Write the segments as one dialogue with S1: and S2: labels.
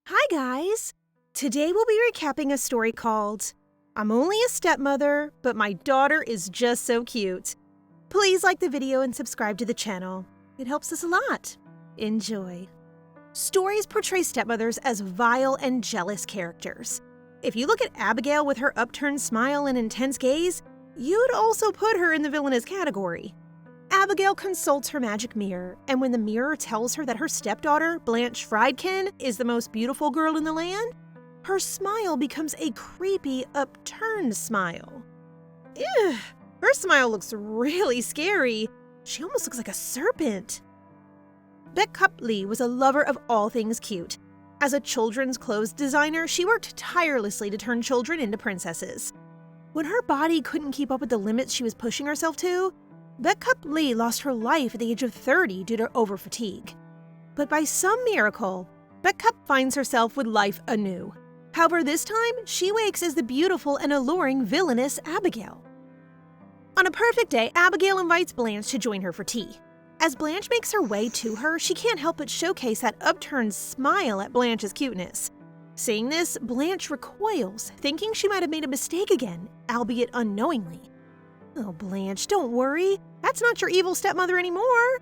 S1: Hi guys! Today we'll be recapping a story called I'm Only a Stepmother, but My Daughter is Just So Cute. Please like the video and subscribe to the channel. It helps us a lot. Enjoy. Stories portray stepmothers as vile and jealous characters. If you look at Abigail with her upturned smile and intense gaze, you'd also put her in the villainous category. Abigail consults her magic mirror, and when the mirror tells her that her stepdaughter, Blanche Friedkin, is the most beautiful girl in the land, her smile becomes a creepy, upturned smile. Ew, her smile looks really scary. She almost looks like a serpent. Beck Copley was a lover of all things cute. As a children's clothes designer, she worked tirelessly to turn children into princesses. When her body couldn't keep up with the limits she was pushing herself to, Beck Copley lost her life at the age of 30 due to overfatigue. But by some miracle, Beck Cup finds herself with life anew. However, this time, she wakes as the beautiful and alluring villainous Abigail. On a perfect day, Abigail invites Blanche to join her for tea. As Blanche makes her way to her, she can't help but showcase that upturned smile at Blanche's cuteness. Seeing this, Blanche recoils, thinking she might have made a mistake again, albeit unknowingly. Oh, Blanche, don't worry. That's not your evil stepmother anymore.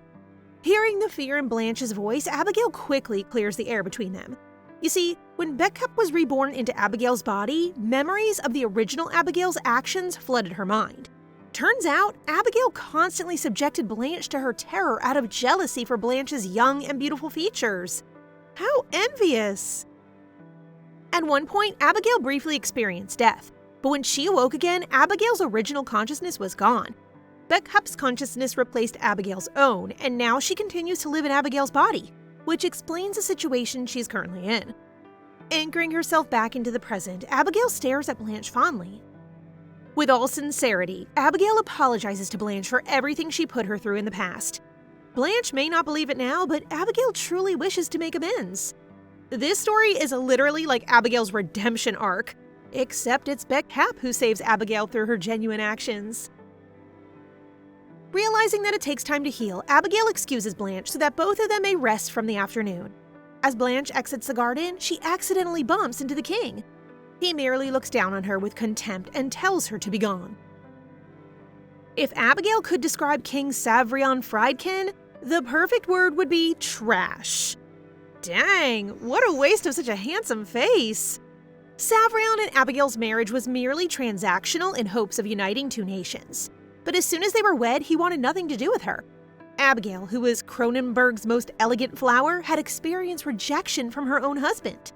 S1: Hearing the fear in Blanche's voice, Abigail quickly clears the air between them. You see, when Beck was reborn into Abigail's body, memories of the original Abigail's actions flooded her mind. Turns out, Abigail constantly subjected Blanche to her terror out of jealousy for Blanche's young and beautiful features. How envious! At one point, Abigail briefly experienced death. But when she awoke again, Abigail's original consciousness was gone. Beck Cup's consciousness replaced Abigail's own, and now she continues to live in Abigail's body, which explains the situation she's currently in. Anchoring herself back into the present, Abigail stares at Blanche fondly. With all sincerity, Abigail apologizes to Blanche for everything she put her through in the past. Blanche may not believe it now, but Abigail truly wishes to make amends. This story is literally like Abigail's redemption arc. Except it's Beck Cap who saves Abigail through her genuine actions. Realizing that it takes time to heal, Abigail excuses Blanche so that both of them may rest from the afternoon. As Blanche exits the garden, she accidentally bumps into the king. He merely looks down on her with contempt and tells her to be gone. If Abigail could describe King Savrion Friedkin, the perfect word would be trash. Dang, what a waste of such a handsome face! Savrion and Abigail's marriage was merely transactional in hopes of uniting two nations. But as soon as they were wed, he wanted nothing to do with her. Abigail, who was Cronenberg's most elegant flower, had experienced rejection from her own husband.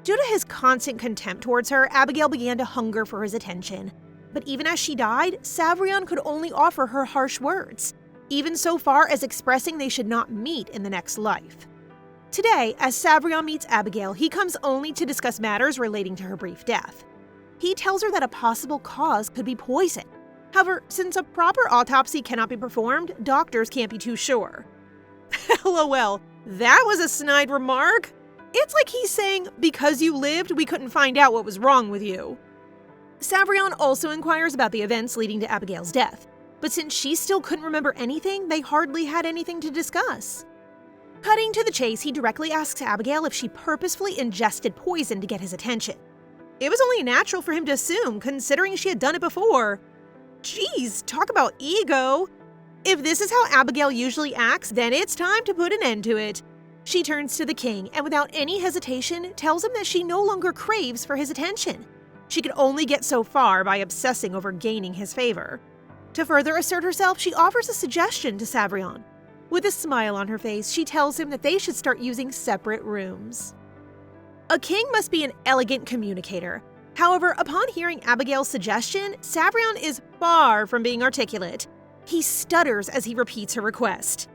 S1: Due to his constant contempt towards her, Abigail began to hunger for his attention. But even as she died, Savrion could only offer her harsh words, even so far as expressing they should not meet in the next life. Today, as Savrion meets Abigail, he comes only to discuss matters relating to her brief death. He tells her that a possible cause could be poison. However, since a proper autopsy cannot be performed, doctors can't be too sure. LOL, that was a snide remark. It's like he's saying, because you lived, we couldn't find out what was wrong with you. Savrion also inquires about the events leading to Abigail's death, but since she still couldn't remember anything, they hardly had anything to discuss. Cutting to the chase, he directly asks Abigail if she purposefully ingested poison to get his attention. It was only natural for him to assume, considering she had done it before. Jeez, talk about ego. If this is how Abigail usually acts, then it's time to put an end to it. She turns to the king and without any hesitation tells him that she no longer craves for his attention. She could only get so far by obsessing over gaining his favor. To further assert herself, she offers a suggestion to Savrion. With a smile on her face, she tells him that they should start using separate rooms. A king must be an elegant communicator. However, upon hearing Abigail's suggestion, Savrion is far from being articulate. He stutters as he repeats her request.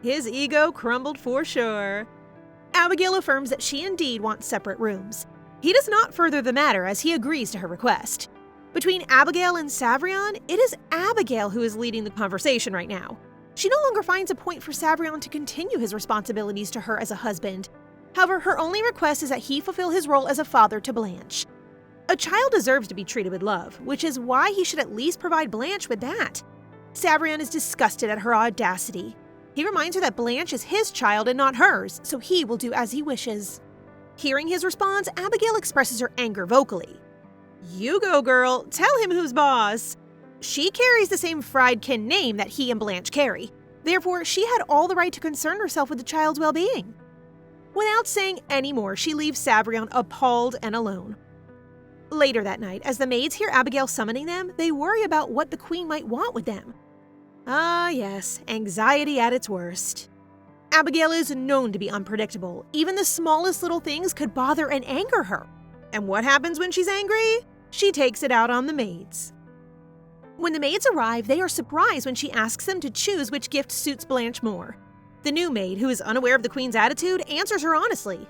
S1: His ego crumbled for sure. Abigail affirms that she indeed wants separate rooms. He does not further the matter as he agrees to her request. Between Abigail and Savrion, it is Abigail who is leading the conversation right now. She no longer finds a point for Savrion to continue his responsibilities to her as a husband. However, her only request is that he fulfill his role as a father to Blanche. A child deserves to be treated with love, which is why he should at least provide Blanche with that. Savrion is disgusted at her audacity. He reminds her that Blanche is his child and not hers, so he will do as he wishes. Hearing his response, Abigail expresses her anger vocally. "You go, girl. Tell him who's boss." She carries the same Friedkin name that he and Blanche carry. Therefore, she had all the right to concern herself with the child's well-being. Without saying any more, she leaves Savrion appalled and alone. Later that night, as the maids hear Abigail summoning them, they worry about what the queen might want with them. Ah yes, anxiety at its worst. Abigail is known to be unpredictable. Even the smallest little things could bother and anger her. And what happens when she's angry? She takes it out on the maids. When the maids arrive, they are surprised when she asks them to choose which gift suits Blanche more. The new maid, who is unaware of the queen's attitude, answers her honestly.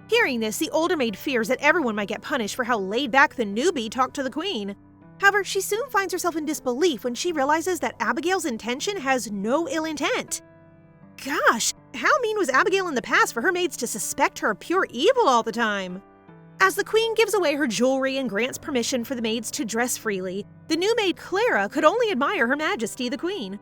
S1: Hearing this, the older maid fears that everyone might get punished for how laid-back the newbie talked to the queen. However, she soon finds herself in disbelief when she realizes that Abigail's intention has no ill intent. Gosh, how mean was Abigail in the past for her maids to suspect her of pure evil all the time? As the queen gives away her jewelry and grants permission for the maids to dress freely, the new maid Clara could only admire her majesty the queen.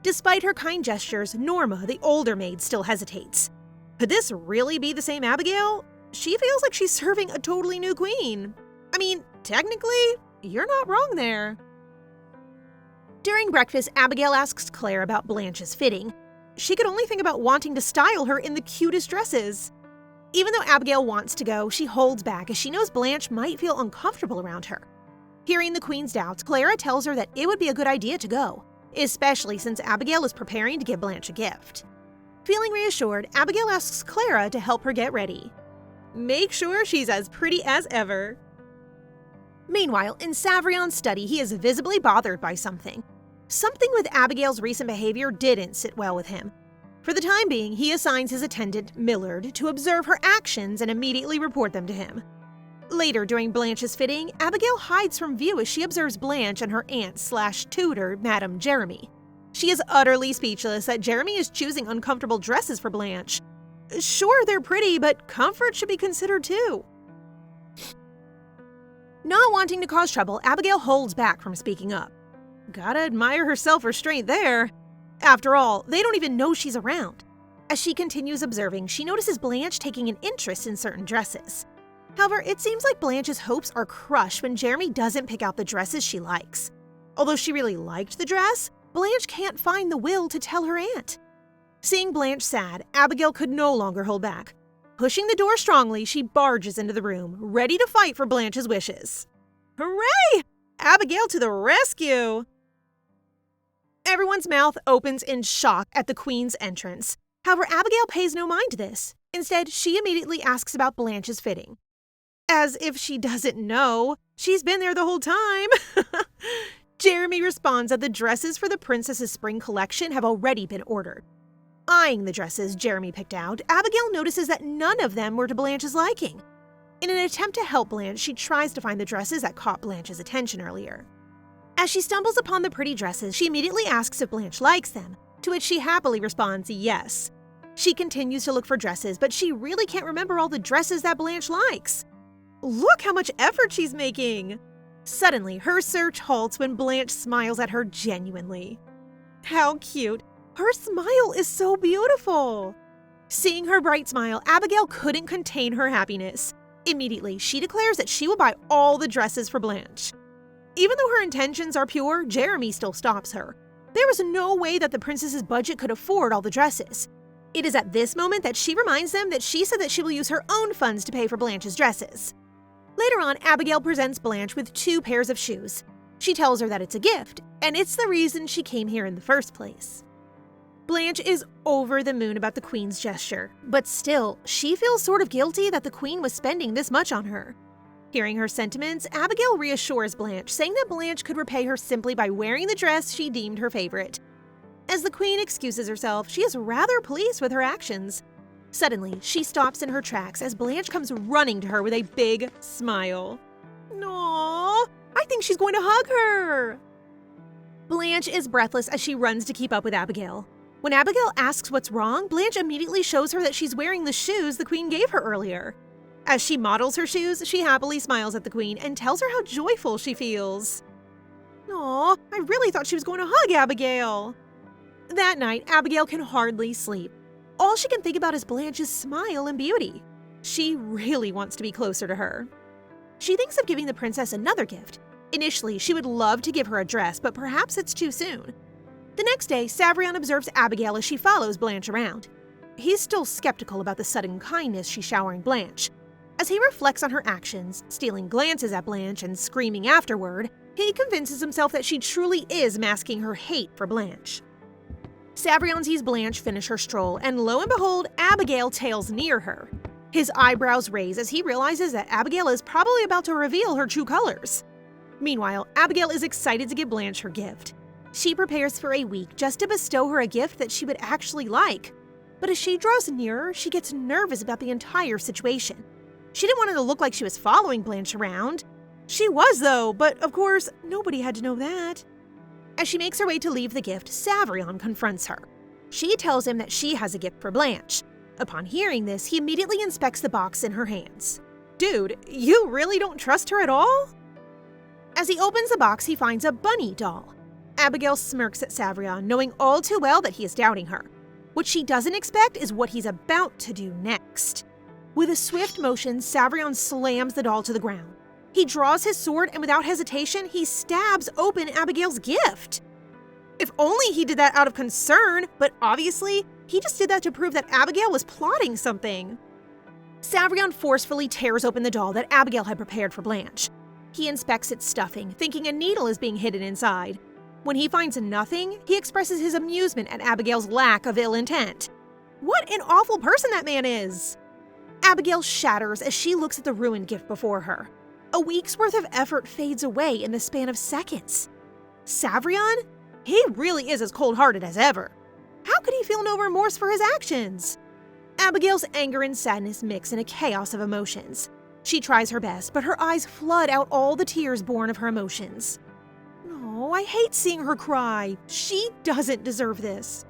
S1: Despite her kind gestures, Norma, the older maid, still hesitates. Could this really be the same Abigail? She feels like she's serving a totally new queen. I mean, technically, you're not wrong there. During breakfast, Abigail asks Claire about Blanche's fitting. She could only think about wanting to style her in the cutest dresses. Even though Abigail wants to go, she holds back as she knows Blanche might feel uncomfortable around her. Hearing the queen's doubts, Clara tells her that it would be a good idea to go, especially since Abigail is preparing to give Blanche a gift. Feeling reassured, Abigail asks Clara to help her get ready. Make sure she's as pretty as ever. Meanwhile, in Savrion's study, he is visibly bothered by something. Something with Abigail's recent behavior didn't sit well with him. For the time being, he assigns his attendant, Millard, to observe her actions and immediately report them to him. Later, during Blanche's fitting, Abigail hides from view as she observes Blanche and her aunt/tutor, Madame Jeremy. She is utterly speechless that Jeremy is choosing uncomfortable dresses for Blanche. Sure, they're pretty, but comfort should be considered too. Not wanting to cause trouble, Abigail holds back from speaking up. Gotta admire her self-restraint there. After all, they don't even know she's around. As she continues observing, she notices Blanche taking an interest in certain dresses. However, it seems like Blanche's hopes are crushed when Jeremy doesn't pick out the dresses she likes. Although she really liked the dress, Blanche can't find the will to tell her aunt. Seeing Blanche sad, Abigail could no longer hold back. Pushing the door strongly, she barges into the room, ready to fight for Blanche's wishes. Hooray! Abigail to the rescue! Everyone's mouth opens in shock at the queen's entrance. However, Abigail pays no mind to this. Instead, she immediately asks about Blanche's fitting. As if she doesn't know, she's been there the whole time. Jeremy responds that the dresses for the princess's spring collection have already been ordered. Eyeing the dresses Jeremy picked out, Abigail notices that none of them were to Blanche's liking. In an attempt to help Blanche, she tries to find the dresses that caught Blanche's attention earlier. As she stumbles upon the pretty dresses, she immediately asks if Blanche likes them, to which she happily responds yes. She continues to look for dresses, but she really can't remember all the dresses that Blanche likes. Look how much effort she's making! Suddenly, her search halts when Blanche smiles at her genuinely. How cute! Her smile is so beautiful! Seeing her bright smile, Abigail couldn't contain her happiness. Immediately, she declares that she will buy all the dresses for Blanche. Even though her intentions are pure, Jeremy still stops her. There is no way that the princess's budget could afford all the dresses. It is at this moment that she reminds them that she said that she will use her own funds to pay for Blanche's dresses. Later on, Abigail presents Blanche with 2 pairs of shoes. She tells her that it's a gift, and it's the reason she came here in the first place. Blanche is over the moon about the queen's gesture, but still, she feels sort of guilty that the queen was spending this much on her. Hearing her sentiments, Abigail reassures Blanche, saying that Blanche could repay her simply by wearing the dress she deemed her favorite. As the queen excuses herself, she is rather pleased with her actions. Suddenly, she stops in her tracks as Blanche comes running to her with a big smile. Aww, I think she's going to hug her! Blanche is breathless as she runs to keep up with Abigail. When Abigail asks what's wrong, Blanche immediately shows her that she's wearing the shoes the queen gave her earlier. As she models her shoes, she happily smiles at the queen and tells her how joyful she feels. Aw, I really thought she was going to hug Abigail. That night, Abigail can hardly sleep. All she can think about is Blanche's smile and beauty. She really wants to be closer to her. She thinks of giving the princess another gift. Initially, she would love to give her a dress, but perhaps it's too soon. The next day, Savrion observes Abigail as she follows Blanche around. He's still skeptical about the sudden kindness she's showering Blanche. As he reflects on her actions, stealing glances at Blanche and screaming afterward, he convinces himself that she truly is masking her hate for Blanche. Savrion sees Blanche finish her stroll, and lo and behold, Abigail tails near her. His eyebrows raise as he realizes that Abigail is probably about to reveal her true colors. Meanwhile, Abigail is excited to give Blanche her gift. She prepares for a week just to bestow her a gift that she would actually like. But as she draws nearer, she gets nervous about the entire situation. She didn't want it to look like she was following Blanche around. She was, though, but of course, nobody had to know that. As she makes her way to leave the gift, Savrion confronts her. She tells him that she has a gift for Blanche. Upon hearing this, he immediately inspects the box in her hands. Dude, you really don't trust her at all? As he opens the box, he finds a bunny doll. Abigail smirks at Savrion, knowing all too well that he is doubting her. What she doesn't expect is what he's about to do next. With a swift motion, Savrion slams the doll to the ground. He draws his sword and without hesitation, he stabs open Abigail's gift. If only he did that out of concern, but obviously, he just did that to prove that Abigail was plotting something. Savrion forcefully tears open the doll that Abigail had prepared for Blanche. He inspects its stuffing, thinking a needle is being hidden inside. When he finds nothing, he expresses his amusement at Abigail's lack of ill intent. What an awful person that man is! Abigail shatters as she looks at the ruined gift before her. A week's worth of effort fades away in the span of seconds. Savrion? He really is as cold-hearted as ever. How could he feel no remorse for his actions? Abigail's anger and sadness mix in a chaos of emotions. She tries her best, but her eyes flood out all the tears born of her emotions. Oh, I hate seeing her cry. She doesn't deserve this.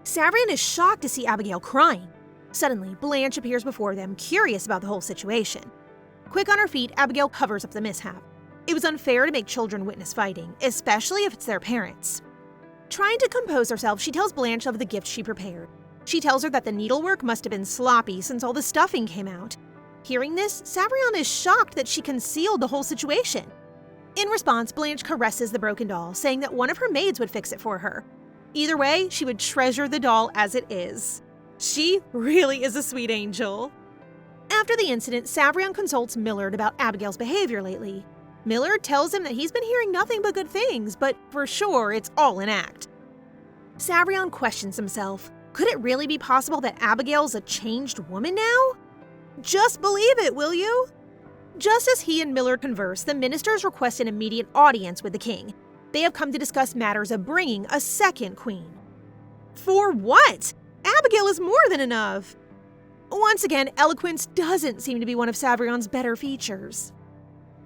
S1: Savrion is shocked to see Abigail crying. Suddenly, Blanche appears before them, curious about the whole situation. Quick on her feet, Abigail covers up the mishap. It was unfair to make children witness fighting, especially if it's their parents. Trying to compose herself, she tells Blanche of the gift she prepared. She tells her that the needlework must have been sloppy since all the stuffing came out. Hearing this, Savrion is shocked that she concealed the whole situation. In response, Blanche caresses the broken doll, saying that one of her maids would fix it for her. Either way, she would treasure the doll as it is. She really is a sweet angel. After the incident, Savrion consults Millard about Abigail's behavior lately. Millard tells him that he's been hearing nothing but good things, but for sure it's all an act. Savrion questions himself. Could it really be possible that Abigail's a changed woman now? Just believe it, will you? Just as he and Millard converse, the ministers request an immediate audience with the king. They have come to discuss matters of bringing a second queen. For what? Abigail is more than enough. Once again, eloquence doesn't seem to be one of Savrion's better features.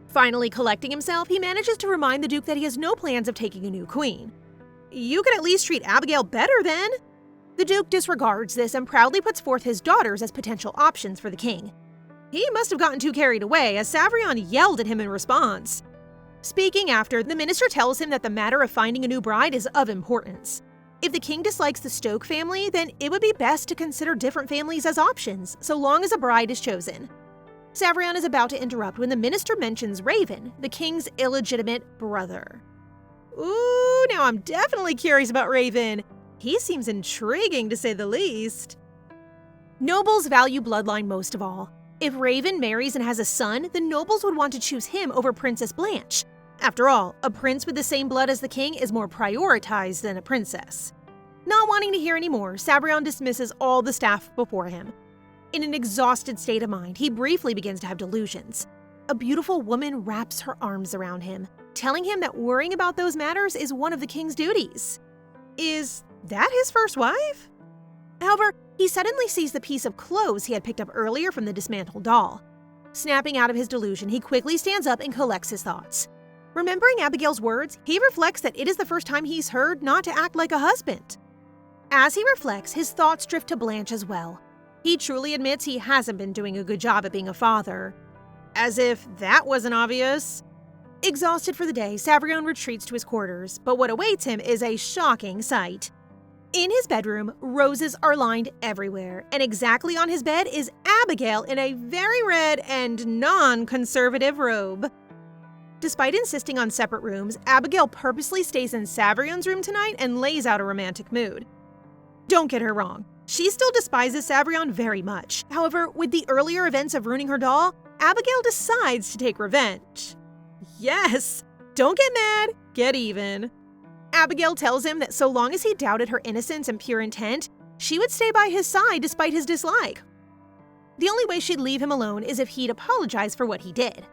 S1: Finally collecting himself, he manages to remind the Duke that he has no plans of taking a new queen. You can at least treat Abigail better then. The Duke disregards this and proudly puts forth his daughters as potential options for the king. He must have gotten too carried away as Savrion yelled at him in response. Speaking after, the minister tells him that the matter of finding a new bride is of importance. If the king dislikes the Stoke family, then it would be best to consider different families as options, so long as a bride is chosen. Savrion is about to interrupt when the minister mentions Raven, the king's illegitimate brother. Ooh, now I'm definitely curious about Raven. He seems intriguing to say the least. Nobles value bloodline most of all. If Raven marries and has a son, the nobles would want to choose him over Princess Blanche. After all, a prince with the same blood as the king is more prioritized than a princess. Not wanting to hear any more, Savrion dismisses all the staff before him. In an exhausted state of mind, he briefly begins to have delusions. A beautiful woman wraps her arms around him, telling him that worrying about those matters is one of the king's duties. Is that his first wife? However, he suddenly sees the piece of clothes he had picked up earlier from the dismantled doll. Snapping out of his delusion, he quickly stands up and collects his thoughts. Remembering Abigail's words, he reflects that it is the first time he's heard not to act like a husband. As he reflects, his thoughts drift to Blanche as well. He truly admits he hasn't been doing a good job at being a father. As if that wasn't obvious. Exhausted for the day, Savrion retreats to his quarters, but what awaits him is a shocking sight. In his bedroom, roses are lined everywhere, and exactly on his bed is Abigail in a very red and non-conservative robe. Despite insisting on separate rooms, Abigail purposely stays in Savrion's room tonight and lays out a romantic mood. Don't get her wrong, she still despises Savrion very much. However, with the earlier events of ruining her doll, Abigail decides to take revenge. Yes! Don't get mad, get even. Abigail tells him that so long as he doubted her innocence and pure intent, she would stay by his side despite his dislike. The only way she'd leave him alone is if he'd apologize for what he did.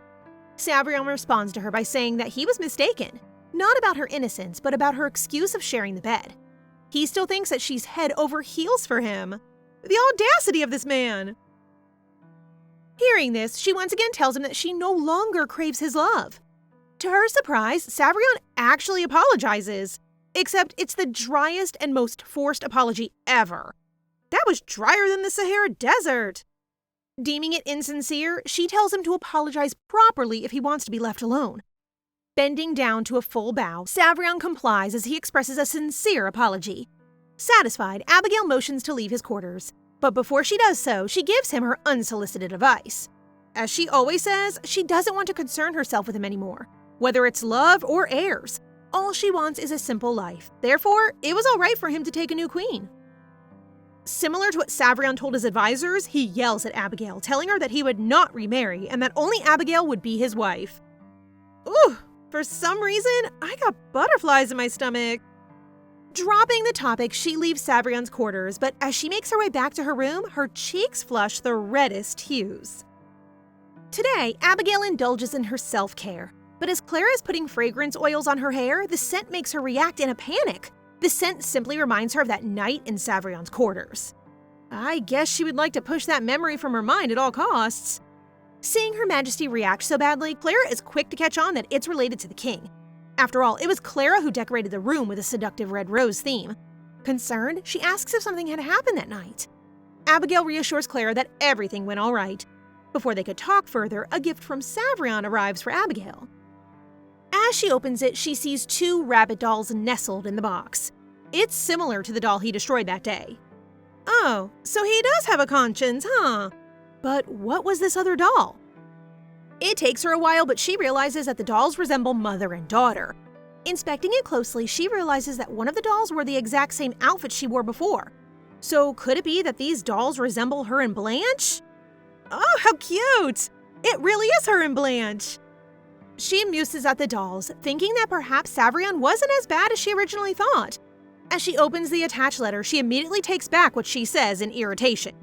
S1: Savrion responds to her by saying that he was mistaken, not about her innocence, but about her excuse of sharing the bed. He still thinks that she's head over heels for him. The audacity of this man! Hearing this, she once again tells him that she no longer craves his love. To her surprise, Savrion actually apologizes, except it's the driest and most forced apology ever. That was drier than the Sahara Desert. Deeming it insincere, she tells him to apologize properly if he wants to be left alone. Bending down to a full bow, Savrion complies as he expresses a sincere apology. Satisfied, Abigail motions to leave his quarters, but before she does so, she gives him her unsolicited advice. As she always says, she doesn't want to concern herself with him anymore. Whether it's love or heirs, all she wants is a simple life. Therefore, it was all right for him to take a new queen. Similar to what Savrion told his advisors, he yells at Abigail, telling her that he would not remarry and that only Abigail would be his wife. Ooh, for some reason, I got butterflies in my stomach. Dropping the topic, she leaves Savrion's quarters, but as she makes her way back to her room, her cheeks flush the reddest hues. Today, Abigail indulges in her self-care. But as Clara is putting fragrance oils on her hair, the scent makes her react in a panic. The scent simply reminds her of that night in Savrion's quarters. I guess she would like to push that memory from her mind at all costs. Seeing Her Majesty react so badly, Clara is quick to catch on that it's related to the king. After all, it was Clara who decorated the room with a seductive red rose theme. Concerned, she asks if something had happened that night. Abigail reassures Clara that everything went all right. Before they could talk further, a gift from Savrion arrives for Abigail. As she opens it, she sees 2 rabbit dolls nestled in the box. It's similar to the doll he destroyed that day. Oh, so he does have a conscience, huh? But what was this other doll? It takes her a while, but she realizes that the dolls resemble mother and daughter. Inspecting it closely, she realizes that one of the dolls wore the exact same outfit she wore before. So could it be that these dolls resemble her and Blanche? Oh, how cute! It really is her and Blanche! She muses at the dolls, thinking that perhaps Savrion wasn't as bad as she originally thought. As she opens the attached letter, she immediately takes back what she says in irritation.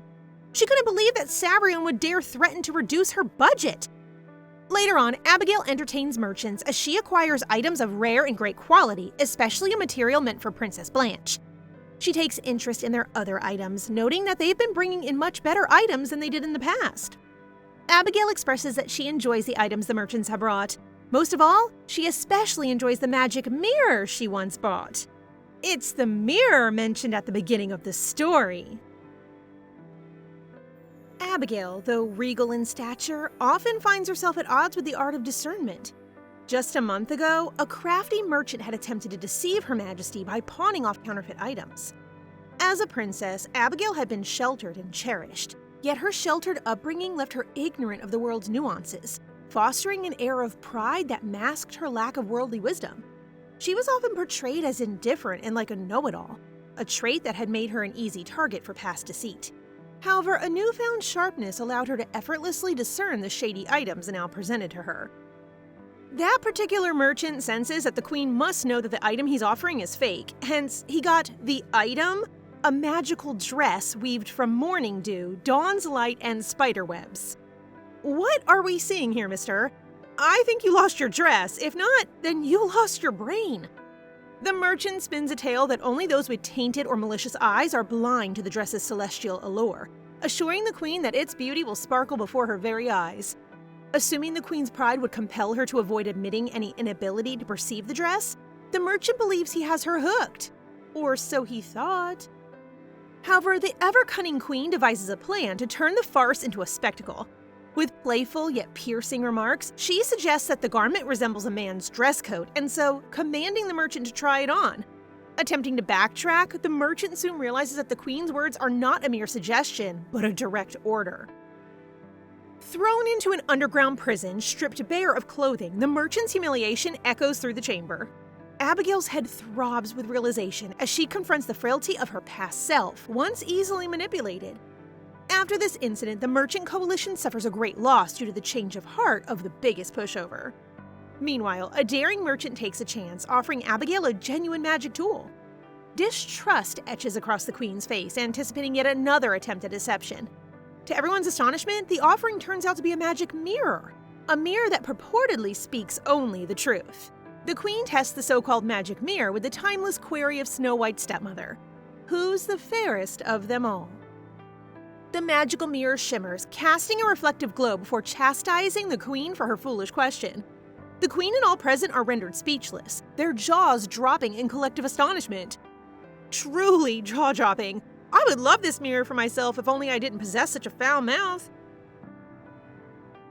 S1: She couldn't believe that Savrion would dare threaten to reduce her budget. Later on, Abigail entertains merchants as she acquires items of rare and great quality, especially a material meant for Princess Blanche. She takes interest in their other items, noting that they've been bringing in much better items than they did in the past. Abigail expresses that she enjoys the items the merchants have brought. Most of all, she especially enjoys the magic mirror she once bought. It's the mirror mentioned at the beginning of the story. Abigail, though regal in stature, often finds herself at odds with the art of discernment. Just a month ago, a crafty merchant had attempted to deceive Her Majesty by pawning off counterfeit items. As a princess, Abigail had been sheltered and cherished. Yet her sheltered upbringing left her ignorant of the world's nuances, fostering an air of pride that masked her lack of worldly wisdom. She was often portrayed as indifferent and like a know-it-all, a trait that had made her an easy target for past deceit. However, a newfound sharpness allowed her to effortlessly discern the shady items now presented to her. That particular merchant senses that the queen must know that the item he's offering is fake, hence he got the item, a magical dress weaved from morning dew, dawn's light, and spider webs. What are we seeing here, mister? I think you lost your dress. If not, then you lost your brain. The merchant spins a tale that only those with tainted or malicious eyes are blind to the dress's celestial allure, assuring the queen that its beauty will sparkle before her very eyes. Assuming the queen's pride would compel her to avoid admitting any inability to perceive the dress, the merchant believes he has her hooked. Or so he thought. However, the ever-cunning queen devises a plan to turn the farce into a spectacle. With playful yet piercing remarks, she suggests that the garment resembles a man's dress coat, and so commanding the merchant to try it on. Attempting to backtrack, the merchant soon realizes that the queen's words are not a mere suggestion, but a direct order. Thrown into an underground prison, stripped bare of clothing, the merchant's humiliation echoes through the chamber. Abigail's head throbs with realization as she confronts the frailty of her past self, once easily manipulated. After this incident, the merchant coalition suffers a great loss due to the change of heart of the biggest pushover. Meanwhile, a daring merchant takes a chance, offering Abigail a genuine magic tool. Distrust etches across the queen's face, anticipating yet another attempt at deception. To everyone's astonishment, the offering turns out to be a magic mirror, a mirror that purportedly speaks only the truth. The queen tests the so-called magic mirror with the timeless query of Snow White's stepmother: who's the fairest of them all? The magical mirror shimmers, casting a reflective glow before chastising the queen for her foolish question. The queen and all present are rendered speechless, their jaws dropping in collective astonishment. Truly jaw-dropping. I would love this mirror for myself if only I didn't possess such a foul mouth.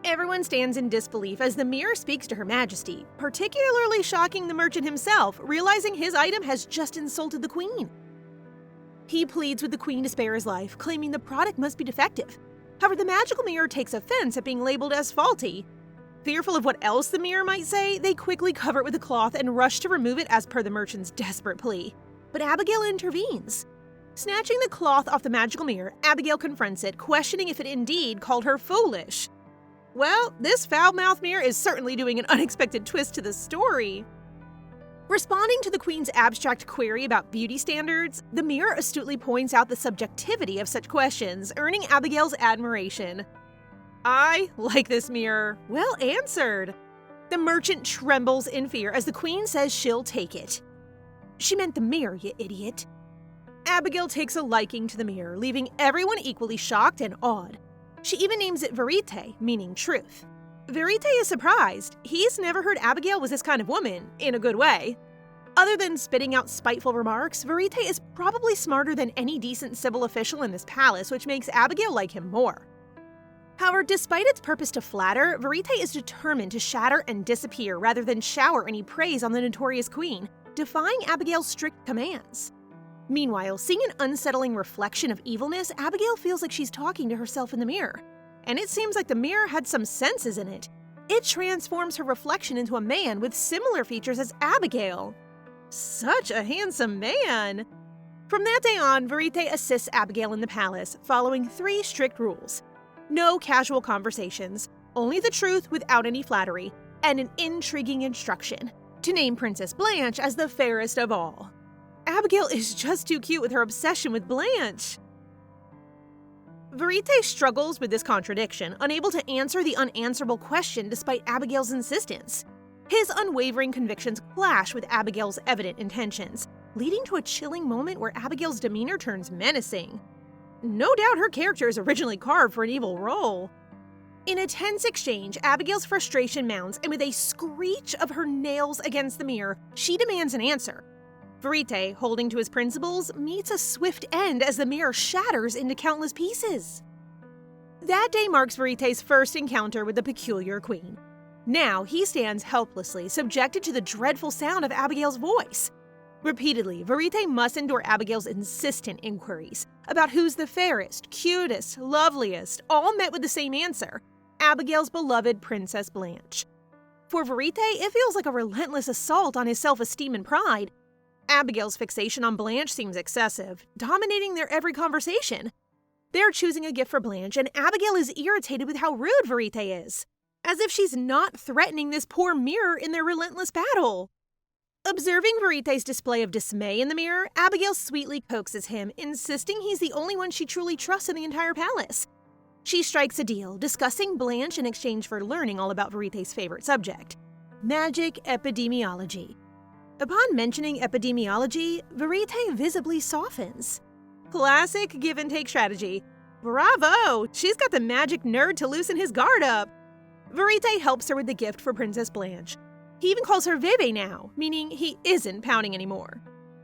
S1: Everyone stands in disbelief as the mirror speaks to Her Majesty, particularly shocking the merchant himself, realizing his item has just insulted the queen. He pleads with the queen to spare his life, claiming the product must be defective. However, the magical mirror takes offense at being labeled as faulty. Fearful of what else the mirror might say, they quickly cover it with a cloth and rush to remove it as per the merchant's desperate plea. But Abigail intervenes. Snatching the cloth off the magical mirror, Abigail confronts it, questioning if it indeed called her foolish. Well, this foul-mouthed mirror is certainly doing an unexpected twist to the story. Responding to the queen's abstract query about beauty standards, the mirror astutely points out the subjectivity of such questions, earning Abigail's admiration. I like this mirror. Well answered. The merchant trembles in fear as the queen says she'll take it. She meant the mirror, you idiot. Abigail takes a liking to the mirror, leaving everyone equally shocked and awed. She even names it Verite, meaning truth. Verite is surprised. He's never heard Abigail was this kind of woman, in a good way. Other than spitting out spiteful remarks, Verite is probably smarter than any decent civil official in this palace, which makes Abigail like him more. However, despite its purpose to flatter, Verite is determined to shatter and disappear rather than shower any praise on the notorious queen, defying Abigail's strict commands. Meanwhile, seeing an unsettling reflection of evilness, Abigail feels like she's talking to herself in the mirror. And it seems like the mirror had some senses in it. It transforms her reflection into a man with similar features as Abigail. Such a handsome man! From that day on, Verite assists Abigail in the palace, following 3 strict rules. No casual conversations, only the truth without any flattery, and an intriguing instruction: to name Princess Blanche as the fairest of all. Abigail is just too cute with her obsession with Blanche. Verite struggles with this contradiction, unable to answer the unanswerable question despite Abigail's insistence. His unwavering convictions clash with Abigail's evident intentions, leading to a chilling moment where Abigail's demeanor turns menacing. No doubt her character is originally carved for an evil role. In a tense exchange, Abigail's frustration mounts, and with a screech of her nails against the mirror, she demands an answer. Verite, holding to his principles, meets a swift end as the mirror shatters into countless pieces. That day marks Verite's first encounter with the peculiar queen. Now he stands helplessly, subjected to the dreadful sound of Abigail's voice. Repeatedly, Verite must endure Abigail's insistent inquiries about who's the fairest, cutest, loveliest, all met with the same answer: Abigail's beloved Princess Blanche. For Verite, it feels like a relentless assault on his self-esteem and pride. Abigail's fixation on Blanche seems excessive, dominating their every conversation. They're choosing a gift for Blanche, and Abigail is irritated with how rude Verite is, as if she's not threatening this poor mirror in their relentless battle. Observing Verite's display of dismay in the mirror, Abigail sweetly coaxes him, insisting he's the only one she truly trusts in the entire palace. She strikes a deal, discussing Blanche in exchange for learning all about Verite's favorite subject: magic epidemiology. Upon mentioning epidemiology, Verite visibly softens. Classic give-and-take strategy. Bravo! She's got the magic nerd to loosen his guard up. Verite helps her with the gift for Princess Blanche. He even calls her Veve now, meaning he isn't pouting anymore.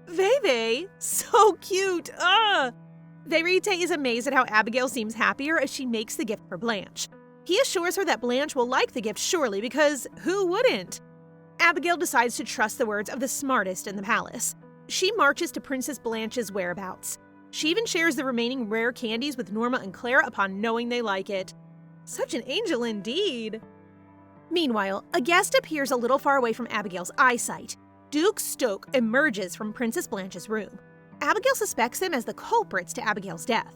S1: Veve? So cute! Verite is amazed at how Abigail seems happier as she makes the gift for Blanche. He assures her that Blanche will like the gift surely, because who wouldn't? Abigail decides to trust the words of the smartest in the palace. She marches to Princess Blanche's whereabouts. She even shares the remaining rare candies with Norma and Clara upon knowing they like it. Such an angel indeed. Meanwhile, a guest appears a little far away from Abigail's eyesight. Duke Stoke emerges from Princess Blanche's room. Abigail suspects them as the culprits to Abigail's death.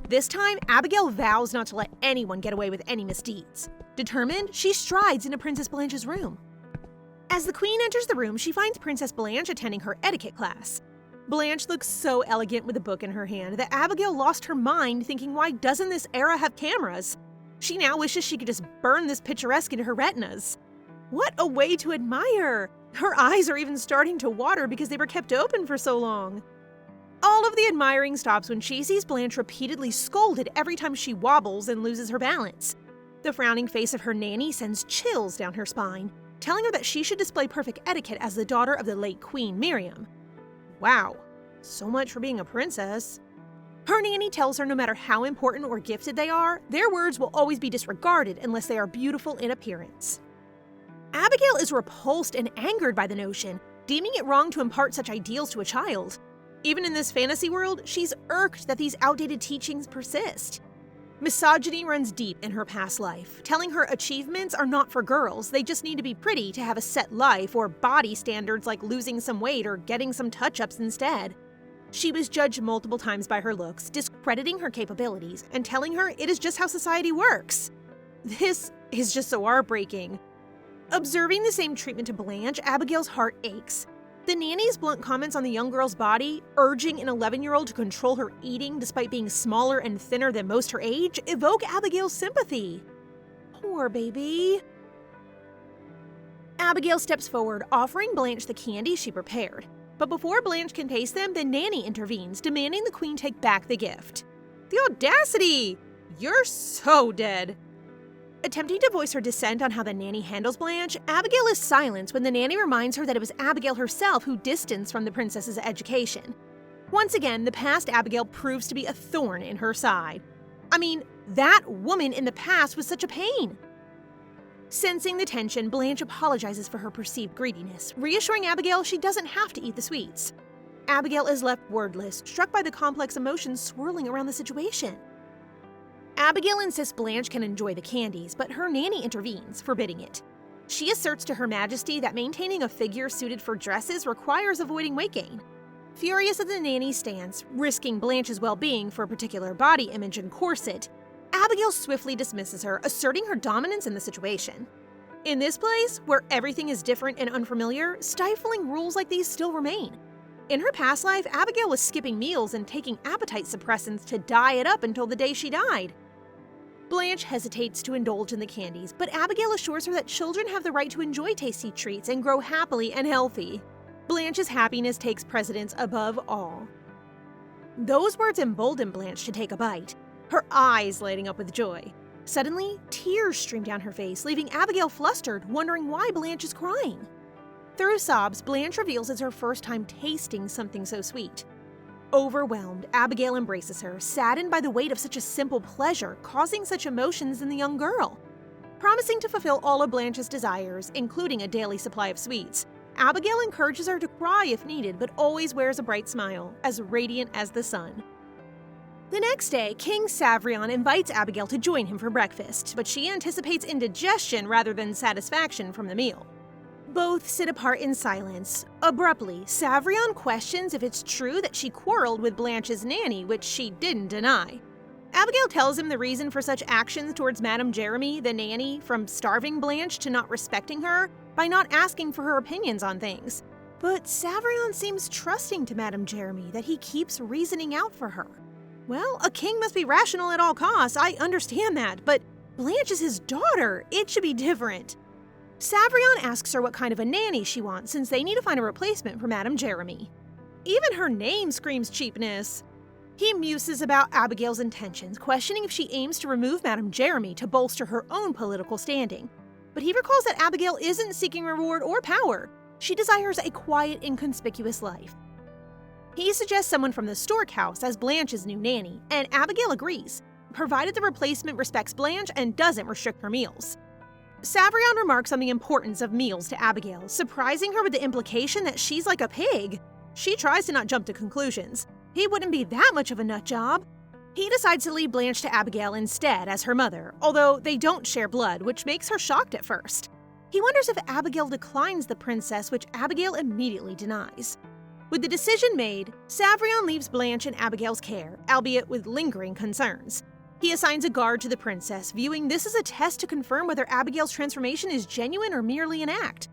S1: This time, Abigail vows not to let anyone get away with any misdeeds. Determined, she strides into Princess Blanche's room. As the Queen enters the room, she finds Princess Blanche attending her etiquette class. Blanche looks so elegant with a book in her hand that Abigail lost her mind, thinking, why doesn't this era have cameras? She now wishes she could just burn this picturesque into her retinas. What a way to admire! Her eyes are even starting to water because they were kept open for so long. All of the admiring stops when she sees Blanche repeatedly scolded every time she wobbles and loses her balance. The frowning face of her nanny sends chills down her spine, telling her that she should display perfect etiquette as the daughter of the late Queen Miriam. Wow, so much for being a princess. Her nanny tells her no matter how important or gifted they are, their words will always be disregarded unless they are beautiful in appearance. Abigail is repulsed and angered by the notion, deeming it wrong to impart such ideals to a child. Even in this fantasy world, she's irked that these outdated teachings persist. Misogyny runs deep in her past life, telling her achievements are not for girls, they just need to be pretty to have a set life, or body standards like losing some weight or getting some touch-ups instead. She was judged multiple times by her looks, discrediting her capabilities, and telling her it is just how society works. This is just so heartbreaking. Observing the same treatment to Blanche, Abigail's heart aches. The nanny's blunt comments on the young girl's body, urging an 11-year-old to control her eating despite being smaller and thinner than most her age, evoke Abigail's sympathy. Poor baby. Abigail steps forward, offering Blanche the candy she prepared. But before Blanche can taste them, the nanny intervenes, demanding the Queen take back the gift. The audacity! You're so dead. Attempting to voice her dissent on how the nanny handles Blanche, Abigail is silenced when the nanny reminds her that it was Abigail herself who distanced from the princess's education. Once again, the past Abigail proves to be a thorn in her side. I mean, that woman in the past was such a pain. Sensing the tension, Blanche apologizes for her perceived greediness, reassuring Abigail she doesn't have to eat the sweets. Abigail is left wordless, struck by the complex emotions swirling around the situation. Abigail insists Blanche can enjoy the candies, but her nanny intervenes, forbidding it. She asserts to Her Majesty that maintaining a figure suited for dresses requires avoiding weight gain. Furious at the nanny's stance, risking Blanche's well-being for a particular body image and corset, Abigail swiftly dismisses her, asserting her dominance in the situation. In this place, where everything is different and unfamiliar, stifling rules like these still remain. In her past life, Abigail was skipping meals and taking appetite suppressants to diet up until the day she died. Blanche hesitates to indulge in the candies, but Abigail assures her that children have the right to enjoy tasty treats and grow happily and healthy. Blanche's happiness takes precedence above all. Those words embolden Blanche to take a bite, her eyes lighting up with joy. Suddenly, tears stream down her face, leaving Abigail flustered, wondering why Blanche is crying. Through sobs, Blanche reveals it's her first time tasting something so sweet. Overwhelmed, Abigail embraces her, saddened by the weight of such a simple pleasure, causing such emotions in the young girl. Promising to fulfill all of Blanche's desires, including a daily supply of sweets, Abigail encourages her to cry if needed, but always wears a bright smile, as radiant as the sun. The next day, King Savrion invites Abigail to join him for breakfast, but she anticipates indigestion rather than satisfaction from the meal. Both sit apart in silence. Abruptly, Savrion questions if it's true that she quarreled with Blanche's nanny, which she didn't deny. Abigail tells him the reason for such actions towards Madame Jeremy, the nanny, from starving Blanche to not respecting her, by not asking for her opinions on things. But Savrion seems trusting to Madame Jeremy that he keeps reasoning out for her. Well, a king must be rational at all costs, I understand that, but Blanche is his daughter, it should be different. Savrion asks her what kind of a nanny she wants since they need to find a replacement for Madame Jeremy. Even her name screams cheapness. He muses about Abigail's intentions, questioning if she aims to remove Madame Jeremy to bolster her own political standing. But he recalls that Abigail isn't seeking reward or power. She desires a quiet, inconspicuous life. He suggests someone from the Storkhouse as Blanche's new nanny, and Abigail agrees, provided the replacement respects Blanche and doesn't restrict her meals. Savrion remarks on the importance of meals to Abigail, surprising her with the implication that she's like a pig. She tries to not jump to conclusions. He wouldn't be that much of a nut job. He decides to leave Blanche to Abigail instead as her mother, although they don't share blood, which makes her shocked at first. He wonders if Abigail declines the princess, which Abigail immediately denies. With the decision made, Savrion leaves Blanche in Abigail's care, albeit with lingering concerns. He assigns a guard to the princess, viewing this as a test to confirm whether Abigail's transformation is genuine or merely an act.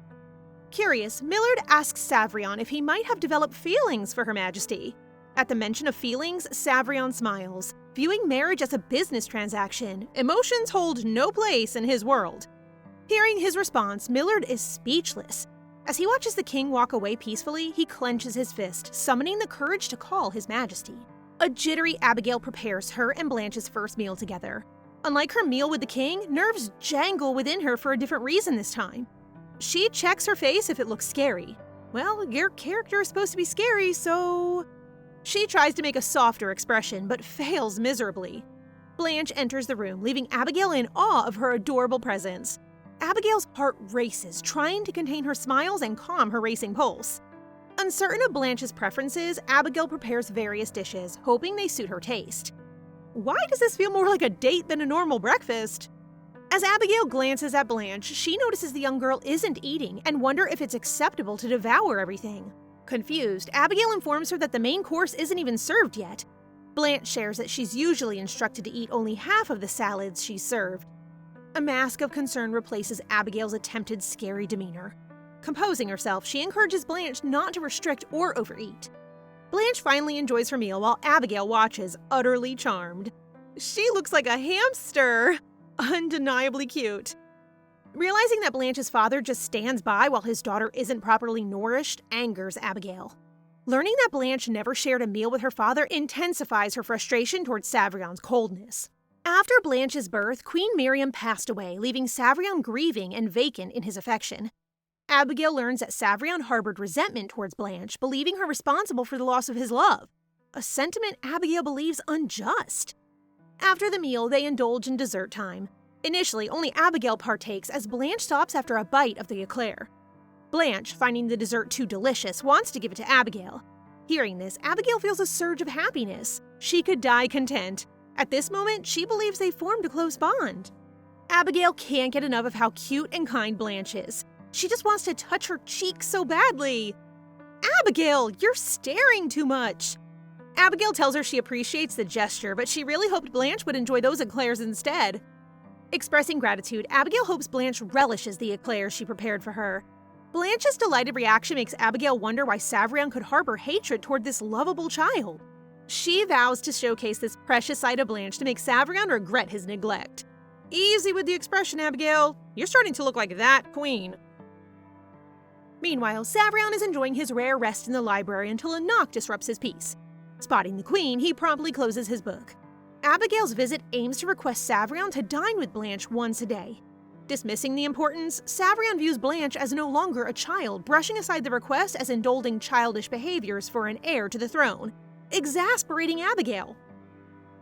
S1: Curious, Millard asks Savrion if he might have developed feelings for Her Majesty. At the mention of feelings, Savrion smiles. Viewing marriage as a business transaction, emotions hold no place in his world. Hearing his response, Millard is speechless. As he watches the king walk away peacefully, he clenches his fist, summoning the courage to call His Majesty. A jittery Abigail prepares her and Blanche's first meal together. Unlike her meal with the king, nerves jangle within her for a different reason this time. She checks her face if it looks scary. Well, your character is supposed to be scary, so... She tries to make a softer expression, but fails miserably. Blanche enters the room, leaving Abigail in awe of her adorable presence. Abigail's heart races, trying to contain her smiles and calm her racing pulse. Uncertain of Blanche's preferences, Abigail prepares various dishes, hoping they suit her taste. Why does this feel more like a date than a normal breakfast? As Abigail glances at Blanche, she notices the young girl isn't eating and wonders if it's acceptable to devour everything. Confused, Abigail informs her that the main course isn't even served yet. Blanche shares that she's usually instructed to eat only half of the salads she's served. A mask of concern replaces Abigail's attempted scary demeanor. Composing herself, she encourages Blanche not to restrict or overeat. Blanche finally enjoys her meal while Abigail watches, utterly charmed. She looks like a hamster! Undeniably cute. Realizing that Blanche's father just stands by while his daughter isn't properly nourished angers Abigail. Learning that Blanche never shared a meal with her father intensifies her frustration towards Savrion's coldness. After Blanche's birth, Queen Miriam passed away, leaving Savrion grieving and vacant in his affection. Abigail learns that Savrion harbored resentment towards Blanche, believing her responsible for the loss of his love, a sentiment Abigail believes unjust. After the meal, they indulge in dessert time. Initially, only Abigail partakes as Blanche stops after a bite of the eclair. Blanche, finding the dessert too delicious, wants to give it to Abigail. Hearing this, Abigail feels a surge of happiness. She could die content. At this moment, she believes they formed a close bond. Abigail can't get enough of how cute and kind Blanche is. She just wants to touch her cheek so badly. Abigail, you're staring too much. Abigail tells her she appreciates the gesture, but she really hoped Blanche would enjoy those eclairs instead. Expressing gratitude, Abigail hopes Blanche relishes the eclairs she prepared for her. Blanche's delighted reaction makes Abigail wonder why Savrion could harbor hatred toward this lovable child. She vows to showcase this precious side of Blanche to make Savrion regret his neglect. Easy with the expression, Abigail. You're starting to look like that queen. Meanwhile, Savrion is enjoying his rare rest in the library until a knock disrupts his peace. Spotting the queen, he promptly closes his book. Abigail's visit aims to request Savrion to dine with Blanche once a day. Dismissing the importance, Savrion views Blanche as no longer a child, brushing aside the request as indulging childish behaviors for an heir to the throne, exasperating Abigail.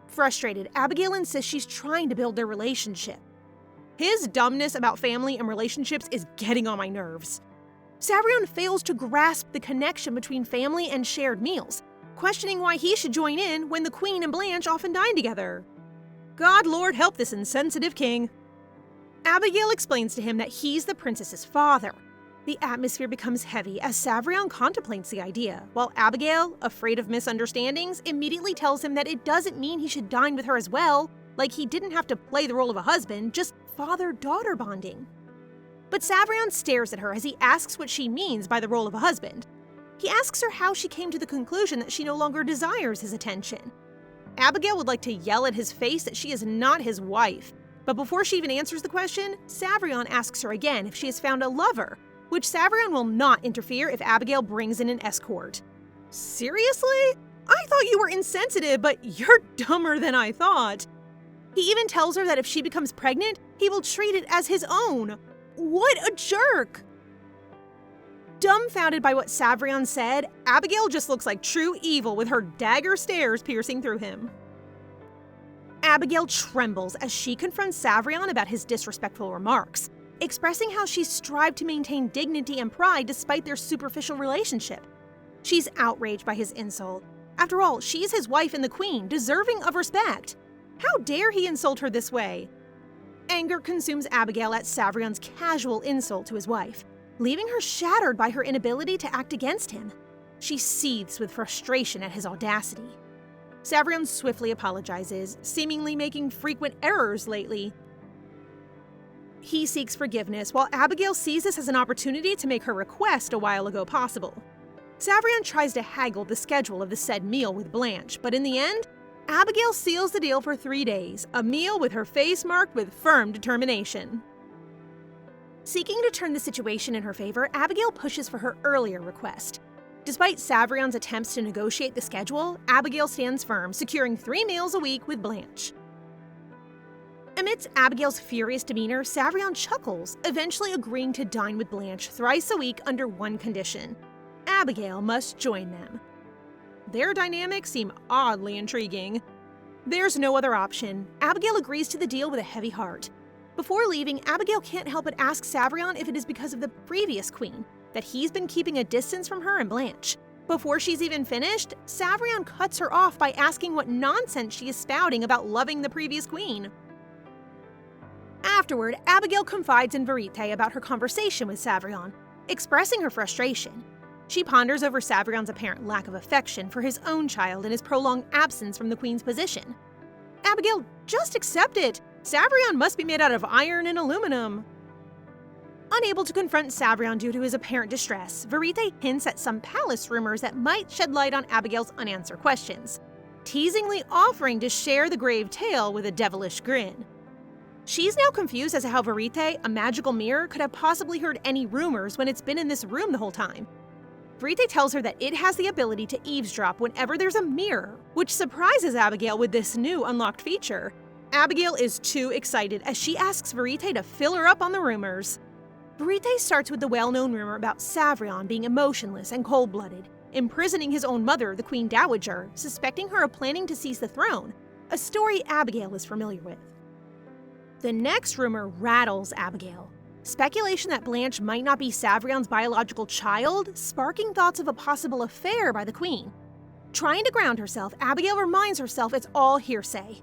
S1: Frustrated, Abigail insists she's trying to build their relationship. His dumbness about family and relationships is getting on my nerves. Savrion fails to grasp the connection between family and shared meals, questioning why he should join in when the Queen and Blanche often dine together. God Lord help this insensitive king. Abigail explains to him that he's the princess's father. The atmosphere becomes heavy as Savrion contemplates the idea, while Abigail, afraid of misunderstandings, immediately tells him that it doesn't mean he should dine with her as well, like he didn't have to play the role of a husband, just father-daughter bonding. But Savrion stares at her as he asks what she means by the role of a husband. He asks her how she came to the conclusion that she no longer desires his attention. Abigail would like to yell at his face that she is not his wife, but before she even answers the question, Savrion asks her again if she has found a lover, which Savrion will not interfere if Abigail brings in an escort. Seriously? I thought you were insensitive, but you're dumber than I thought. He even tells her that if she becomes pregnant, he will treat it as his own. What a jerk! Dumbfounded by what Savrion said, Abigail just looks like true evil with her dagger stares piercing through him. Abigail trembles as she confronts Savrion about his disrespectful remarks, expressing how she strived to maintain dignity and pride despite their superficial relationship. She's outraged by his insult. After all, she's his wife and the queen, deserving of respect. How dare he insult her this way? Anger consumes Abigail at Savrion's casual insult to his wife, leaving her shattered by her inability to act against him. She seethes with frustration at his audacity. Savrion swiftly apologizes, seemingly making frequent errors lately. He seeks forgiveness, while Abigail sees this as an opportunity to make her request a while ago possible. Savrion tries to haggle the schedule of the said meal with Blanche, but in the end, Abigail seals the deal for 3 days, a meal with her face marked with firm determination. Seeking to turn the situation in her favor, Abigail pushes for her earlier request. Despite Savrion's attempts to negotiate the schedule, Abigail stands firm, securing 3 meals a week with Blanche. Amidst Abigail's furious demeanor, Savrion chuckles, eventually agreeing to dine with Blanche thrice a week under one condition: Abigail must join them. Their dynamics seem oddly intriguing. There's no other option. Abigail agrees to the deal with a heavy heart. Before leaving, Abigail can't help but ask Savrion if it is because of the previous queen that he's been keeping a distance from her and Blanche. Before she's even finished, Savrion cuts her off by asking what nonsense she is spouting about loving the previous queen. Afterward, Abigail confides in Verite about her conversation with Savrion, expressing her frustration. She ponders over Savrion's apparent lack of affection for his own child and his prolonged absence from the queen's position. Abigail, just accept it! Savrion must be made out of iron and aluminum. Unable to confront Savrion due to his apparent distress, Verite hints at some palace rumors that might shed light on Abigail's unanswered questions, teasingly offering to share the grave tale with a devilish grin. She's now confused as to how Verite, a magical mirror, could have possibly heard any rumors when it's been in this room the whole time. Verite tells her that it has the ability to eavesdrop whenever there's a mirror, which surprises Abigail with this new unlocked feature. Abigail is too excited as she asks Verite to fill her up on the rumors. Verite starts with the well-known rumor about Savrion being emotionless and cold-blooded, imprisoning his own mother, the Queen Dowager, suspecting her of planning to seize the throne, a story Abigail is familiar with. The next rumor rattles Abigail. Speculation that Blanche might not be Savrion's biological child, sparking thoughts of a possible affair by the Queen. Trying to ground herself, Abigail reminds herself it's all hearsay.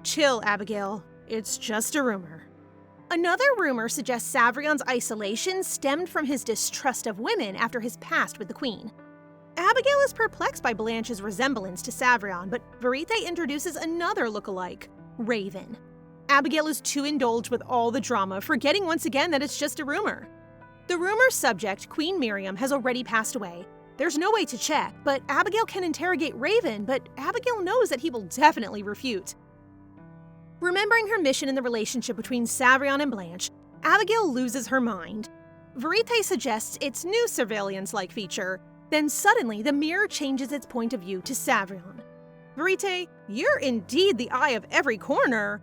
S1: Chill, Abigail. It's just a rumor. Another rumor suggests Savrion's isolation stemmed from his distrust of women after his past with the Queen. Abigail is perplexed by Blanche's resemblance to Savrion, but Verite introduces another lookalike, Raven. Abigail is too indulged with all the drama, forgetting once again that it's just a rumor. The rumor's subject, Queen Miriam, has already passed away. There's no way to check, but Abigail can interrogate Raven, but Abigail knows that he will definitely refute. Remembering her mission in the relationship between Savrion and Blanche, Abigail loses her mind. Verite suggests its new surveillance-like feature, then suddenly the mirror changes its point of view to Savrion. Verite, you're indeed the eye of every corner.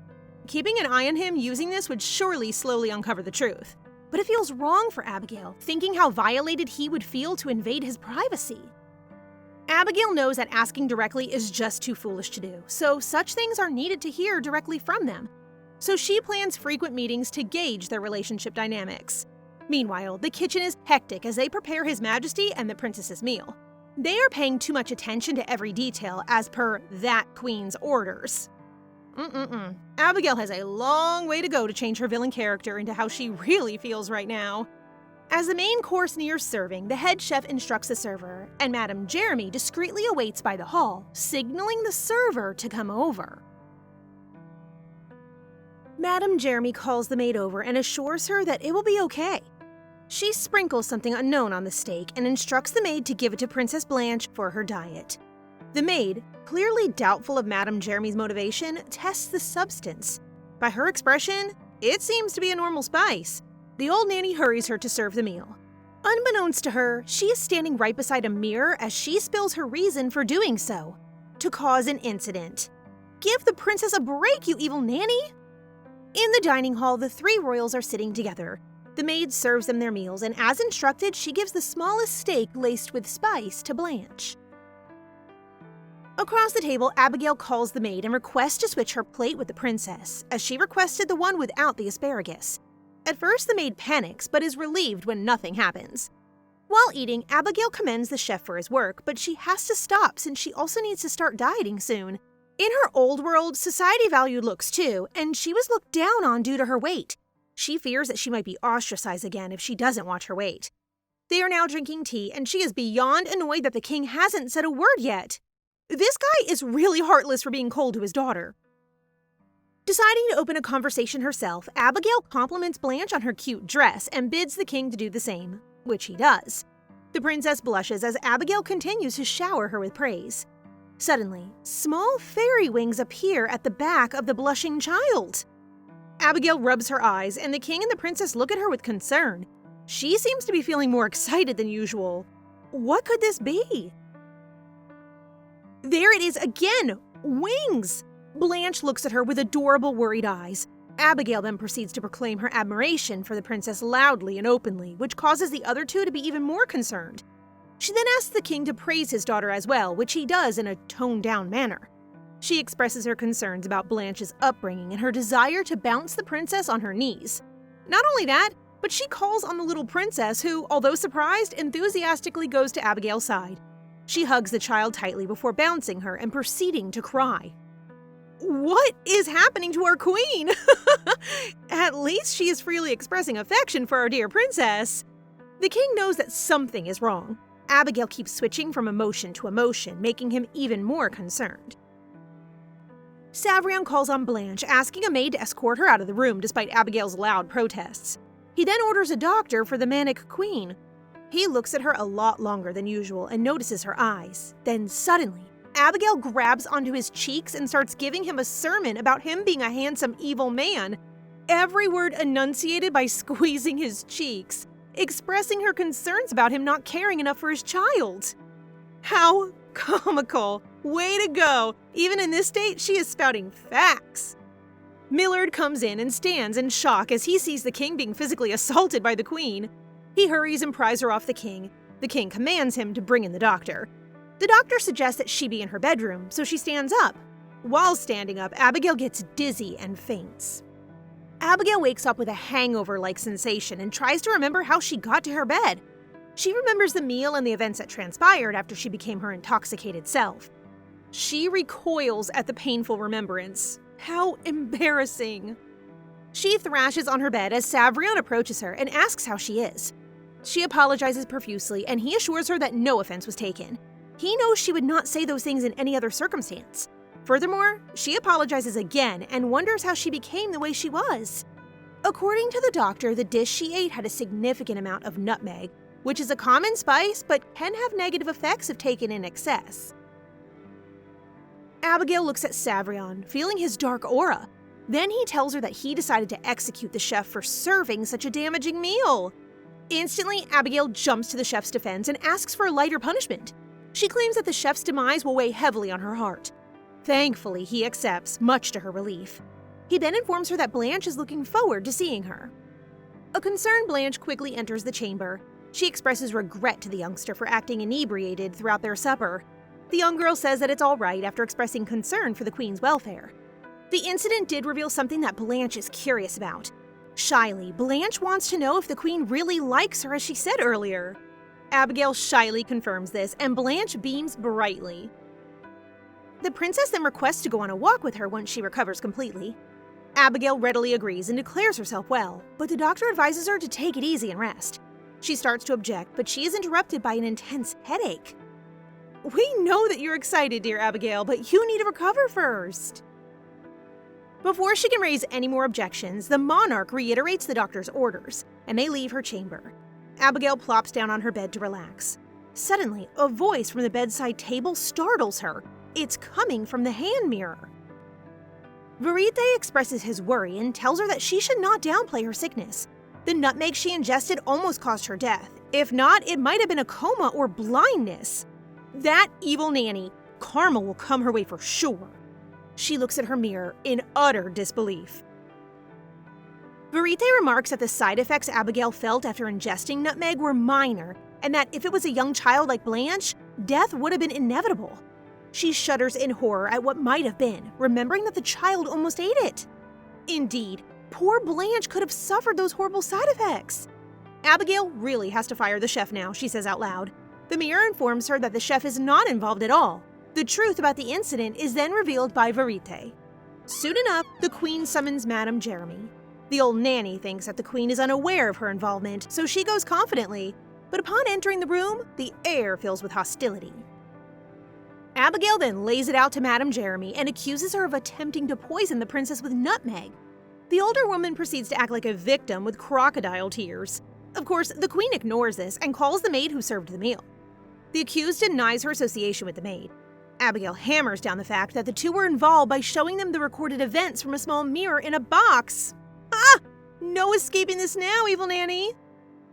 S1: Keeping an eye on him using this would surely slowly uncover the truth. But it feels wrong for Abigail, thinking how violated he would feel to invade his privacy. Abigail knows that asking directly is just too foolish to do, so such things are needed to hear directly from them. So she plans frequent meetings to gauge their relationship dynamics. Meanwhile, the kitchen is hectic as they prepare His Majesty and the princess's meal. They are paying too much attention to every detail as per that queen's orders. Abigail has a long way to go to change her villain character into how she really feels right now. As the main course nears serving, the head chef instructs the server, and Madame Jeremy discreetly awaits by the hall, signaling the server to come over. Madame Jeremy calls the maid over and assures her that it will be okay. She sprinkles something unknown on the steak and instructs the maid to give it to Princess Blanche for her diet. The maid, clearly doubtful of Madame Jeremy's motivation, tests the substance. By her expression, it seems to be a normal spice. The old nanny hurries her to serve the meal. Unbeknownst to her, she is standing right beside a mirror as she spills her reason for doing so: to cause an incident. Give the princess a break, you evil nanny! In the dining hall, the 3 royals are sitting together. The maid serves them their meals, and as instructed, she gives the smallest steak laced with spice to Blanche. Across the table, Abigail calls the maid and requests to switch her plate with the princess, as she requested the one without the asparagus. At first, the maid panics, but is relieved when nothing happens. While eating, Abigail commends the chef for his work, but she has to stop since she also needs to start dieting soon. In her old world, society valued looks too, and she was looked down on due to her weight. She fears that she might be ostracized again if she doesn't watch her weight. They are now drinking tea, and she is beyond annoyed that the king hasn't said a word yet. This guy is really heartless for being cold to his daughter. Deciding to open a conversation herself, Abigail compliments Blanche on her cute dress and bids the king to do the same, which he does. The princess blushes as Abigail continues to shower her with praise. Suddenly, small fairy wings appear at the back of the blushing child. Abigail rubs her eyes, and the king and the princess look at her with concern. She seems to be feeling more excited than usual. What could this be? There it is again! Wings! Blanche looks at her with adorable, worried eyes. Abigail then proceeds to proclaim her admiration for the princess loudly and openly, which causes the other two to be even more concerned. She then asks the king to praise his daughter as well, which he does in a toned-down manner. She expresses her concerns about Blanche's upbringing and her desire to bounce the princess on her knees. Not only that, but she calls on the little princess who, although surprised, enthusiastically goes to Abigail's side. She hugs the child tightly before bouncing her and proceeding to cry. What is happening to our queen? At least she is freely expressing affection for our dear princess. The king knows that something is wrong. Abigail keeps switching from emotion to emotion, making him even more concerned. Savrion calls on Blanche, asking a maid to escort her out of the room despite Abigail's loud protests. He then orders a doctor for the manic queen. He looks at her a lot longer than usual and notices her eyes. Then suddenly, Abigail grabs onto his cheeks and starts giving him a sermon about him being a handsome, evil man. Every word enunciated by squeezing his cheeks, expressing her concerns about him not caring enough for his child. How comical! Way to go! Even in this state, she is spouting facts. Millard comes in and stands in shock as he sees the king being physically assaulted by the queen. He hurries and pries her off the king. The king commands him to bring in the doctor. The doctor suggests that she be in her bedroom, so she stands up. While standing up, Abigail gets dizzy and faints. Abigail wakes up with a hangover-like sensation and tries to remember how she got to her bed. She remembers the meal and the events that transpired after she became her intoxicated self. She recoils at the painful remembrance. How embarrassing. She thrashes on her bed as Savrion approaches her and asks how she is. She apologizes profusely, and he assures her that no offense was taken. He knows she would not say those things in any other circumstance. Furthermore, she apologizes again and wonders how she became the way she was. According to the doctor, the dish she ate had a significant amount of nutmeg, which is a common spice but can have negative effects if taken in excess. Abigail looks at Savrion, feeling his dark aura. Then he tells her that he decided to execute the chef for serving such a damaging meal. Instantly, Abigail jumps to the chef's defense and asks for a lighter punishment. She claims that the chef's demise will weigh heavily on her heart. Thankfully, he accepts, much to her relief. He then informs her that Blanche is looking forward to seeing her. A concerned Blanche quickly enters the chamber. She expresses regret to the youngster for acting inebriated throughout their supper. The young girl says that it's all right after expressing concern for the queen's welfare. The incident did reveal something that Blanche is curious about. Shyly, Blanche wants to know if the queen really likes her as she said earlier. Abigail shyly confirms this, and Blanche beams brightly. The princess then requests to go on a walk with her once she recovers completely. Abigail readily agrees and declares herself well, but the doctor advises her to take it easy and rest. She starts to object, but she is interrupted by an intense headache. We know that you're excited, dear Abigail, but you need to recover first. Before she can raise any more objections, the monarch reiterates the doctor's orders, and they leave her chamber. Abigail plops down on her bed to relax. Suddenly, a voice from the bedside table startles her. It's coming from the hand mirror. Verite expresses his worry and tells her that she should not downplay her sickness. The nutmeg she ingested almost caused her death. If not, it might have been a coma or blindness. That evil nanny, karma will come her way for sure. She looks at her mirror in utter disbelief. Verite remarks that the side effects Abigail felt after ingesting nutmeg were minor, and that if it was a young child like Blanche, death would have been inevitable. She shudders in horror at what might have been, remembering that the child almost ate it. Indeed, poor Blanche could have suffered those horrible side effects. Abigail really has to fire the chef now, she says out loud. The mirror informs her that the chef is not involved at all. The truth about the incident is then revealed by Verite. Soon enough, the queen summons Madame Jeremy. The old nanny thinks that the queen is unaware of her involvement, so she goes confidently, but upon entering the room, the air fills with hostility. Abigail then lays it out to Madame Jeremy and accuses her of attempting to poison the princess with nutmeg. The older woman proceeds to act like a victim with crocodile tears. Of course, the queen ignores this and calls the maid who served the meal. The accused denies her association with the maid. Abigail hammers down the fact that the two were involved by showing them the recorded events from a small mirror in a box. Ah! No escaping this now, evil nanny!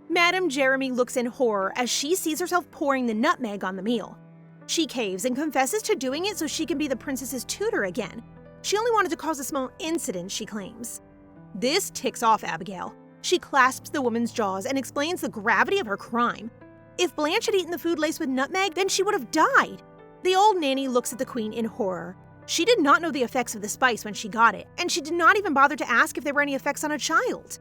S1: Madame Jeremy looks in horror as she sees herself pouring the nutmeg on the meal. She caves and confesses to doing it so she can be the princess's tutor again. She only wanted to cause a small incident, she claims. This ticks off Abigail. She clasps the woman's jaws and explains the gravity of her crime. If Blanche had eaten the food laced with nutmeg, then she would have died. The old nanny looks at the queen in horror. She did not know the effects of the spice when she got it, and she did not even bother to ask if there were any effects on a child.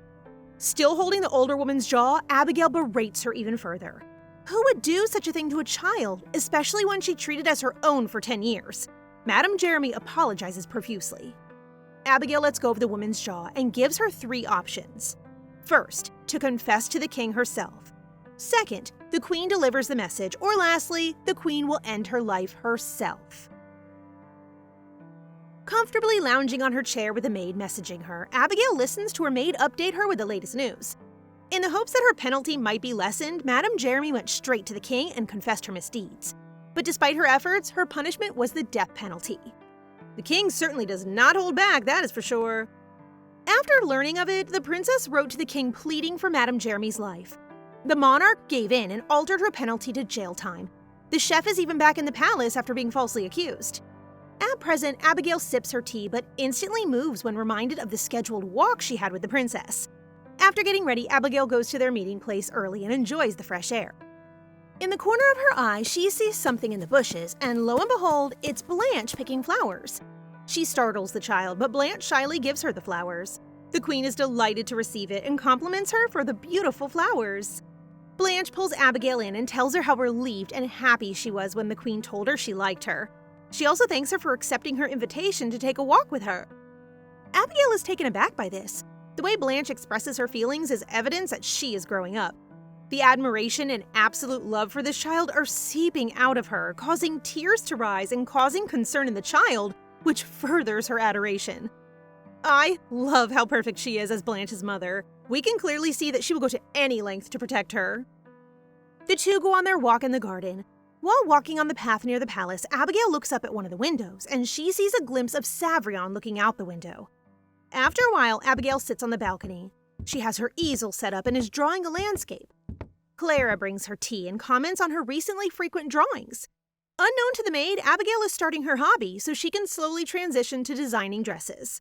S1: Still holding the older woman's jaw, Abigail berates her even further. Who would do such a thing to a child, especially one she treated as her own for 10 years? Madame Jeremy apologizes profusely. Abigail lets go of the woman's jaw and gives her 3 options. First, to confess to the king herself. Second, the queen delivers the message, or lastly, the queen will end her life herself. Comfortably lounging on her chair with the maid messaging her, Abigail listens to her maid update her with the latest news. In the hopes that her penalty might be lessened, Madame Jeremy went straight to the king and confessed her misdeeds. But despite her efforts, her punishment was the death penalty. The king certainly does not hold back, that is for sure. After learning of it, the princess wrote to the king pleading for Madame Jeremy's life. The monarch gave in and altered her penalty to jail time. The chef is even back in the palace after being falsely accused. At present, Abigail sips her tea but instantly moves when reminded of the scheduled walk she had with the princess. After getting ready, Abigail goes to their meeting place early and enjoys the fresh air. In the corner of her eye, she sees something in the bushes, and lo and behold, it's Blanche picking flowers. She startles the child, but Blanche shyly gives her the flowers. The queen is delighted to receive it and compliments her for the beautiful flowers. Blanche pulls Abigail in and tells her how relieved and happy she was when the queen told her she liked her. She also thanks her for accepting her invitation to take a walk with her. Abigail is taken aback by this. The way Blanche expresses her feelings is evidence that she is growing up. The admiration and absolute love for this child are seeping out of her, causing tears to rise and causing concern in the child, which furthers her adoration. I love how perfect she is as Blanche's mother. We can clearly see that she will go to any length to protect her. The two go on their walk in the garden. While walking on the path near the palace, Abigail looks up at one of the windows, and she sees a glimpse of Savrion looking out the window. After a while, Abigail sits on the balcony. She has her easel set up and is drawing a landscape. Clara brings her tea and comments on her recently frequent drawings. Unknown to the maid, Abigail is starting her hobby so she can slowly transition to designing dresses.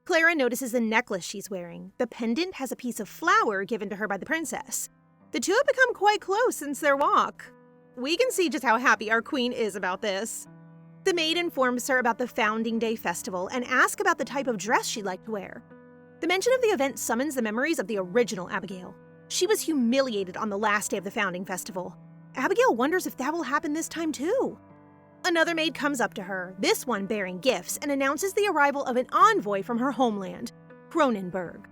S1: Clara notices the necklace she's wearing. The pendant has a piece of flower given to her by the princess. The two have become quite close since their walk. We can see just how happy our queen is about this. The maid informs her about the Founding Day festival and asks about the type of dress she'd like to wear. The mention of the event summons the memories of the original Abigail. She was humiliated on the last day of the founding festival. Abigail wonders if that will happen this time too. Another maid comes up to her, this one bearing gifts, and announces the arrival of an envoy from her homeland, Cronenberg.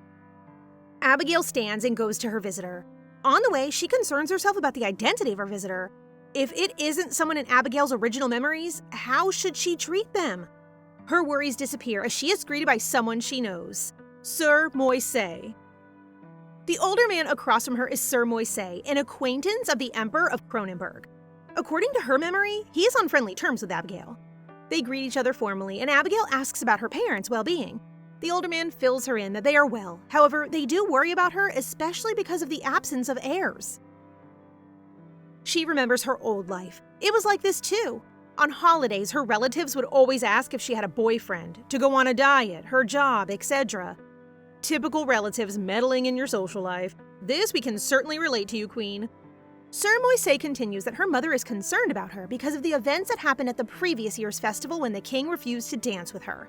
S1: Abigail stands and goes to her visitor. On the way, she concerns herself about the identity of her visitor. If it isn't someone in Abigail's original memories, how should she treat them? Her worries disappear as she is greeted by someone she knows, Sir Moise. The older man across from her is Sir Moise, an acquaintance of the Emperor of Cronenberg. According to her memory, he is on friendly terms with Abigail. They greet each other formally, and Abigail asks about her parents' well-being. The older man fills her in that they are well. However, they do worry about her, especially because of the absence of heirs. She remembers her old life. It was like this too. On holidays, her relatives would always ask if she had a boyfriend, to go on a diet, her job, etc. Typical relatives meddling in your social life. This we can certainly relate to you, Queen. Sir Moise continues that her mother is concerned about her because of the events that happened at the previous year's festival when the king refused to dance with her.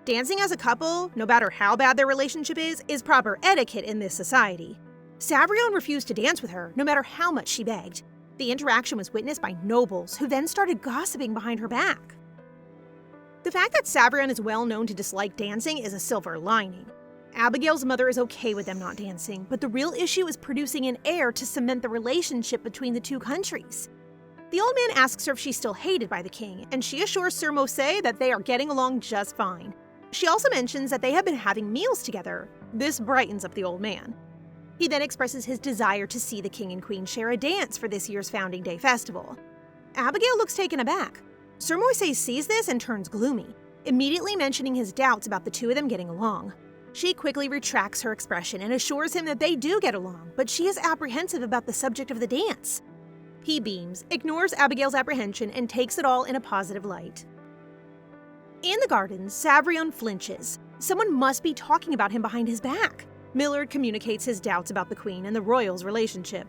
S1: Dancing as a couple, no matter how bad their relationship is proper etiquette in this society. Savrion refused to dance with her, no matter how much she begged. The interaction was witnessed by nobles, who then started gossiping behind her back. The fact that Savrion is well known to dislike dancing is a silver lining. Abigail's mother is okay with them not dancing, but the real issue is producing an heir to cement the relationship between the two countries. The old man asks her if she's still hated by the king, and she assures Sir Mose that they are getting along just fine. She also mentions that they have been having meals together. This brightens up the old man. He then expresses his desire to see the king and queen share a dance for this year's Founding Day festival. Abigail looks taken aback. Sir Mose sees this and turns gloomy, immediately mentioning his doubts about the two of them getting along. She quickly retracts her expression and assures him that they do get along, but she is apprehensive about the subject of the dance. He beams, ignores Abigail's apprehension, and takes it all in a positive light. In the gardens, Savrion flinches. Someone must be talking about him behind his back. Millard communicates his doubts about the queen and the royals' relationship.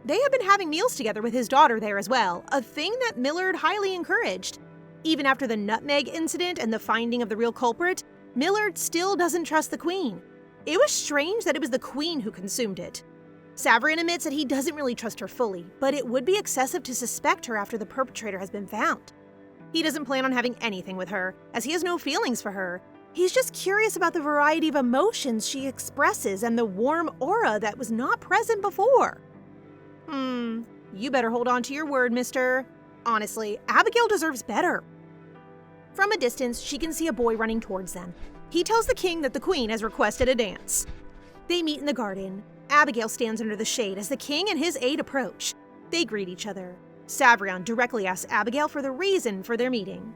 S1: They have been having meals together with his daughter there as well, a thing that Millard highly encouraged. Even after the nutmeg incident and the finding of the real culprit, Millard still doesn't trust the queen. It was strange that it was the queen who consumed it. Savrion admits that he doesn't really trust her fully, but it would be excessive to suspect her after the perpetrator has been found. He doesn't plan on having anything with her, as he has no feelings for her. He's just curious about the variety of emotions she expresses and the warm aura that was not present before. You better hold on to your word, mister. Honestly, Abigail deserves better. From a distance, she can see a boy running towards them. He tells the king that the queen has requested a dance. They meet in the garden. Abigail stands under the shade as the king and his aide approach. They greet each other. Savrion directly asks Abigail for the reason for their meeting.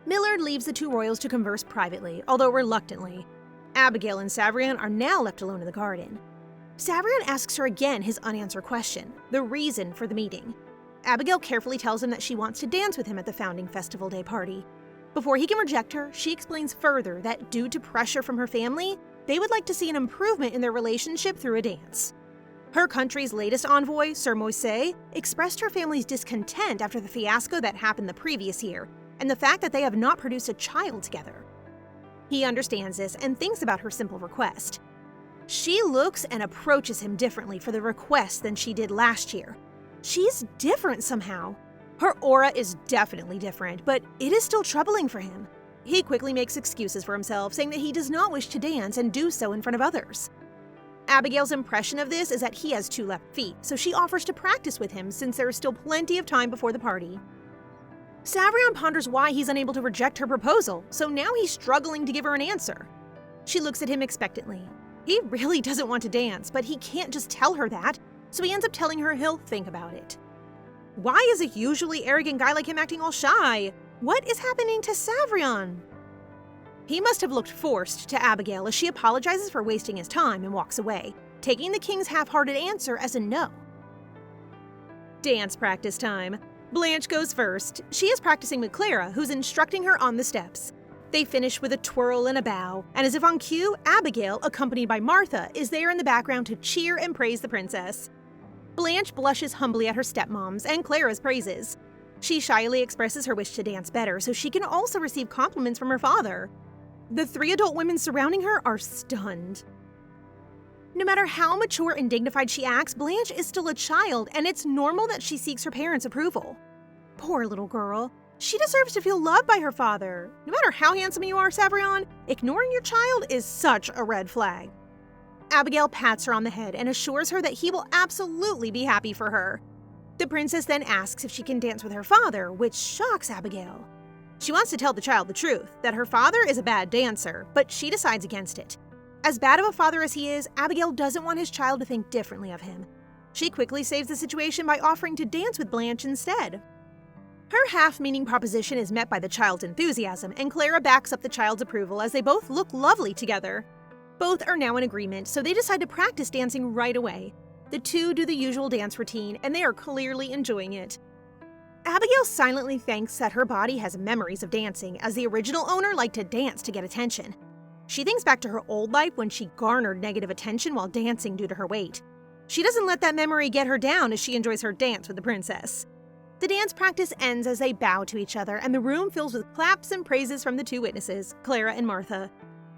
S1: Millard leaves the two royals to converse privately, although reluctantly. Abigail and Savrion are now left alone in the garden. Savrion asks her again his unanswered question, the reason for the meeting. Abigail carefully tells him that she wants to dance with him at the Founding Festival Day party. Before he can reject her, she explains further that due to pressure from her family, they would like to see an improvement in their relationship through a dance. Her country's latest envoy, Sir Mose, expressed her family's discontent after the fiasco that happened the previous year, and the fact that they have not produced a child together. He understands this and thinks about her simple request. She looks and approaches him differently for the request than she did last year. She's different somehow. Her aura is definitely different, but it is still troubling for him. He quickly makes excuses for himself, saying that he does not wish to dance and do so in front of others. Abigail's impression of this is that he has two left feet, so she offers to practice with him since there is still plenty of time before the party. Savrion ponders why he's unable to reject her proposal, so now he's struggling to give her an answer. She looks at him expectantly. He really doesn't want to dance, but he can't just tell her that, so he ends up telling her he'll think about it. Why is a usually arrogant guy like him acting all shy? What is happening to Savrion? He must have looked forced to Abigail as she apologizes for wasting his time and walks away, taking the king's half-hearted answer as a no. Dance practice time. Blanche goes first. She is practicing with Clara, who's instructing her on the steps. They finish with a twirl and a bow, and as if on cue, Abigail, accompanied by Martha, is there in the background to cheer and praise the princess. Blanche blushes humbly at her stepmoms and Clara's praises. She shyly expresses her wish to dance better so she can also receive compliments from her father. The three adult women surrounding her are stunned. No matter how mature and dignified she acts, Blanche is still a child, and it's normal that she seeks her parents' approval. Poor little girl. She deserves to feel loved by her father. No matter how handsome you are, Savrion, ignoring your child is such a red flag. Abigail pats her on the head and assures her that he will absolutely be happy for her. The princess then asks if she can dance with her father, which shocks Abigail. She wants to tell the child the truth, that her father is a bad dancer, but she decides against it. As bad of a father as he is, Abigail doesn't want his child to think differently of him. She quickly saves the situation by offering to dance with Blanche instead. Her half-meaning proposition is met by the child's enthusiasm, and Clara backs up the child's approval as they both look lovely together. Both are now in agreement, so they decide to practice dancing right away. The two do the usual dance routine, and they are clearly enjoying it. Abigail silently thanks that her body has memories of dancing, as the original owner liked to dance to get attention. She thinks back to her old life when she garnered negative attention while dancing due to her weight. She doesn't let that memory get her down as she enjoys her dance with the princess. The dance practice ends as they bow to each other, and the room fills with claps and praises from the two witnesses, Clara and Martha.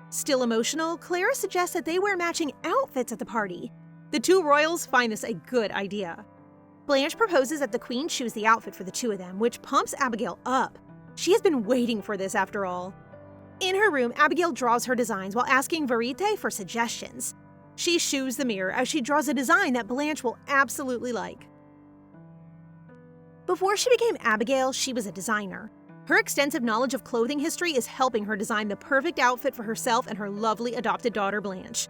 S1: Still emotional, Clara suggests that they wear matching outfits at the party. The two royals find this a good idea. Blanche proposes that the queen choose the outfit for the two of them, which pumps Abigail up. She has been waiting for this after all. In her room, Abigail draws her designs while asking Verite for suggestions. She shoos the mirror as she draws a design that Blanche will absolutely like. Before she became Abigail, she was a designer. Her extensive knowledge of clothing history is helping her design the perfect outfit for herself and her lovely adopted daughter Blanche.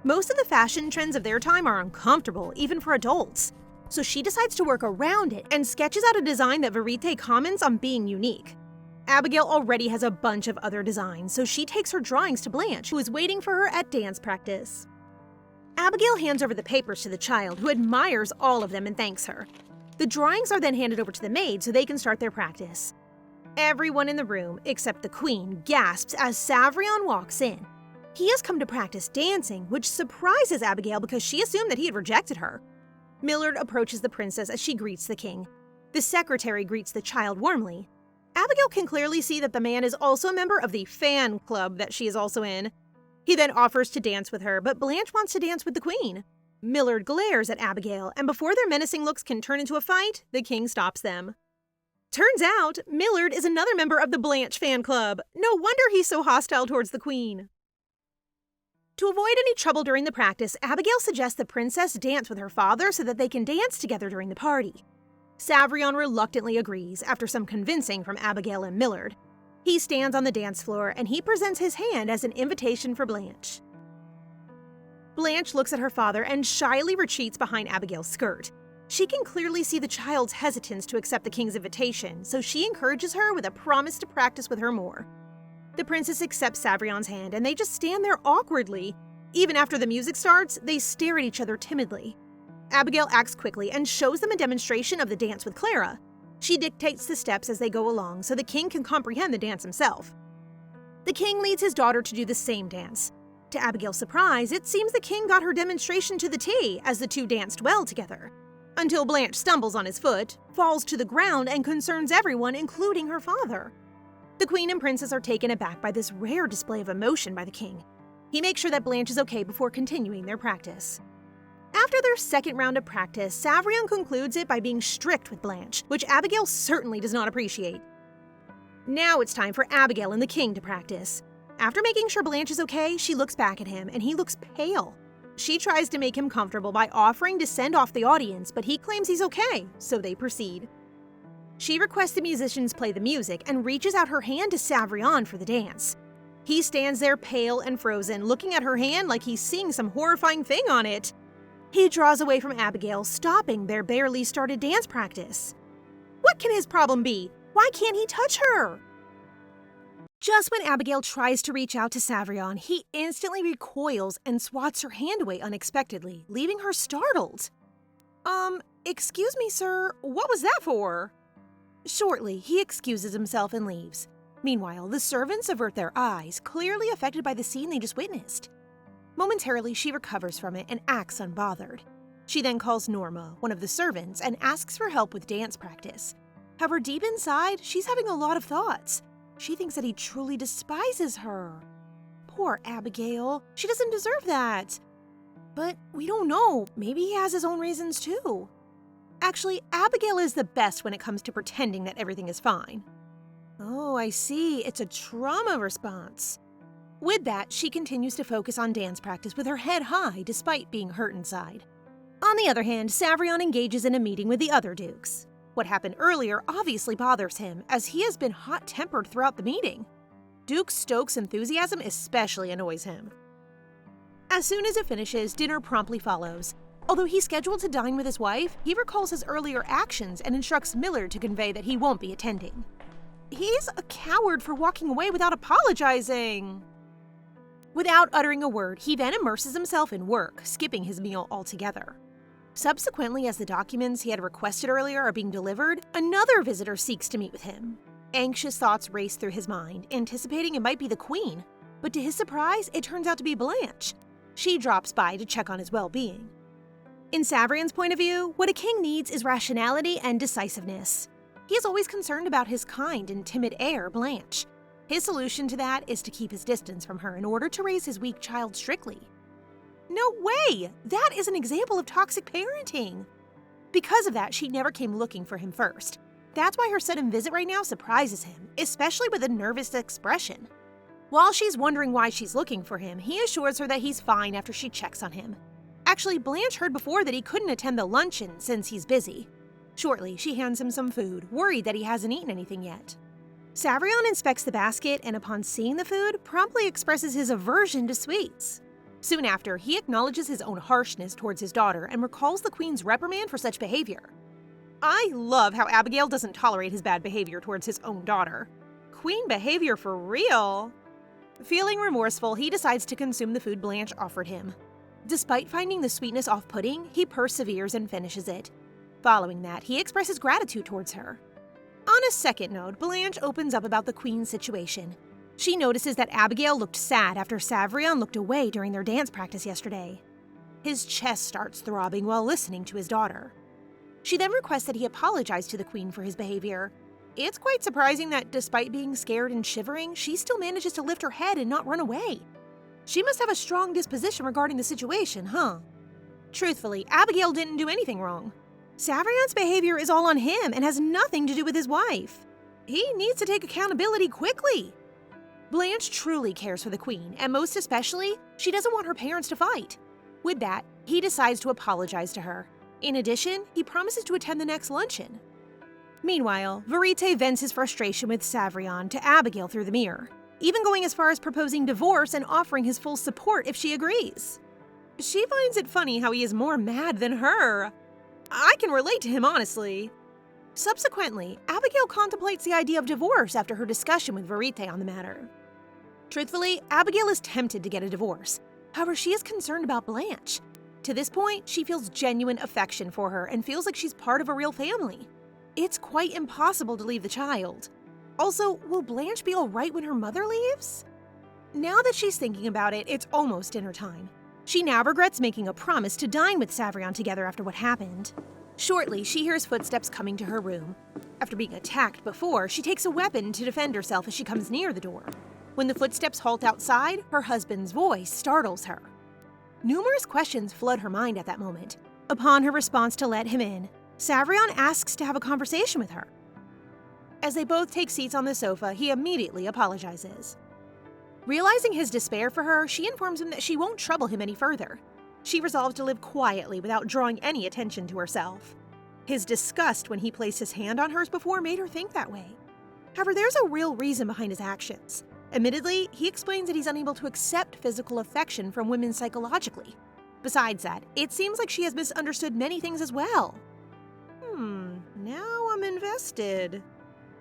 S1: Most of the fashion trends of their time are uncomfortable, even for adults. So she decides to work around it and sketches out a design that Verite comments on being unique. Abigail already has a bunch of other designs, so she takes her drawings to Blanche, who is waiting for her at dance practice. Abigail hands over the papers to the child, who admires all of them and thanks her. The drawings are then handed over to the maid so they can start their practice. Everyone in the room, except the queen, gasps as Savrion walks in. He has come to practice dancing, which surprises Abigail because she assumed that he had rejected her. Millard approaches the princess as she greets the king. The secretary greets the child warmly. Abigail can clearly see that the man is also a member of the fan club that she is also in. He then offers to dance with her, but Blanche wants to dance with the queen. Millard glares at Abigail, and before their menacing looks can turn into a fight, the king stops them. Turns out, Millard is another member of the Blanche fan club. No wonder he's so hostile towards the queen. To avoid any trouble during the practice, Abigail suggests the princess dance with her father so that they can dance together during the party. Savrion reluctantly agrees after some convincing from Abigail and Millard. He stands on the dance floor and he presents his hand as an invitation for Blanche. Blanche looks at her father and shyly retreats behind Abigail's skirt. She can clearly see the child's hesitance to accept the king's invitation, so she encourages her with a promise to practice with her more. The princess accepts Savrion's hand and they just stand there awkwardly. Even after the music starts, they stare at each other timidly. Abigail acts quickly and shows them a demonstration of the dance with Clara. She dictates the steps as they go along so the king can comprehend the dance himself. The king leads his daughter to do the same dance. To Abigail's surprise, it seems the king got her demonstration to the T as the two danced well together. Until Blanche stumbles on his foot, falls to the ground, and concerns everyone, including her father. The queen and princess are taken aback by this rare display of emotion by the king. He makes sure that Blanche is okay before continuing their practice. After their second round of practice, Savrion concludes it by being strict with Blanche, which Abigail certainly does not appreciate. Now it's time for Abigail and the king to practice. After making sure Blanche is okay, she looks back at him and he looks pale. She tries to make him comfortable by offering to send off the audience, but he claims he's okay, so they proceed. She requests the musicians play the music and reaches out her hand to Savrion for the dance. He stands there pale and frozen, looking at her hand like he's seeing some horrifying thing on it. He draws away from Abigail, stopping their barely started dance practice. What can his problem be? Why can't he touch her? Just when Abigail tries to reach out to Savrion, he instantly recoils and swats her hand away unexpectedly, leaving her startled. Excuse me, sir, what was that for? Shortly, he excuses himself and leaves. Meanwhile, the servants avert their eyes, clearly affected by the scene they just witnessed. Momentarily, she recovers from it and acts unbothered. She then calls Norma, one of the servants, and asks for help with dance practice. However, deep inside, she's having a lot of thoughts. She thinks that he truly despises her. Poor Abigail. She doesn't deserve that. But we don't know. Maybe he has his own reasons too. Actually, Abigail is the best when it comes to pretending that everything is fine. Oh, I see. It's a trauma response. With that, she continues to focus on dance practice with her head high despite being hurt inside. On the other hand, Savrion engages in a meeting with the other dukes. What happened earlier obviously bothers him, as he has been hot-tempered throughout the meeting. Duke Stokes' enthusiasm especially annoys him. As soon as it finishes, dinner promptly follows. Although he's scheduled to dine with his wife, he recalls his earlier actions and instructs Millard to convey that he won't be attending. He's a coward for walking away without apologizing. Without uttering a word, he then immerses himself in work, skipping his meal altogether. Subsequently, as the documents he had requested earlier are being delivered, another visitor seeks to meet with him. Anxious thoughts race through his mind, anticipating it might be the queen. But to his surprise, it turns out to be Blanche. She drops by to check on his well-being. In Savrion's point of view, what a king needs is rationality and decisiveness. He is always concerned about his kind and timid heir, Blanche. His solution to that is to keep his distance from her in order to raise his weak child strictly. No way! That is an example of toxic parenting. Because of that, she never came looking for him first. That's why her sudden visit right now surprises him, especially with a nervous expression. While she's wondering why she's looking for him, he assures her that he's fine after she checks on him. Actually, Blanche heard before that he couldn't attend the luncheon since he's busy. Shortly, she hands him some food, worried that he hasn't eaten anything yet. Savrion inspects the basket and upon seeing the food, promptly expresses his aversion to sweets. Soon after, he acknowledges his own harshness towards his daughter and recalls the Queen's reprimand for such behavior. I love how Abigail doesn't tolerate his bad behavior towards his own daughter. Queen behavior for real. Feeling remorseful, he decides to consume the food Blanche offered him. Despite finding the sweetness off-putting, he perseveres and finishes it. Following that, he expresses gratitude towards her. On a second note, Blanche opens up about the Queen's situation. She notices that Abigail looked sad after Savrion looked away during their dance practice yesterday. His chest starts throbbing while listening to his daughter. She then requests that he apologize to the Queen for his behavior. It's quite surprising that despite being scared and shivering, she still manages to lift her head and not run away. She must have a strong disposition regarding the situation, huh? Truthfully, Abigail didn't do anything wrong. Savrion's behavior is all on him and has nothing to do with his wife. He needs to take accountability quickly. Blanche truly cares for the Queen, and most especially, she doesn't want her parents to fight. With that, he decides to apologize to her. In addition, he promises to attend the next luncheon. Meanwhile, Verite vents his frustration with Savrion to Abigail through the mirror, even going as far as proposing divorce and offering his full support if she agrees. She finds it funny how he is more mad than her. I can relate to him, honestly. Subsequently, Abigail contemplates the idea of divorce after her discussion with Verite on the matter. Truthfully, Abigail is tempted to get a divorce. However, she is concerned about Blanche. To this point, she feels genuine affection for her and feels like she's part of a real family. It's quite impossible to leave the child. Also, will Blanche be alright when her mother leaves? Now that she's thinking about it, it's almost dinner time. She now regrets making a promise to dine with Savrion together after what happened. Shortly, she hears footsteps coming to her room. After being attacked before, she takes a weapon to defend herself as she comes near the door. When the footsteps halt outside, her husband's voice startles her. Numerous questions flood her mind at that moment. Upon her response to let him in, Savrion asks to have a conversation with her. As they both take seats on the sofa, he immediately apologizes. Realizing his despair for her, she informs him that she won't trouble him any further. She resolves to live quietly without drawing any attention to herself. His disgust when he placed his hand on hers before made her think that way. However, there's a real reason behind his actions. Admittedly, he explains that he's unable to accept physical affection from women psychologically. Besides that, it seems like she has misunderstood many things as well. Now I'm invested.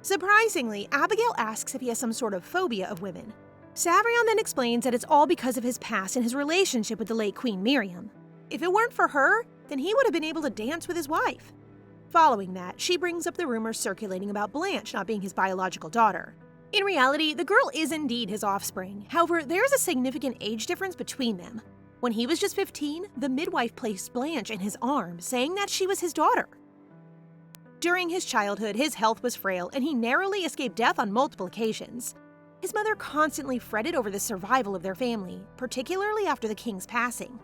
S1: Surprisingly, Abigail asks if he has some sort of phobia of women. Savrion then explains that it's all because of his past and his relationship with the late Queen Miriam. If it weren't for her, then he would have been able to dance with his wife. Following that, she brings up the rumors circulating about Blanche not being his biological daughter. In reality, the girl is indeed his offspring. However, there is a significant age difference between them. When he was just 15, the midwife placed Blanche in his arms, saying that she was his daughter. During his childhood, his health was frail and he narrowly escaped death on multiple occasions. His mother constantly fretted over the survival of their family, particularly after the king's passing.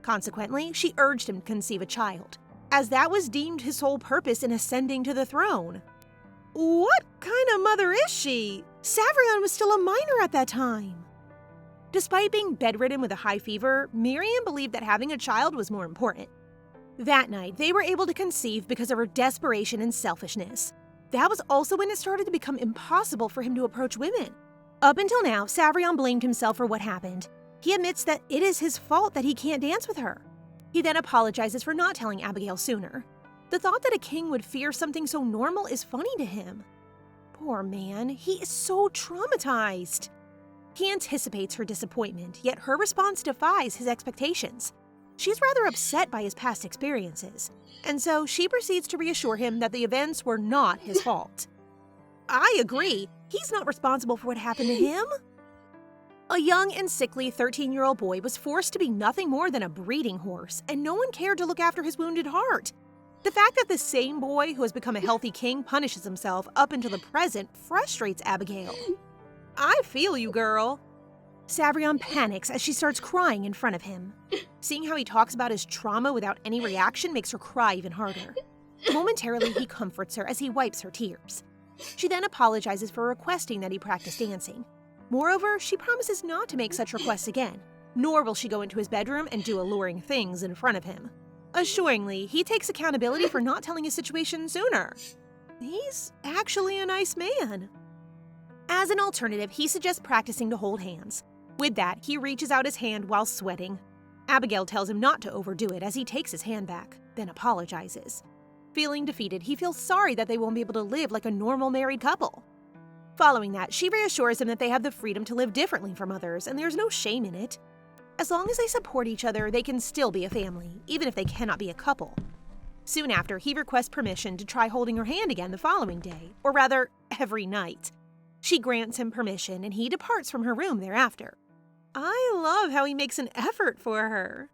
S1: Consequently, she urged him to conceive a child, as that was deemed his sole purpose in ascending to the throne. What kind of mother is she? Savrion was still a minor at that time. Despite being bedridden with a high fever, Miriam believed that having a child was more important. That night, they were able to conceive because of her desperation and selfishness. That was also when it started to become impossible for him to approach women. Up until now, Savrion blamed himself for what happened. He admits that it is his fault that he can't dance with her. He then apologizes for not telling Abigail sooner. The thought that a king would fear something so normal is funny to him. Poor man, he is so traumatized. He anticipates her disappointment, yet her response defies his expectations. She's rather upset by his past experiences, and so she proceeds to reassure him that the events were not his fault. I agree, he's not responsible for what happened to him. A young and sickly 13-year-old boy was forced to be nothing more than a breeding horse, and no one cared to look after his wounded heart. The fact that the same boy who has become a healthy king punishes himself up until the present frustrates Abigail. I feel you, girl. Savrion panics as she starts crying in front of him. Seeing how he talks about his trauma without any reaction makes her cry even harder. Momentarily, he comforts her as he wipes her tears. She then apologizes for requesting that he practice dancing. Moreover, she promises not to make such requests again, nor will she go into his bedroom and do alluring things in front of him. Assuringly, he takes accountability for not telling his situation sooner. He's actually a nice man. As an alternative, he suggests practicing to hold hands. With that, he reaches out his hand while sweating. Abigail tells him not to overdo it as he takes his hand back, then apologizes. Feeling defeated, he feels sorry that they won't be able to live like a normal married couple. Following that, she reassures him that they have the freedom to live differently from others, and there's no shame in it. As long as they support each other, they can still be a family, even if they cannot be a couple. Soon after, he requests permission to try holding her hand again the following day, or rather, every night. She grants him permission, and he departs from her room thereafter. I love how he makes an effort for her.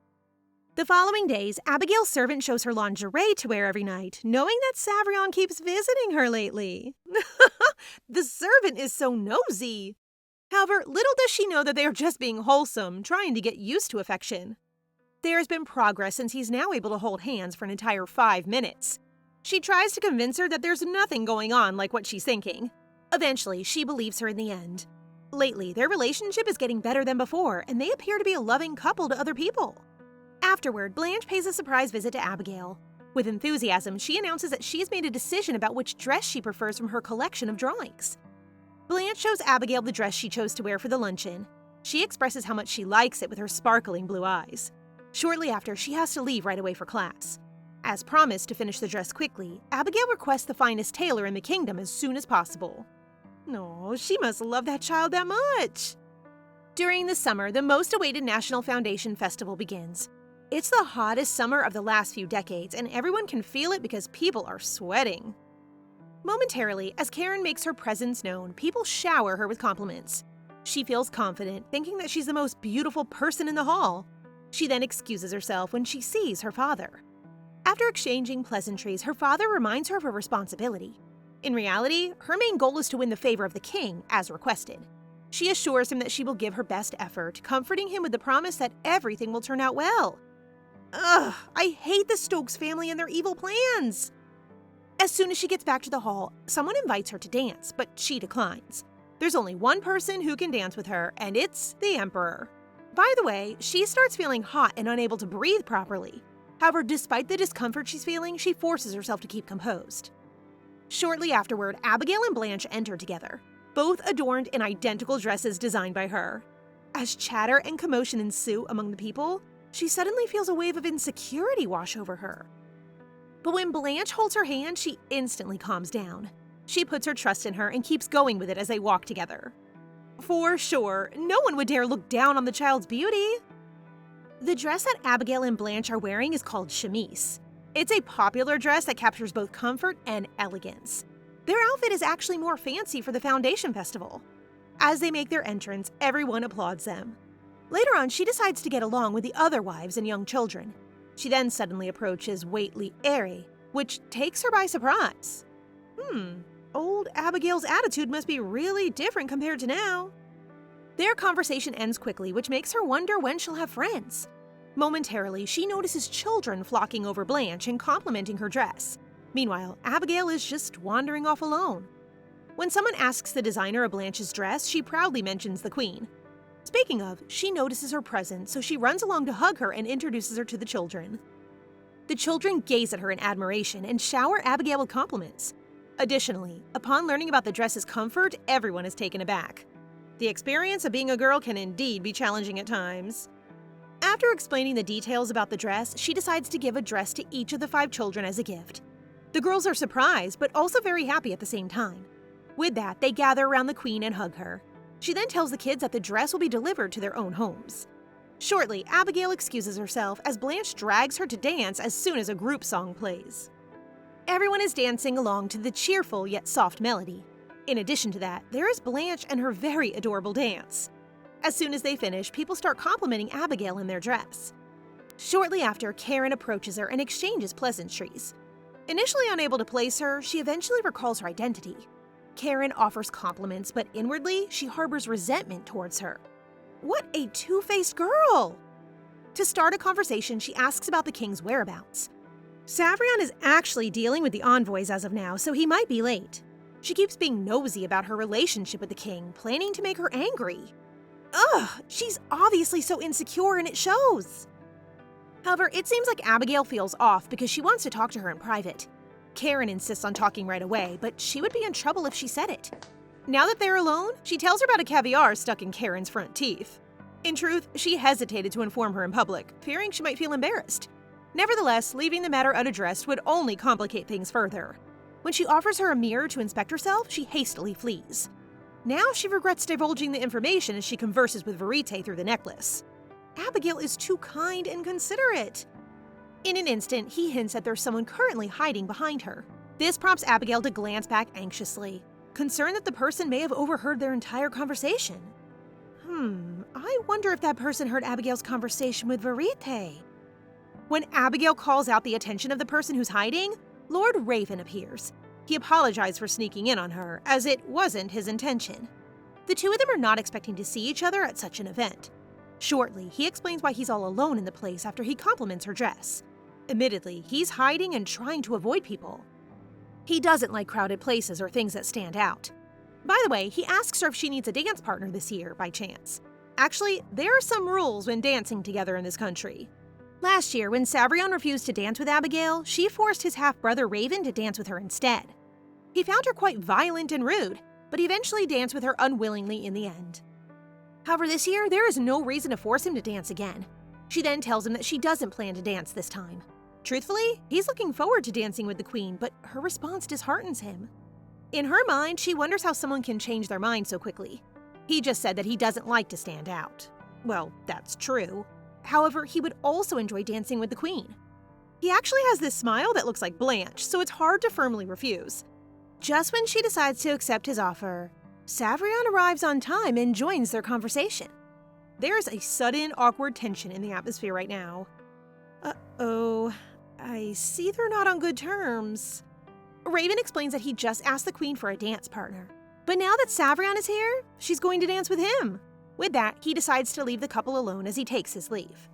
S1: The following days, Abigail's servant shows her lingerie to wear every night, knowing that Savrion keeps visiting her lately. The servant is so nosy. However, little does she know that they are just being wholesome, trying to get used to affection. There has been progress since he's now able to hold hands for an entire 5 minutes. She tries to convince her that there's nothing going on like what she's thinking. Eventually, she believes her in the end. Lately, their relationship is getting better than before, and they appear to be a loving couple to other people. Afterward, Blanche pays a surprise visit to Abigail. With enthusiasm, she announces that she has made a decision about which dress she prefers from her collection of drawings. Blanche shows Abigail the dress she chose to wear for the luncheon. She expresses how much she likes it with her sparkling blue eyes. Shortly after, she has to leave right away for class. As promised to finish the dress quickly, Abigail requests the finest tailor in the kingdom as soon as possible. No, she must love that child that much. During the summer, the most awaited National Foundation Festival begins. It's the hottest summer of the last few decades, and everyone can feel it because people are sweating. Momentarily, as Karen makes her presence known, people shower her with compliments. She feels confident, thinking that she's the most beautiful person in the hall. She then excuses herself when she sees her father. After exchanging pleasantries, her father reminds her of her responsibility. In reality, her main goal is to win the favor of the king, as requested. She assures him that she will give her best effort, comforting him with the promise that everything will turn out well. Ugh, I hate the Stokes family and their evil plans. As soon as she gets back to the hall, someone invites her to dance, but she declines. There's only one person who can dance with her, and it's the Emperor. By the way, she starts feeling hot and unable to breathe properly. However, despite the discomfort she's feeling, she forces herself to keep composed. Shortly afterward, Abigail and Blanche enter together, both adorned in identical dresses designed by her. As chatter and commotion ensue among the people, she suddenly feels a wave of insecurity wash over her. But when Blanche holds her hand, she instantly calms down. She puts her trust in her and keeps going with it as they walk together. For sure, no one would dare look down on the child's beauty. The dress that Abigail and Blanche are wearing is called chemise. It's a popular dress that captures both comfort and elegance. Their outfit is actually more fancy for the Foundation Festival. As they make their entrance, everyone applauds them. Later on, she decides to get along with the other wives and young children. She then suddenly approaches Waitley Airy, which takes her by surprise. Old Abigail's attitude must be really different compared to now. Their conversation ends quickly, which makes her wonder when she'll have friends. Momentarily, she notices children flocking over Blanche and complimenting her dress. Meanwhile, Abigail is just wandering off alone. When someone asks the designer of Blanche's dress, she proudly mentions the Queen. Speaking of, she notices her presence, so she runs along to hug her and introduces her to the children. The children gaze at her in admiration and shower Abigail with compliments. Additionally, upon learning about the dress's comfort, everyone is taken aback. The experience of being a girl can indeed be challenging at times. After explaining the details about the dress, she decides to give a dress to each of the 5 children as a gift. The girls are surprised, but also very happy at the same time. With that, they gather around the Queen and hug her. She then tells the kids that the dress will be delivered to their own homes. Shortly, Abigail excuses herself as Blanche drags her to dance as soon as a group song plays. Everyone is dancing along to the cheerful yet soft melody. In addition to that, there is Blanche and her very adorable dance. As soon as they finish, people start complimenting Abigail in their dress. Shortly after, Karen approaches her and exchanges pleasantries. Initially unable to place her, she eventually recalls her identity. Karen offers compliments, but inwardly, she harbors resentment towards her. What a two-faced girl! To start a conversation, she asks about the king's whereabouts. Savrion is actually dealing with the envoys as of now, so he might be late. She keeps being nosy about her relationship with the king, planning to make her angry. Ugh, she's obviously so insecure and it shows. However, it seems like Abigail feels off because she wants to talk to her in private. Karen insists on talking right away, but she would be in trouble if she said it. Now that they're alone, she tells her about a caviar stuck in Karen's front teeth. In truth, she hesitated to inform her in public, fearing she might feel embarrassed. Nevertheless, leaving the matter unaddressed would only complicate things further. When she offers her a mirror to inspect herself, she hastily flees. Now she regrets divulging the information as she converses with Verite through the necklace. Abigail is too kind and considerate. In an instant, he hints that there's someone currently hiding behind her. This prompts Abigail to glance back anxiously, concerned that the person may have overheard their entire conversation. I wonder if that person heard Abigail's conversation with Verite. When Abigail calls out the attention of the person who's hiding, Lord Raven appears. He apologized for sneaking in on her, as it wasn't his intention. The two of them are not expecting to see each other at such an event. Shortly, he explains why he's all alone in the place after he compliments her dress. Admittedly, he's hiding and trying to avoid people. He doesn't like crowded places or things that stand out. By the way, he asks her if she needs a dance partner this year, by chance. Actually, there are some rules when dancing together in this country. Last year, when Savrion refused to dance with Abigail, she forced his half-brother Raven to dance with her instead. He found her quite violent and rude, but eventually danced with her unwillingly in the end. However, this year, there is no reason to force him to dance again. She then tells him that she doesn't plan to dance this time. Truthfully, he's looking forward to dancing with the queen, but her response disheartens him. In her mind, she wonders how someone can change their mind so quickly. He just said that he doesn't like to stand out. Well, that's true. However, he would also enjoy dancing with the queen. He actually has this smile that looks like Blanche, so it's hard to firmly refuse. Just when she decides to accept his offer, Savrion arrives on time and joins their conversation. There's a sudden, awkward tension in the atmosphere right now. Uh-oh, I see they're not on good terms. Raven explains that he just asked the queen for a dance partner. But now that Savrion is here, she's going to dance with him. With that, he decides to leave the couple alone as he takes his leave.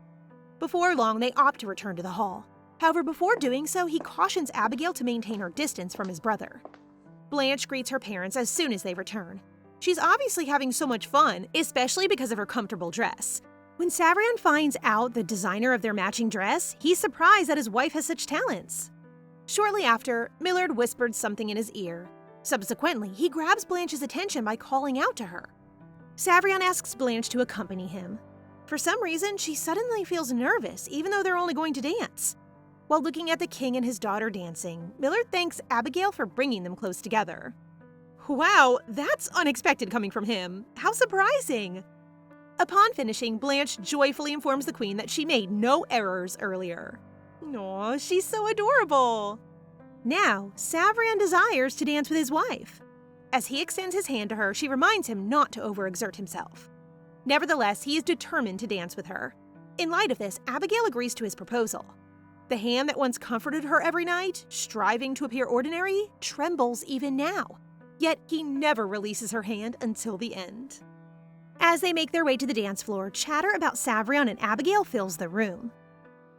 S1: Before long, they opt to return to the hall. However, before doing so, he cautions Abigail to maintain her distance from his brother. Blanche greets her parents as soon as they return. She's obviously having so much fun, especially because of her comfortable dress. When Savrion finds out the designer of their matching dress, he's surprised that his wife has such talents. Shortly after, Millard whispered something in his ear. Subsequently, he grabs Blanche's attention by calling out to her. Savrion asks Blanche to accompany him. For some reason, she suddenly feels nervous, even though they're only going to dance. While looking at the king and his daughter dancing, Millard thanks Abigail for bringing them close together. Wow, that's unexpected coming from him. How surprising! Upon finishing, Blanche joyfully informs the queen that she made no errors earlier. Aw, she's so adorable! Now, Savrion desires to dance with his wife. As he extends his hand to her, she reminds him not to overexert himself. Nevertheless, he is determined to dance with her. In light of this, Abigail agrees to his proposal. The hand that once comforted her every night, striving to appear ordinary, trembles even now. Yet he never releases her hand until the end. As they make their way to the dance floor, chatter about Savrion and Abigail fills the room.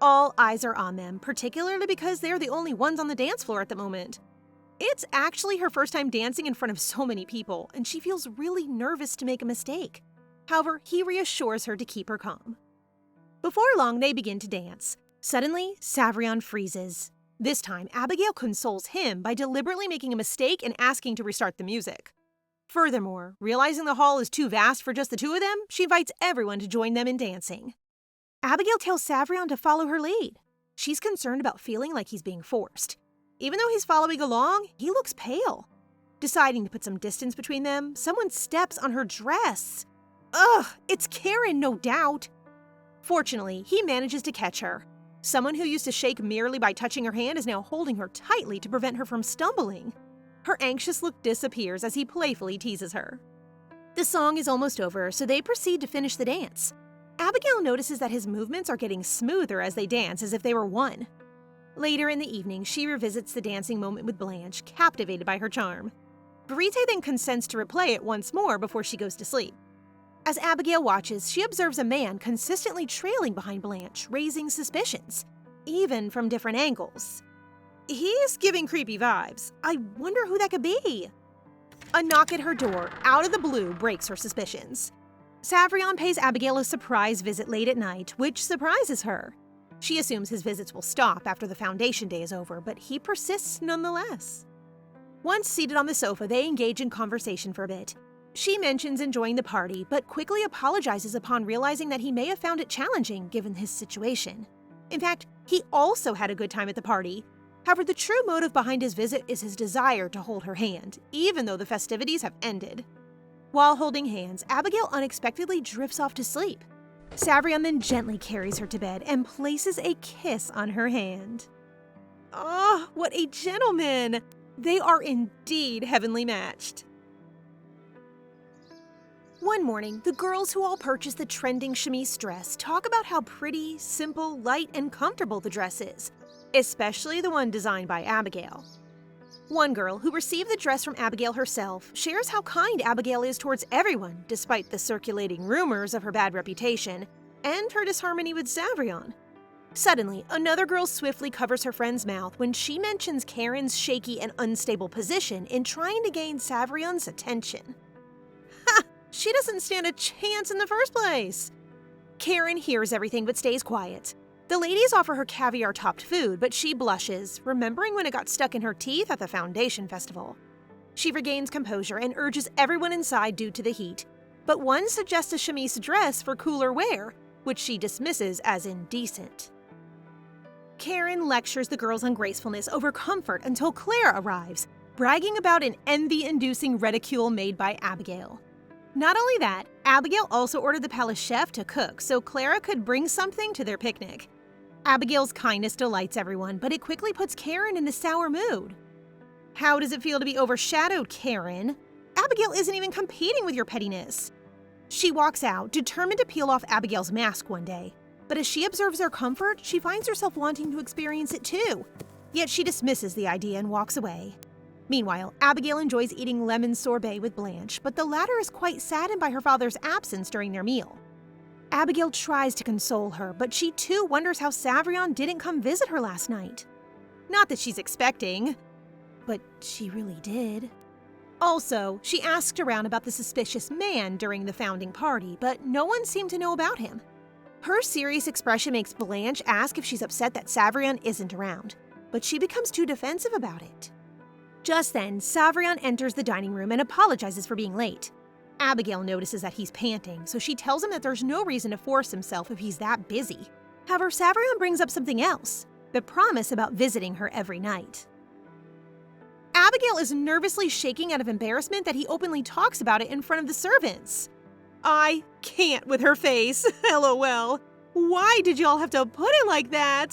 S1: All eyes are on them, particularly because they're the only ones on the dance floor at the moment. It's actually her first time dancing in front of so many people, and she feels really nervous to make a mistake. However, he reassures her to keep her calm. Before long, they begin to dance. Suddenly, Savrion freezes. This time, Abigail consoles him by deliberately making a mistake and asking to restart the music. Furthermore, realizing the hall is too vast for just the two of them, she invites everyone to join them in dancing. Abigail tells Savrion to follow her lead. She's concerned about feeling like he's being forced. Even though he's following along, he looks pale. Deciding to put some distance between them, someone steps on her dress. Ugh, it's Karen, no doubt. Fortunately, he manages to catch her. Someone who used to shake merely by touching her hand is now holding her tightly to prevent her from stumbling. Her anxious look disappears as he playfully teases her. The song is almost over, so they proceed to finish the dance. Abigail notices that his movements are getting smoother as they dance, as if they were one. Later in the evening, she revisits the dancing moment with Blanche, captivated by her charm. Verite then consents to replay it once more before she goes to sleep. As Abigail watches, she observes a man consistently trailing behind Blanche, raising suspicions, even from different angles. He's giving creepy vibes. I wonder who that could be. A knock at her door, out of the blue, breaks her suspicions. Savrion pays Abigail a surprise visit late at night, which surprises her. She assumes his visits will stop after the Foundation Day is over, but he persists nonetheless. Once seated on the sofa, they engage in conversation for a bit. She mentions enjoying the party, but quickly apologizes upon realizing that he may have found it challenging given his situation. In fact, he also had a good time at the party. However, the true motive behind his visit is his desire to hold her hand, even though the festivities have ended. While holding hands, Abigail unexpectedly drifts off to sleep. Savrion then gently carries her to bed and places a kiss on her hand. Oh, what a gentleman! They are indeed heavenly matched. One morning, the girls who all purchased the trending chemise dress talk about how pretty, simple, light, and comfortable the dress is, especially the one designed by Abigail. One girl, who received the dress from Abigail herself, shares how kind Abigail is towards everyone, despite the circulating rumors of her bad reputation and her disharmony with Savrion. Suddenly, another girl swiftly covers her friend's mouth when she mentions Karen's shaky and unstable position in trying to gain Savrion's attention. Ha! She doesn't stand a chance in the first place! Karen hears everything but stays quiet. The ladies offer her caviar-topped food, but she blushes, remembering when it got stuck in her teeth at the Foundation Festival. She regains composure and urges everyone inside due to the heat, but one suggests a chemise dress for cooler wear, which she dismisses as indecent. Karen lectures the girls on gracefulness over comfort until Claire arrives, bragging about an envy-inducing reticule made by Abigail. Not only that, Abigail also ordered the palace chef to cook so Clara could bring something to their picnic. Abigail's kindness delights everyone, but it quickly puts Karen in a sour mood. How does it feel to be overshadowed, Karen? Abigail isn't even competing with your pettiness. She walks out, determined to peel off Abigail's mask one day. But as she observes their comfort, she finds herself wanting to experience it too. Yet she dismisses the idea and walks away. Meanwhile, Abigail enjoys eating lemon sorbet with Blanche, but the latter is quite saddened by her father's absence during their meal. Abigail tries to console her, but she too wonders how Savrion didn't come visit her last night. Not that she's expecting, but she really did. Also, she asked around about the suspicious man during the founding party, but no one seemed to know about him. Her serious expression makes Blanche ask if she's upset that Savrion isn't around, but she becomes too defensive about it. Just then, Savrion enters the dining room and apologizes for being late. Abigail notices that he's panting, so she tells him that there's no reason to force himself if he's that busy. However, Savrion brings up something else, the promise about visiting her every night. Abigail is nervously shaking out of embarrassment that he openly talks about it in front of the servants. I can't with her face, LOL. Why did y'all have to put it like that?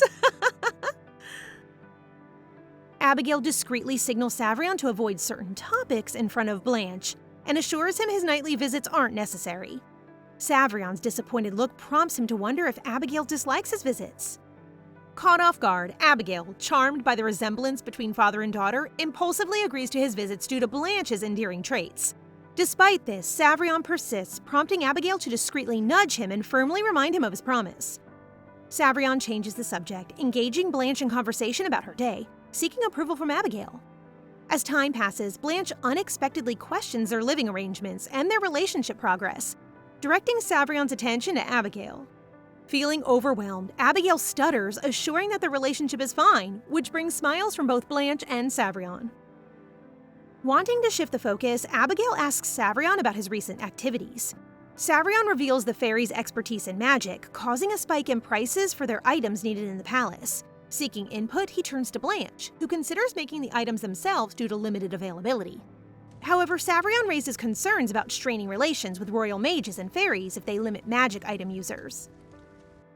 S1: Abigail discreetly signals Savrion to avoid certain topics in front of Blanche and assures him his nightly visits aren't necessary. Savrion's disappointed look prompts him to wonder if Abigail dislikes his visits. Caught off guard, Abigail, charmed by the resemblance between father and daughter, impulsively agrees to his visits due to Blanche's endearing traits. Despite this, Savrion persists, prompting Abigail to discreetly nudge him and firmly remind him of his promise. Savrion changes the subject, engaging Blanche in conversation about her day, seeking approval from Abigail. As time passes, Blanche unexpectedly questions their living arrangements and their relationship progress, directing Savrion's attention to Abigail. Feeling overwhelmed, Abigail stutters, assuring that the relationship is fine, which brings smiles from both Blanche and Savrion. Wanting to shift the focus, Abigail asks Savrion about his recent activities. Savrion reveals the fairies' expertise in magic, causing a spike in prices for their items needed in the palace. Seeking input, he turns to Blanche, who considers making the items themselves due to limited availability. However, Savrion raises concerns about straining relations with royal mages and fairies if they limit magic item users.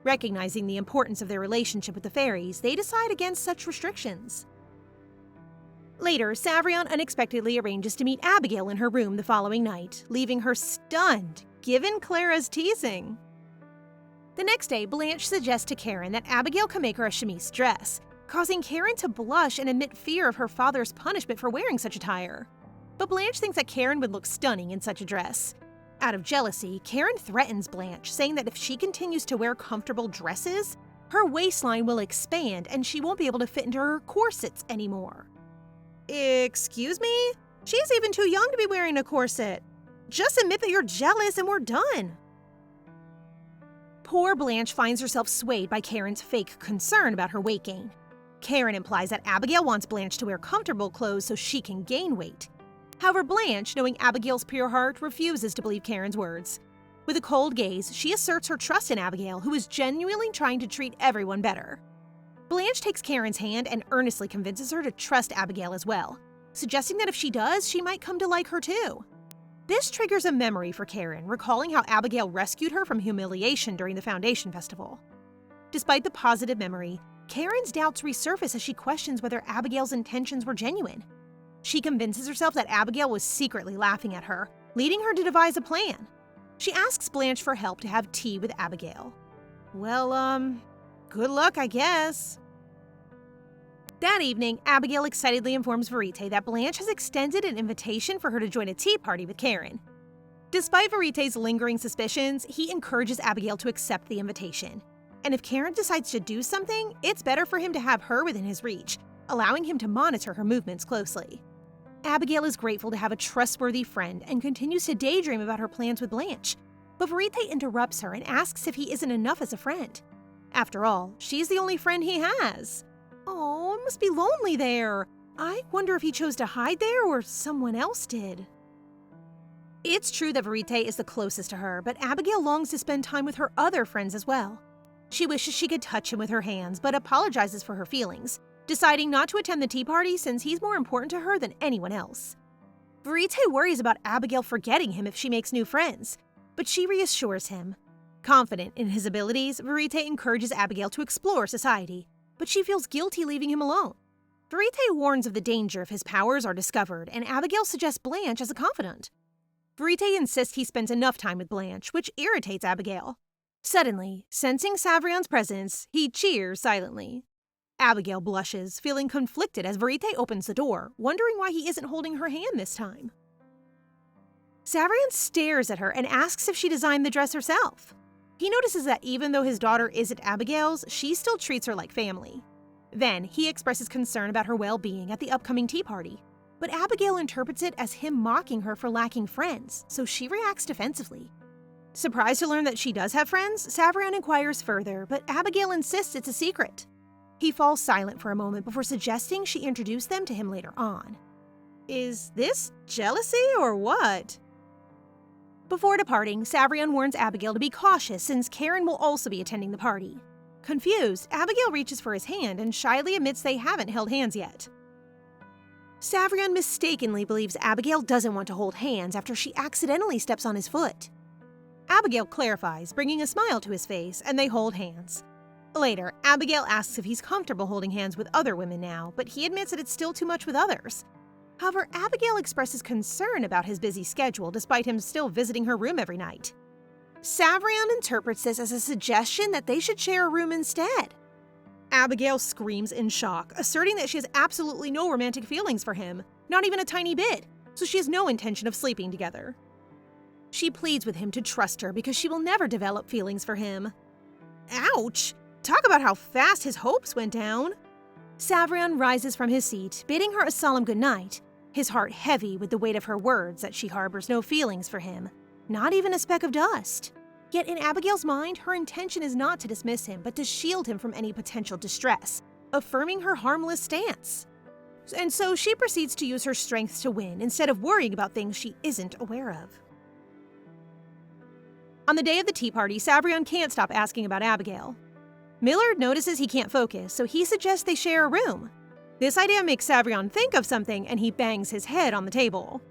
S1: Recognizing the importance of their relationship with the fairies, they decide against such restrictions. Later, Savrion unexpectedly arranges to meet Abigail in her room the following night, leaving her stunned, given Clara's teasing. The next day, Blanche suggests to Karen that Abigail can make her a chemise dress, causing Karen to blush and admit fear of her father's punishment for wearing such attire. But Blanche thinks that Karen would look stunning in such a dress. Out of jealousy, Karen threatens Blanche, saying that if she continues to wear comfortable dresses, her waistline will expand and she won't be able to fit into her corsets anymore. Excuse me? She's even too young to be wearing a corset. Just admit that you're jealous and we're done. Poor Blanche finds herself swayed by Karen's fake concern about her weight gain. Karen implies that Abigail wants Blanche to wear comfortable clothes so she can gain weight. However, Blanche, knowing Abigail's pure heart, refuses to believe Karen's words. With a cold gaze, she asserts her trust in Abigail, who is genuinely trying to treat everyone better. Blanche takes Karen's hand and earnestly convinces her to trust Abigail as well, suggesting that if she does, she might come to like her too. This triggers a memory for Karen, recalling how Abigail rescued her from humiliation during the Foundation Festival. Despite the positive memory, Karen's doubts resurface as she questions whether Abigail's intentions were genuine. She convinces herself that Abigail was secretly laughing at her, leading her to devise a plan. She asks Blanche for help to have tea with Abigail. Well, good luck, I guess. That evening, Abigail excitedly informs Verite that Blanche has extended an invitation for her to join a tea party with Karen. Despite Verite's lingering suspicions, he encourages Abigail to accept the invitation. And if Karen decides to do something, it's better for him to have her within his reach, allowing him to monitor her movements closely. Abigail is grateful to have a trustworthy friend and continues to daydream about her plans with Blanche, but Verite interrupts her and asks if he isn't enough as a friend. After all, she's the only friend he has. Oh, it must be lonely there. I wonder if he chose to hide there or someone else did. It's true that Verite is the closest to her, but Abigail longs to spend time with her other friends as well. She wishes she could touch him with her hands, but apologizes for her feelings, deciding not to attend the tea party since he's more important to her than anyone else. Verite worries about Abigail forgetting him if she makes new friends, but she reassures him. Confident in his abilities, Verite encourages Abigail to explore society, but she feels guilty leaving him alone. Verite warns of the danger if his powers are discovered, and Abigail suggests Blanche as a confidant. Verite insists he spends enough time with Blanche, which irritates Abigail. Suddenly, sensing Savrion's presence, he cheers silently. Abigail blushes, feeling conflicted as Verite opens the door, wondering why he isn't holding her hand this time. Savrion stares at her and asks if she designed the dress herself. He notices that even though his daughter isn't Abigail's, she still treats her like family. Then, he expresses concern about her well-being at the upcoming tea party, but Abigail interprets it as him mocking her for lacking friends, so she reacts defensively. Surprised to learn that she does have friends, Savrion inquires further, but Abigail insists it's a secret. He falls silent for a moment before suggesting she introduce them to him later on. Is this jealousy or what? Before departing, Savrion warns Abigail to be cautious since Karen will also be attending the party. Confused, Abigail reaches for his hand and shyly admits they haven't held hands yet. Savrion mistakenly believes Abigail doesn't want to hold hands after she accidentally steps on his foot. Abigail clarifies, bringing a smile to his face, and they hold hands. Later, Abigail asks if he's comfortable holding hands with other women now, but he admits that it's still too much with others. However, Abigail expresses concern about his busy schedule despite him still visiting her room every night. Savrion interprets this as a suggestion that they should share a room instead. Abigail screams in shock, asserting that she has absolutely no romantic feelings for him, not even a tiny bit, so she has no intention of sleeping together. She pleads with him to trust her because she will never develop feelings for him. Ouch! Talk about how fast his hopes went down. Savrion rises from his seat, bidding her a solemn goodnight, his heart heavy with the weight of her words that she harbors no feelings for him, not even a speck of dust. Yet in Abigail's mind, her intention is not to dismiss him, but to shield him from any potential distress, affirming her harmless stance. And so she proceeds to use her strengths to win instead of worrying about things she isn't aware of. On the day of the tea party, Savrion can't stop asking about Abigail. Millard notices he can't focus, so he suggests they share a room. This idea makes Savrion think of something, and he bangs his head on the table.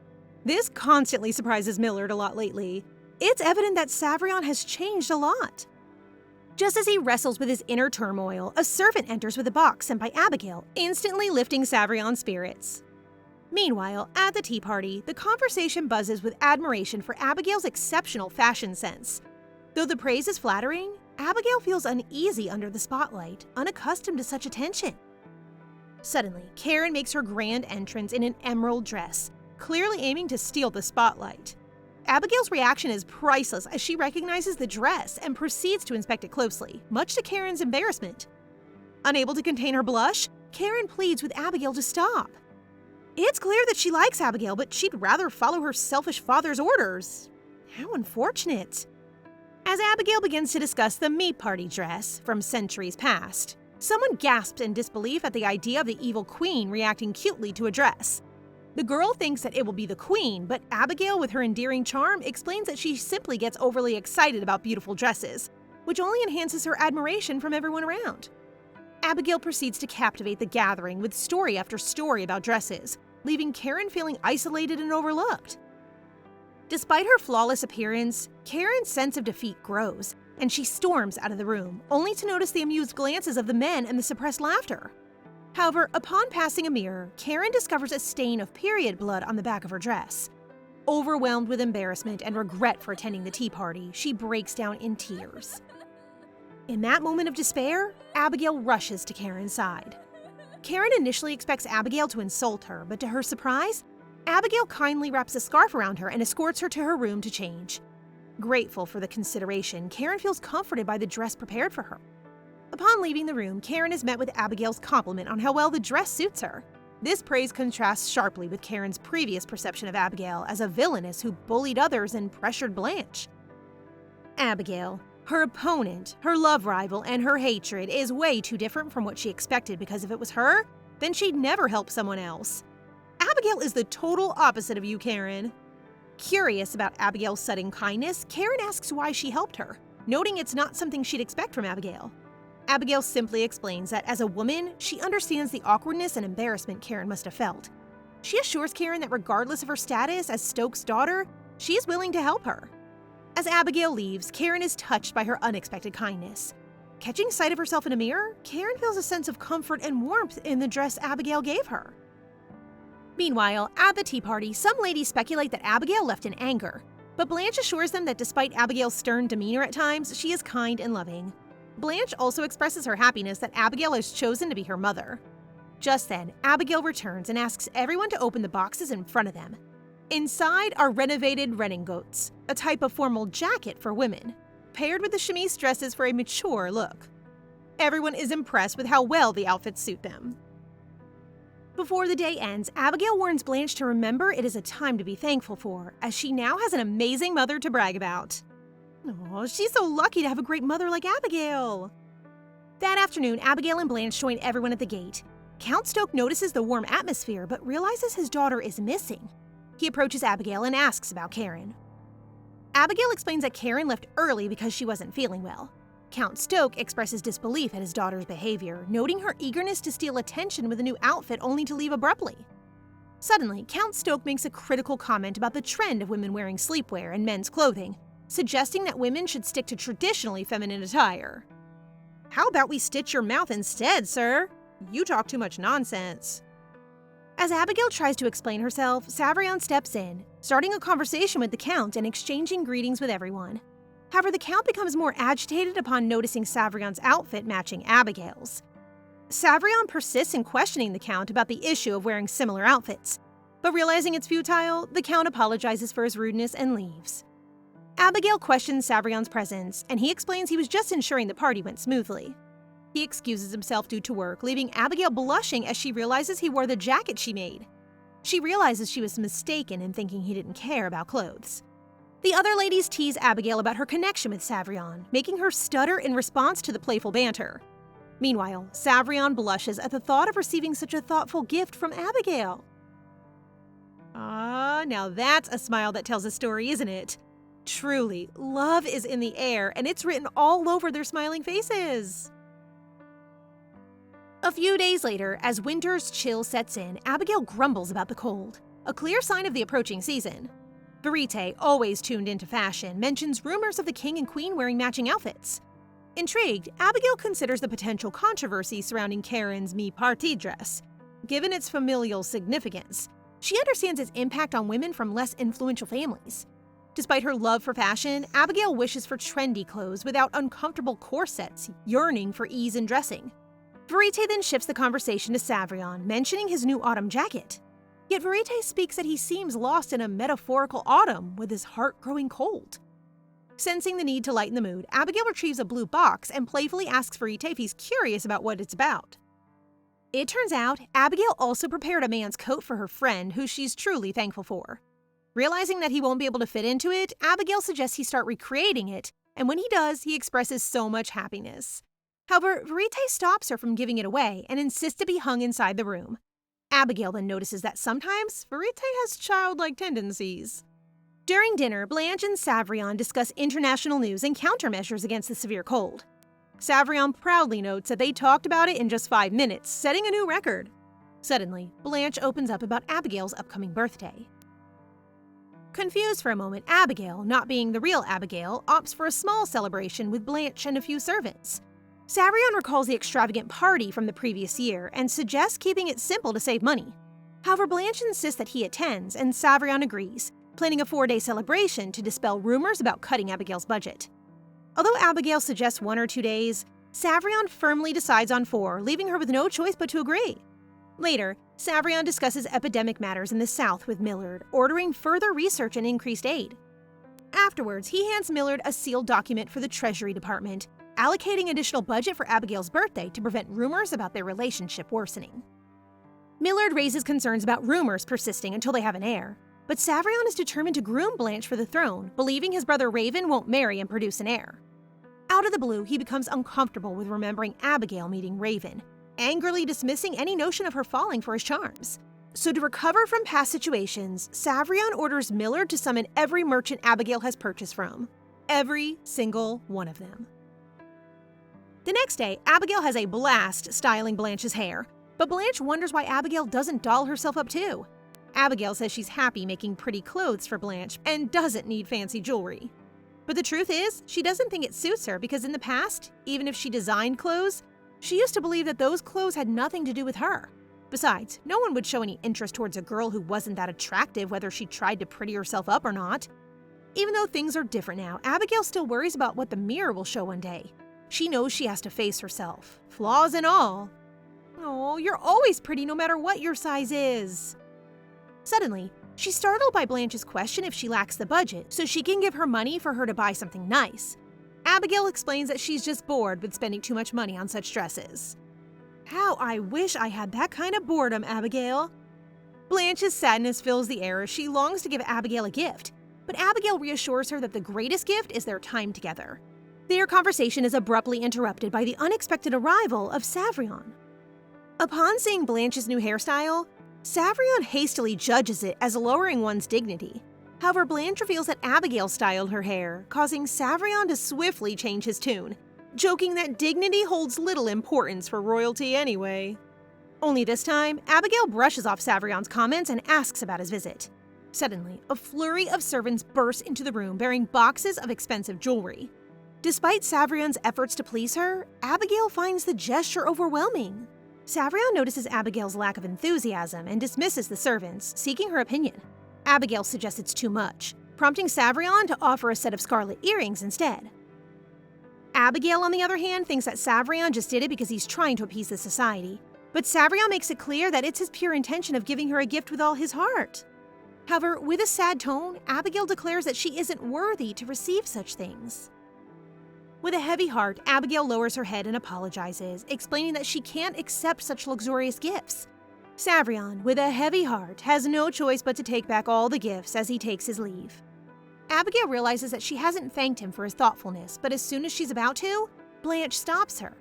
S1: This constantly surprises Millard a lot lately. It's evident that Savrion has changed a lot. Just as he wrestles with his inner turmoil, a servant enters with a box sent by Abigail, instantly lifting Savrion's spirits. Meanwhile, at the tea party, the conversation buzzes with admiration for Abigail's exceptional fashion sense. Though the praise is flattering, Abigail feels uneasy under the spotlight, unaccustomed to such attention. Suddenly, Karen makes her grand entrance in an emerald dress, clearly aiming to steal the spotlight. Abigail's reaction is priceless as she recognizes the dress and proceeds to inspect it closely, much to Karen's embarrassment. Unable to contain her blush, Karen pleads with Abigail to stop. It's clear that she likes Abigail, but she'd rather follow her selfish father's orders. How unfortunate. As Abigail begins to discuss the me party dress from centuries past, someone gasps in disbelief at the idea of the evil queen reacting cutely to a dress. The girl thinks that it will be the queen, but Abigail, with her endearing charm, explains that she simply gets overly excited about beautiful dresses, which only enhances her admiration from everyone around. Abigail proceeds to captivate the gathering with story after story about dresses, leaving Karen feeling isolated and overlooked. Despite her flawless appearance, Karen's sense of defeat grows, and she storms out of the room, only to notice the amused glances of the men and the suppressed laughter. However, upon passing a mirror, Karen discovers a stain of period blood on the back of her dress. Overwhelmed with embarrassment and regret for attending the tea party, she breaks down in tears. In that moment of despair, Abigail rushes to Karen's side. Karen initially expects Abigail to insult her, but to her surprise, Abigail kindly wraps a scarf around her and escorts her to her room to change. Grateful for the consideration, Karen feels comforted by the dress prepared for her. Upon leaving the room, Karen is met with Abigail's compliment on how well the dress suits her. This praise contrasts sharply with Karen's previous perception of Abigail as a villainess who bullied others and pressured Blanche. Abigail, her opponent, her love rival, and her hatred is way too different from what she expected, because if it was her, then she'd never help someone else. Abigail is the total opposite of you, Karen. Curious about Abigail's sudden kindness, Karen asks why she helped her, noting it's not something she'd expect from Abigail. Abigail simply explains that as a woman, she understands the awkwardness and embarrassment Karen must have felt. She assures Karen that regardless of her status as Stokes' daughter, she is willing to help her. As Abigail leaves, Karen is touched by her unexpected kindness. Catching sight of herself in a mirror, Karen feels a sense of comfort and warmth in the dress Abigail gave her. Meanwhile, at the tea party, some ladies speculate that Abigail left in anger, but Blanche assures them that despite Abigail's stern demeanor at times, she is kind and loving. Blanche also expresses her happiness that Abigail has chosen to be her mother. Just then, Abigail returns and asks everyone to open the boxes in front of them. Inside are renovated redingotes, a type of formal jacket for women, paired with the chemise dresses for a mature look. Everyone is impressed with how well the outfits suit them. Before the day ends, Abigail warns Blanche to remember it is a time to be thankful for, as she now has an amazing mother to brag about. Oh, she's so lucky to have a great mother like Abigail. That afternoon, Abigail and Blanche join everyone at the gate. Count Stoke notices the warm atmosphere, but realizes his daughter is missing. He approaches Abigail and asks about Karen. Abigail explains that Karen left early because she wasn't feeling well. Count Stoke expresses disbelief at his daughter's behavior, noting her eagerness to steal attention with a new outfit only to leave abruptly. Suddenly, Count Stoke makes a critical comment about the trend of women wearing sleepwear and men's clothing, suggesting that women should stick to traditionally feminine attire. How about we stitch your mouth instead, sir? You talk too much nonsense. As Abigail tries to explain herself, Savrion steps in, starting a conversation with the Count and exchanging greetings with everyone. However, the Count becomes more agitated upon noticing Savrion's outfit matching Abigail's. Savrion persists in questioning the Count about the issue of wearing similar outfits, but realizing it's futile, the Count apologizes for his rudeness and leaves. Abigail questions Savrion's presence, and he explains he was just ensuring the party went smoothly. He excuses himself due to work, leaving Abigail blushing as she realizes he wore the jacket she made. She realizes she was mistaken in thinking he didn't care about clothes. The other ladies tease Abigail about her connection with Savrion, making her stutter in response to the playful banter. Meanwhile, Savrion blushes at the thought of receiving such a thoughtful gift from Abigail. Now that's a smile that tells a story, isn't it? Truly, love is in the air, and it's written all over their smiling faces. A few days later, as winter's chill sets in, Abigail grumbles about the cold, a clear sign of the approaching season. Verite, always tuned into fashion, mentions rumors of the king and queen wearing matching outfits. Intrigued, Abigail considers the potential controversy surrounding Karen's mi-parti dress. Given its familial significance, she understands its impact on women from less influential families. Despite her love for fashion, Abigail wishes for trendy clothes without uncomfortable corsets, yearning for ease in dressing. Verite then shifts the conversation to Savrion, mentioning his new autumn jacket. Yet Verite speaks that he seems lost in a metaphorical autumn with his heart growing cold. Sensing the need to lighten the mood, Abigail retrieves a blue box and playfully asks Verite if he's curious about what it's about. It turns out, Abigail also prepared a man's coat for her friend, who she's truly thankful for. Realizing that he won't be able to fit into it, Abigail suggests he start recreating it, and when he does, he expresses so much happiness. However, Verite stops her from giving it away and insists to be hung inside the room. Abigail then notices that sometimes Verite has childlike tendencies. During dinner, Blanche and Savrion discuss international news and countermeasures against the severe cold. Savrion proudly notes that they talked about it in just 5 minutes, setting a new record. Suddenly, Blanche opens up about Abigail's upcoming birthday. Confused for a moment, Abigail, not being the real Abigail, opts for a small celebration with Blanche and a few servants. Savrion recalls the extravagant party from the previous year and suggests keeping it simple to save money. However, Blanche insists that he attends, and Savrion agrees, planning a 4-day celebration to dispel rumors about cutting Abigail's budget. Although Abigail suggests 1 or 2 days, Savrion firmly decides on 4, leaving her with no choice but to agree. Later, Savrion discusses epidemic matters in the South with Millard, ordering further research and increased aid. Afterwards, he hands Millard a sealed document for the Treasury Department, allocating additional budget for Abigail's birthday to prevent rumors about their relationship worsening. Millard raises concerns about rumors persisting until they have an heir, but Savrion is determined to groom Blanche for the throne, believing his brother Raven won't marry and produce an heir. Out of the blue, he becomes uncomfortable with remembering Abigail meeting Raven, angrily dismissing any notion of her falling for his charms. So to recover from past situations, Savrion orders Millard to summon every merchant Abigail has purchased from. Every single one of them. The next day, Abigail has a blast styling Blanche's hair, but Blanche wonders why Abigail doesn't doll herself up too. Abigail says she's happy making pretty clothes for Blanche and doesn't need fancy jewelry. But the truth is, she doesn't think it suits her because in the past, even if she designed clothes, she used to believe that those clothes had nothing to do with her. Besides, no one would show any interest towards a girl who wasn't that attractive whether she tried to pretty herself up or not. Even though things are different now, Abigail still worries about what the mirror will show one day. She knows she has to face herself, flaws and all. Oh, you're always pretty no matter what your size is. Suddenly, she's startled by Blanche's question if she lacks the budget, so she can give her money for her to buy something nice. Abigail explains that she's just bored with spending too much money on such dresses. How I wish I had that kind of boredom, Abigail. Blanche's sadness fills the air as she longs to give Abigail a gift, but Abigail reassures her that the greatest gift is their time together. Their conversation is abruptly interrupted by the unexpected arrival of Savrion. Upon seeing Blanche's new hairstyle, Savrion hastily judges it as lowering one's dignity. However, Blanche reveals that Abigail styled her hair, causing Savrion to swiftly change his tune, joking that dignity holds little importance for royalty anyway. Only this time, Abigail brushes off Savrion's comments and asks about his visit. Suddenly, a flurry of servants burst into the room bearing boxes of expensive jewelry. Despite Savrion's efforts to please her, Abigail finds the gesture overwhelming. Savrion notices Abigail's lack of enthusiasm and dismisses the servants, seeking her opinion. Abigail suggests it's too much, prompting Savrion to offer a set of scarlet earrings instead. Abigail, on the other hand, thinks that Savrion just did it because he's trying to appease the society, but Savrion makes it clear that it's his pure intention of giving her a gift with all his heart. However, with a sad tone, Abigail declares that she isn't worthy to receive such things. With a heavy heart, Abigail lowers her head and apologizes, explaining that she can't accept such luxurious gifts. Savrion, with a heavy heart, has no choice but to take back all the gifts as he takes his leave. Abigail realizes that she hasn't thanked him for his thoughtfulness, but as soon as she's about to, Blanche stops her.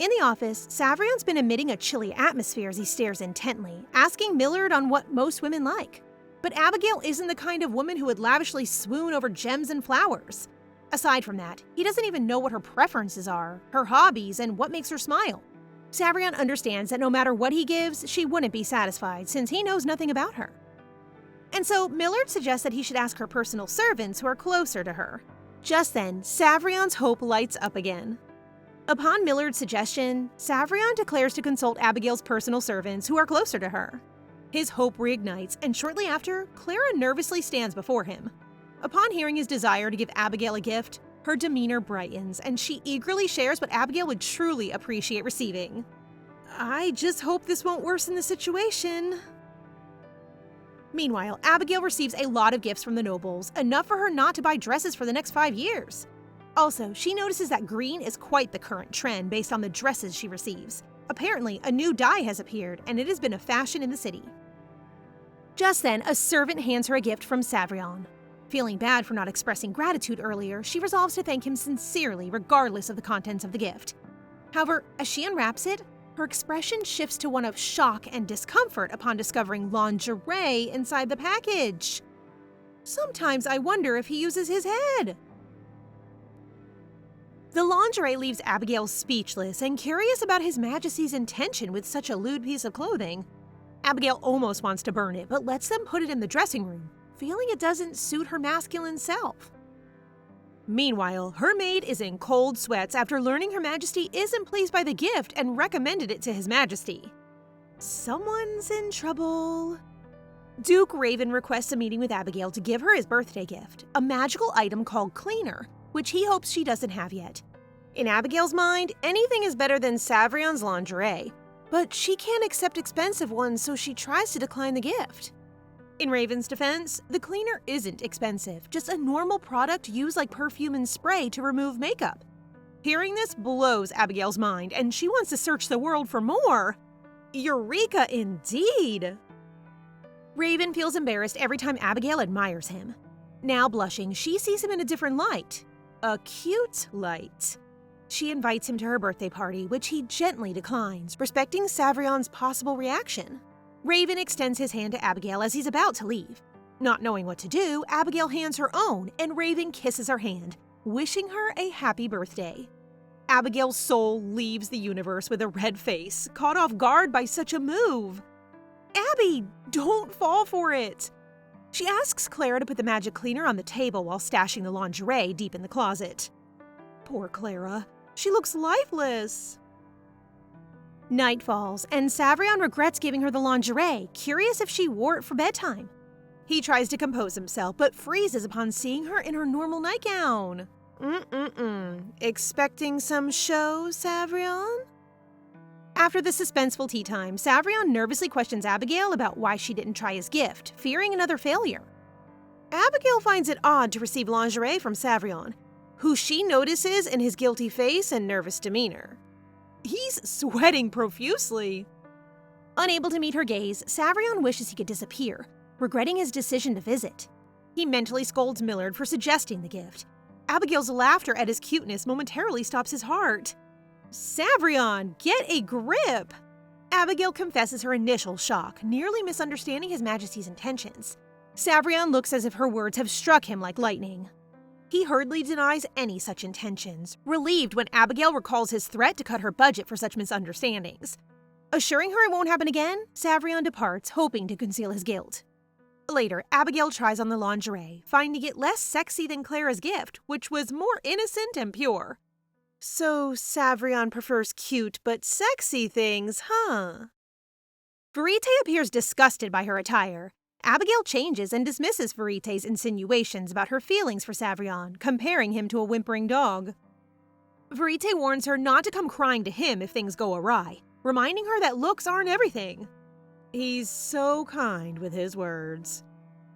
S1: In the office, Savrion's been emitting a chilly atmosphere as he stares intently, asking Millard on what most women like. But Abigail isn't the kind of woman who would lavishly swoon over gems and flowers. Aside from that, he doesn't even know what her preferences are, her hobbies, and what makes her smile. Savrion understands that no matter what he gives, she wouldn't be satisfied since he knows nothing about her. And so Millard suggests that he should ask her personal servants who are closer to her. Just then, Savrion's hope lights up again. Upon Millard's suggestion, Savrion declares to consult Abigail's personal servants who are closer to her. His hope reignites, and shortly after, Clara nervously stands before him. Upon hearing his desire to give Abigail a gift, her demeanor brightens, and she eagerly shares what Abigail would truly appreciate receiving. I just hope this won't worsen the situation. Meanwhile, Abigail receives a lot of gifts from the nobles, enough for her not to buy dresses for the next 5 years. Also, she notices that green is quite the current trend based on the dresses she receives. Apparently, a new dye has appeared, and it has been a fashion in the city. Just then, a servant hands her a gift from Savrion. Feeling bad for not expressing gratitude earlier, she resolves to thank him sincerely regardless of the contents of the gift. However, as she unwraps it, her expression shifts to one of shock and discomfort upon discovering lingerie inside the package. Sometimes I wonder if he uses his head. The lingerie leaves Abigail speechless and curious about His Majesty's intention with such a lewd piece of clothing. Abigail almost wants to burn it, but lets them put it in the dressing room, feeling it doesn't suit her masculine self. Meanwhile, her maid is in cold sweats after learning Her Majesty isn't pleased by the gift and recommended it to His Majesty. Someone's in trouble. Duke Raven requests a meeting with Abigail to give her his birthday gift, a magical item called Cleaner, which he hopes she doesn't have yet. In Abigail's mind, anything is better than Savrion's lingerie, but she can't accept expensive ones, so she tries to decline the gift. In Raven's defense, the cleaner isn't expensive, just a normal product used like perfume and spray to remove makeup. Hearing this blows Abigail's mind, and she wants to search the world for more. Eureka indeed! Raven feels embarrassed every time Abigail admires him. Now blushing, she sees him in a different light. A cute light. She invites him to her birthday party, which he gently declines, respecting Savrion's possible reaction. Raven extends his hand to Abigail as he's about to leave. Not knowing what to do, Abigail hands her own, and Raven kisses her hand, wishing her a happy birthday. Abigail's soul leaves the universe with a red face, caught off guard by such a move. Abby, don't fall for it! She asks Clara to put the magic cleaner on the table while stashing the lingerie deep in the closet. Poor Clara. She looks lifeless. Night falls, and Savrion regrets giving her the lingerie, curious if she wore it for bedtime. He tries to compose himself, but freezes upon seeing her in her normal nightgown. Expecting some show, Savrion? After the suspenseful tea time, Savrion nervously questions Abigail about why she didn't try his gift, fearing another failure. Abigail finds it odd to receive lingerie from Savrion, who she notices in his guilty face and nervous demeanor. He's sweating profusely. Unable to meet her gaze, Savrion wishes he could disappear, regretting his decision to visit. He mentally scolds Millard for suggesting the gift. Abigail's laughter at his cuteness momentarily stops his heart. Savrion, get a grip! Abigail confesses her initial shock, nearly misunderstanding His Majesty's intentions. Savrion looks as if her words have struck him like lightning. He hurriedly denies any such intentions, relieved when Abigail recalls his threat to cut her budget for such misunderstandings. Assuring her it won't happen again, Savrion departs, hoping to conceal his guilt. Later, Abigail tries on the lingerie, finding it less sexy than Clara's gift, which was more innocent and pure. So Savrion prefers cute but sexy things, huh? Verite appears disgusted by her attire. Abigail changes and dismisses Verite's insinuations about her feelings for Savrion, comparing him to a whimpering dog. Verite warns her not to come crying to him if things go awry, reminding her that looks aren't everything. He's so kind with his words.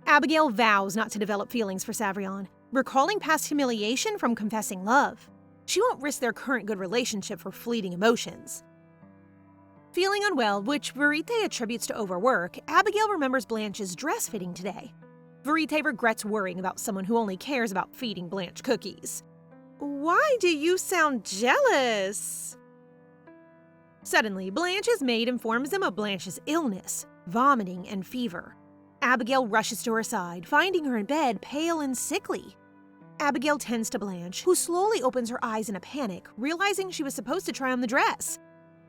S1: Abigail vows not to develop feelings for Savrion, recalling past humiliation from confessing love. She won't risk their current good relationship for fleeting emotions. Feeling unwell, which Verite attributes to overwork, Abigail remembers Blanche's dress fitting today. Verite regrets worrying about someone who only cares about feeding Blanche cookies. Why do you sound jealous? Suddenly, Blanche's maid informs them of Blanche's illness, vomiting, and fever. Abigail rushes to her side, finding her in bed, pale and sickly. Abigail tends to Blanche, who slowly opens her eyes in a panic, realizing she was supposed to try on the dress.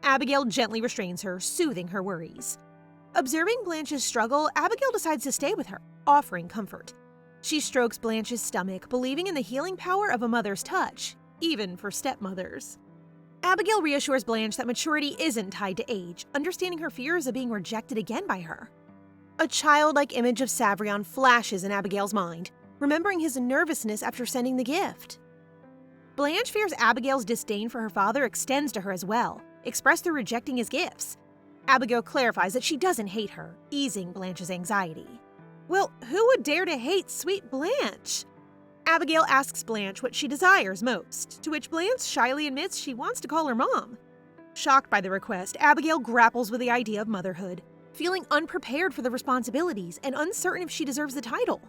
S1: Abigail gently restrains her, soothing her worries. Observing Blanche's struggle, Abigail decides to stay with her, offering comfort. She strokes Blanche's stomach, believing in the healing power of a mother's touch, even for stepmothers. Abigail reassures Blanche that maturity isn't tied to age, understanding her fears of being rejected again by her. A childlike image of Savrion flashes in Abigail's mind, remembering his nervousness after sending the gift. Blanche fears Abigail's disdain for her father extends to her as well, expressed through rejecting his gifts. Abigail clarifies that she doesn't hate her, easing Blanche's anxiety. Well, who would dare to hate sweet Blanche? Abigail asks Blanche what she desires most, to which Blanche shyly admits she wants to call her mom. Shocked by the request, Abigail grapples with the idea of motherhood, feeling unprepared for the responsibilities and uncertain if she deserves the title.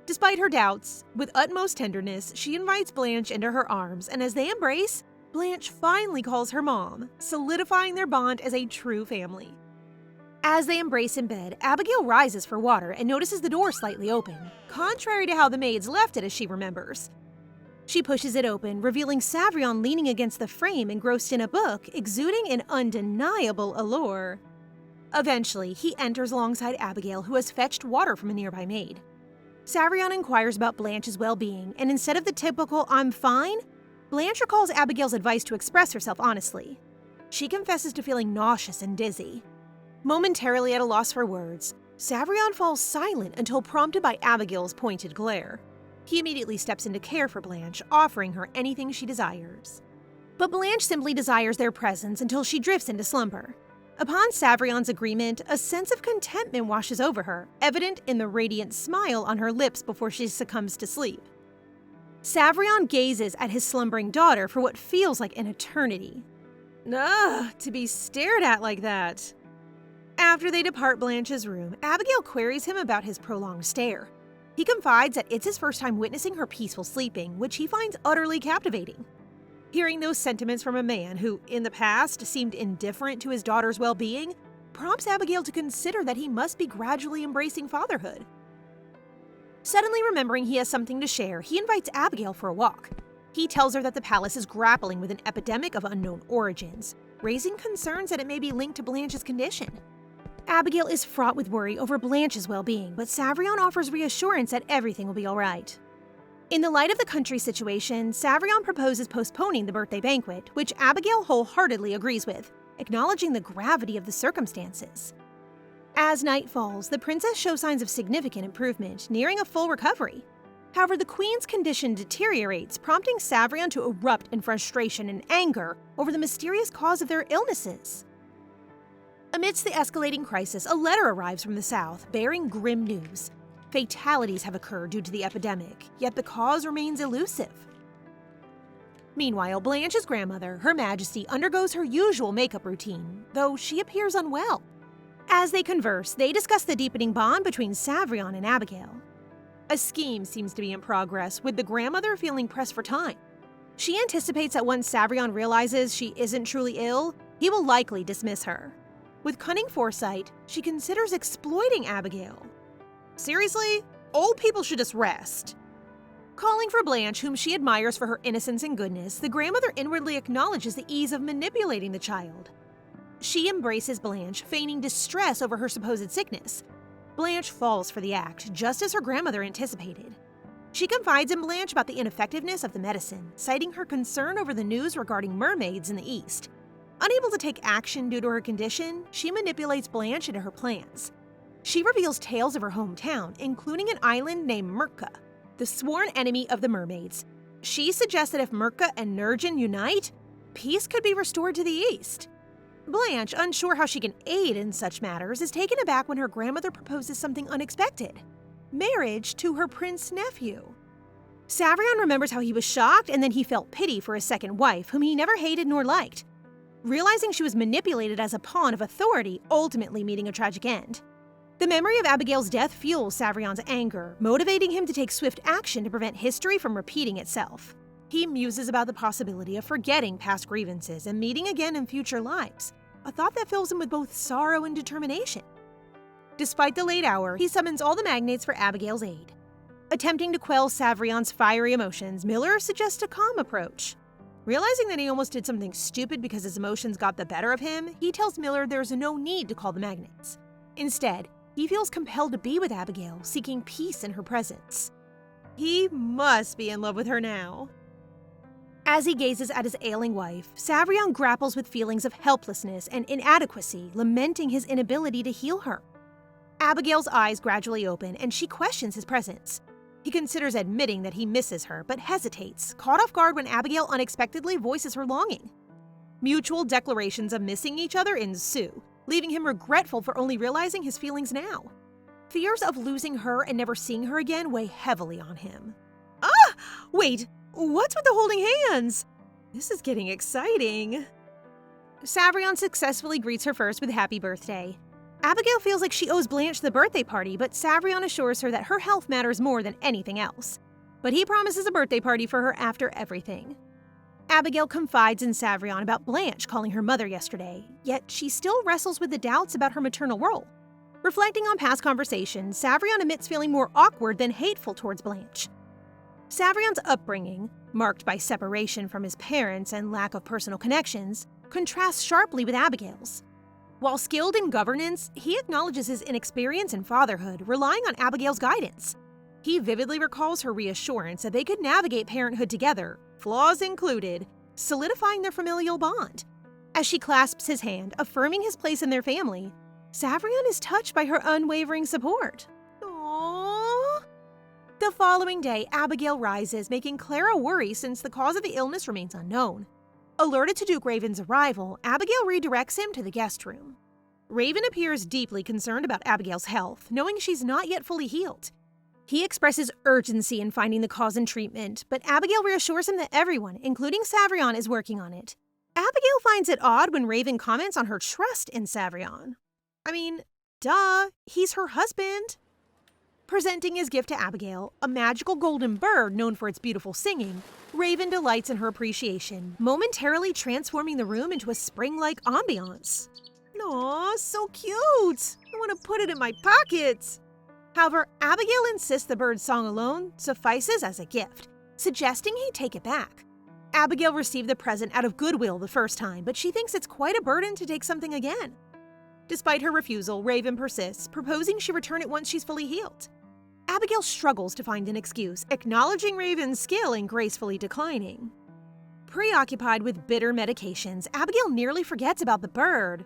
S1: Despite her doubts, with utmost tenderness, she invites Blanche into her arms, and as they embrace, Blanche finally calls her mom, solidifying their bond as a true family. As they embrace in bed, Abigail rises for water and notices the door slightly open, contrary to how the maids left it as she remembers. She pushes it open, revealing Savrion leaning against the frame engrossed in a book, exuding an undeniable allure. Eventually, he enters alongside Abigail, who has fetched water from a nearby maid. Savrion inquires about Blanche's well-being, and instead of the typical "I'm fine," Blanche recalls Abigail's advice to express herself honestly. She confesses to feeling nauseous and dizzy. Momentarily at a loss for words, Savrion falls silent until prompted by Abigail's pointed glare. He immediately steps in to care for Blanche, offering her anything she desires. But Blanche simply desires their presence until she drifts into slumber. Upon Savrion's agreement, a sense of contentment washes over her, evident in the radiant smile on her lips before she succumbs to sleep. Savrion gazes at his slumbering daughter for what feels like an eternity. Ugh, to be stared at like that. After they depart Blanche's room, Abigail queries him about his prolonged stare. He confides that it's his first time witnessing her peaceful sleeping, which he finds utterly captivating. Hearing those sentiments from a man who, in the past, seemed indifferent to his daughter's well-being, prompts Abigail to consider that he must be gradually embracing fatherhood. Suddenly remembering he has something to share, he invites Abigail for a walk. He tells her that the palace is grappling with an epidemic of unknown origins, raising concerns that it may be linked to Blanche's condition. Abigail is fraught with worry over Blanche's well-being, but Savrion offers reassurance that everything will be all right. In the light of the country situation, Savrion proposes postponing the birthday banquet, which Abigail wholeheartedly agrees with, acknowledging the gravity of the circumstances. As night falls, the princess shows signs of significant improvement, nearing a full recovery. However, the queen's condition deteriorates, prompting Savrion to erupt in frustration and anger over the mysterious cause of their illnesses. Amidst the escalating crisis, a letter arrives from the south, bearing grim news. Fatalities have occurred due to the epidemic, yet the cause remains elusive. Meanwhile, Blanche's grandmother, Her Majesty, undergoes her usual makeup routine, though she appears unwell. As they converse, they discuss the deepening bond between Savrion and Abigail. A scheme seems to be in progress, with the grandmother feeling pressed for time. She anticipates that once Savrion realizes she isn't truly ill, he will likely dismiss her. With cunning foresight, she considers exploiting Abigail. Seriously? Old people should just rest. Calling for Blanche, whom she admires for her innocence and goodness, the grandmother inwardly acknowledges the ease of manipulating the child. She embraces Blanche, feigning distress over her supposed sickness. Blanche falls for the act, just as her grandmother anticipated. She confides in Blanche about the ineffectiveness of the medicine, citing her concern over the news regarding mermaids in the East. Unable to take action due to her condition, she manipulates Blanche into her plans. She reveals tales of her hometown, including an island named Merca, the sworn enemy of the mermaids. She suggests that if Merca and Nurgen unite, peace could be restored to the East. Blanche, unsure how she can aid in such matters, is taken aback when her grandmother proposes something unexpected: marriage to her prince-nephew. Savrion remembers how he was shocked and then he felt pity for his second wife, whom he never hated nor liked. Realizing she was manipulated as a pawn of authority, ultimately meeting a tragic end. The memory of Abigail's death fuels Savrion's anger, motivating him to take swift action to prevent history from repeating itself. He muses about the possibility of forgetting past grievances and meeting again in future lives, a thought that fills him with both sorrow and determination. Despite the late hour, he summons all the magnates for Abigail's aid. Attempting to quell Savrion's fiery emotions, Miller suggests a calm approach. Realizing that he almost did something stupid because his emotions got the better of him, he tells Miller there's no need to call the magnates. Instead, he feels compelled to be with Abigail, seeking peace in her presence. He must be in love with her now. As he gazes at his ailing wife, Savrion grapples with feelings of helplessness and inadequacy, lamenting his inability to heal her. Abigail's eyes gradually open, and she questions his presence. He considers admitting that he misses her, but hesitates, caught off guard when Abigail unexpectedly voices her longing. Mutual declarations of missing each other ensue, leaving him regretful for only realizing his feelings now. Fears of losing her and never seeing her again weigh heavily on him. Ah! Wait, what's with the holding hands? This is getting exciting. Savrion successfully greets her first with happy birthday. Abigail feels like she owes Blanche the birthday party, but Savrion assures her that her health matters more than anything else. But he promises a birthday party for her after everything. Abigail confides in Savrion about Blanche calling her mother yesterday, yet she still wrestles with the doubts about her maternal role. Reflecting on past conversations, Savrion admits feeling more awkward than hateful towards Blanche. Savrion's upbringing, marked by separation from his parents and lack of personal connections, contrasts sharply with Abigail's. While skilled in governance, he acknowledges his inexperience in fatherhood, relying on Abigail's guidance. He vividly recalls her reassurance that they could navigate parenthood together, flaws included, solidifying their familial bond. As she clasps his hand, affirming his place in their family, Savrion is touched by her unwavering support. Aww. The following day, Abigail rises, making Clara worry since the cause of the illness remains unknown. Alerted to Duke Raven's arrival, Abigail redirects him to the guest room. Raven appears deeply concerned about Abigail's health, knowing she's not yet fully healed. He expresses urgency in finding the cause and treatment, but Abigail reassures him that everyone, including Savrion, is working on it. Abigail finds it odd when Raven comments on her trust in Savrion. I mean, duh, he's her husband. Presenting his gift to Abigail, a magical golden bird known for its beautiful singing, Raven delights in her appreciation, momentarily transforming the room into a spring-like ambiance. Aw, so cute! I want to put it in my pocket! However, Abigail insists the bird's song alone suffices as a gift, suggesting he take it back. Abigail received the present out of goodwill the first time, but she thinks it's quite a burden to take something again. Despite her refusal, Raven persists, proposing she return it once she's fully healed. Abigail struggles to find an excuse, acknowledging Raven's skill and gracefully declining. Preoccupied with bitter medications, Abigail nearly forgets about the bird.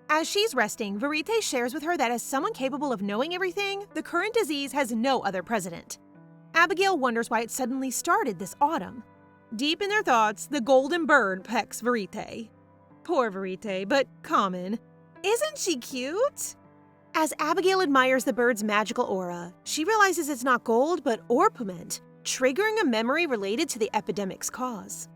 S1: As she's resting, Verite shares with her that as someone capable of knowing everything, the current disease has no other precedent. Abigail wonders why it suddenly started this autumn. Deep in their thoughts, the golden bird pecks Verite. Poor Verite, but common. Isn't she cute? As Abigail admires the bird's magical aura, she realizes it's not gold but orpiment, triggering a memory related to the epidemic's cause.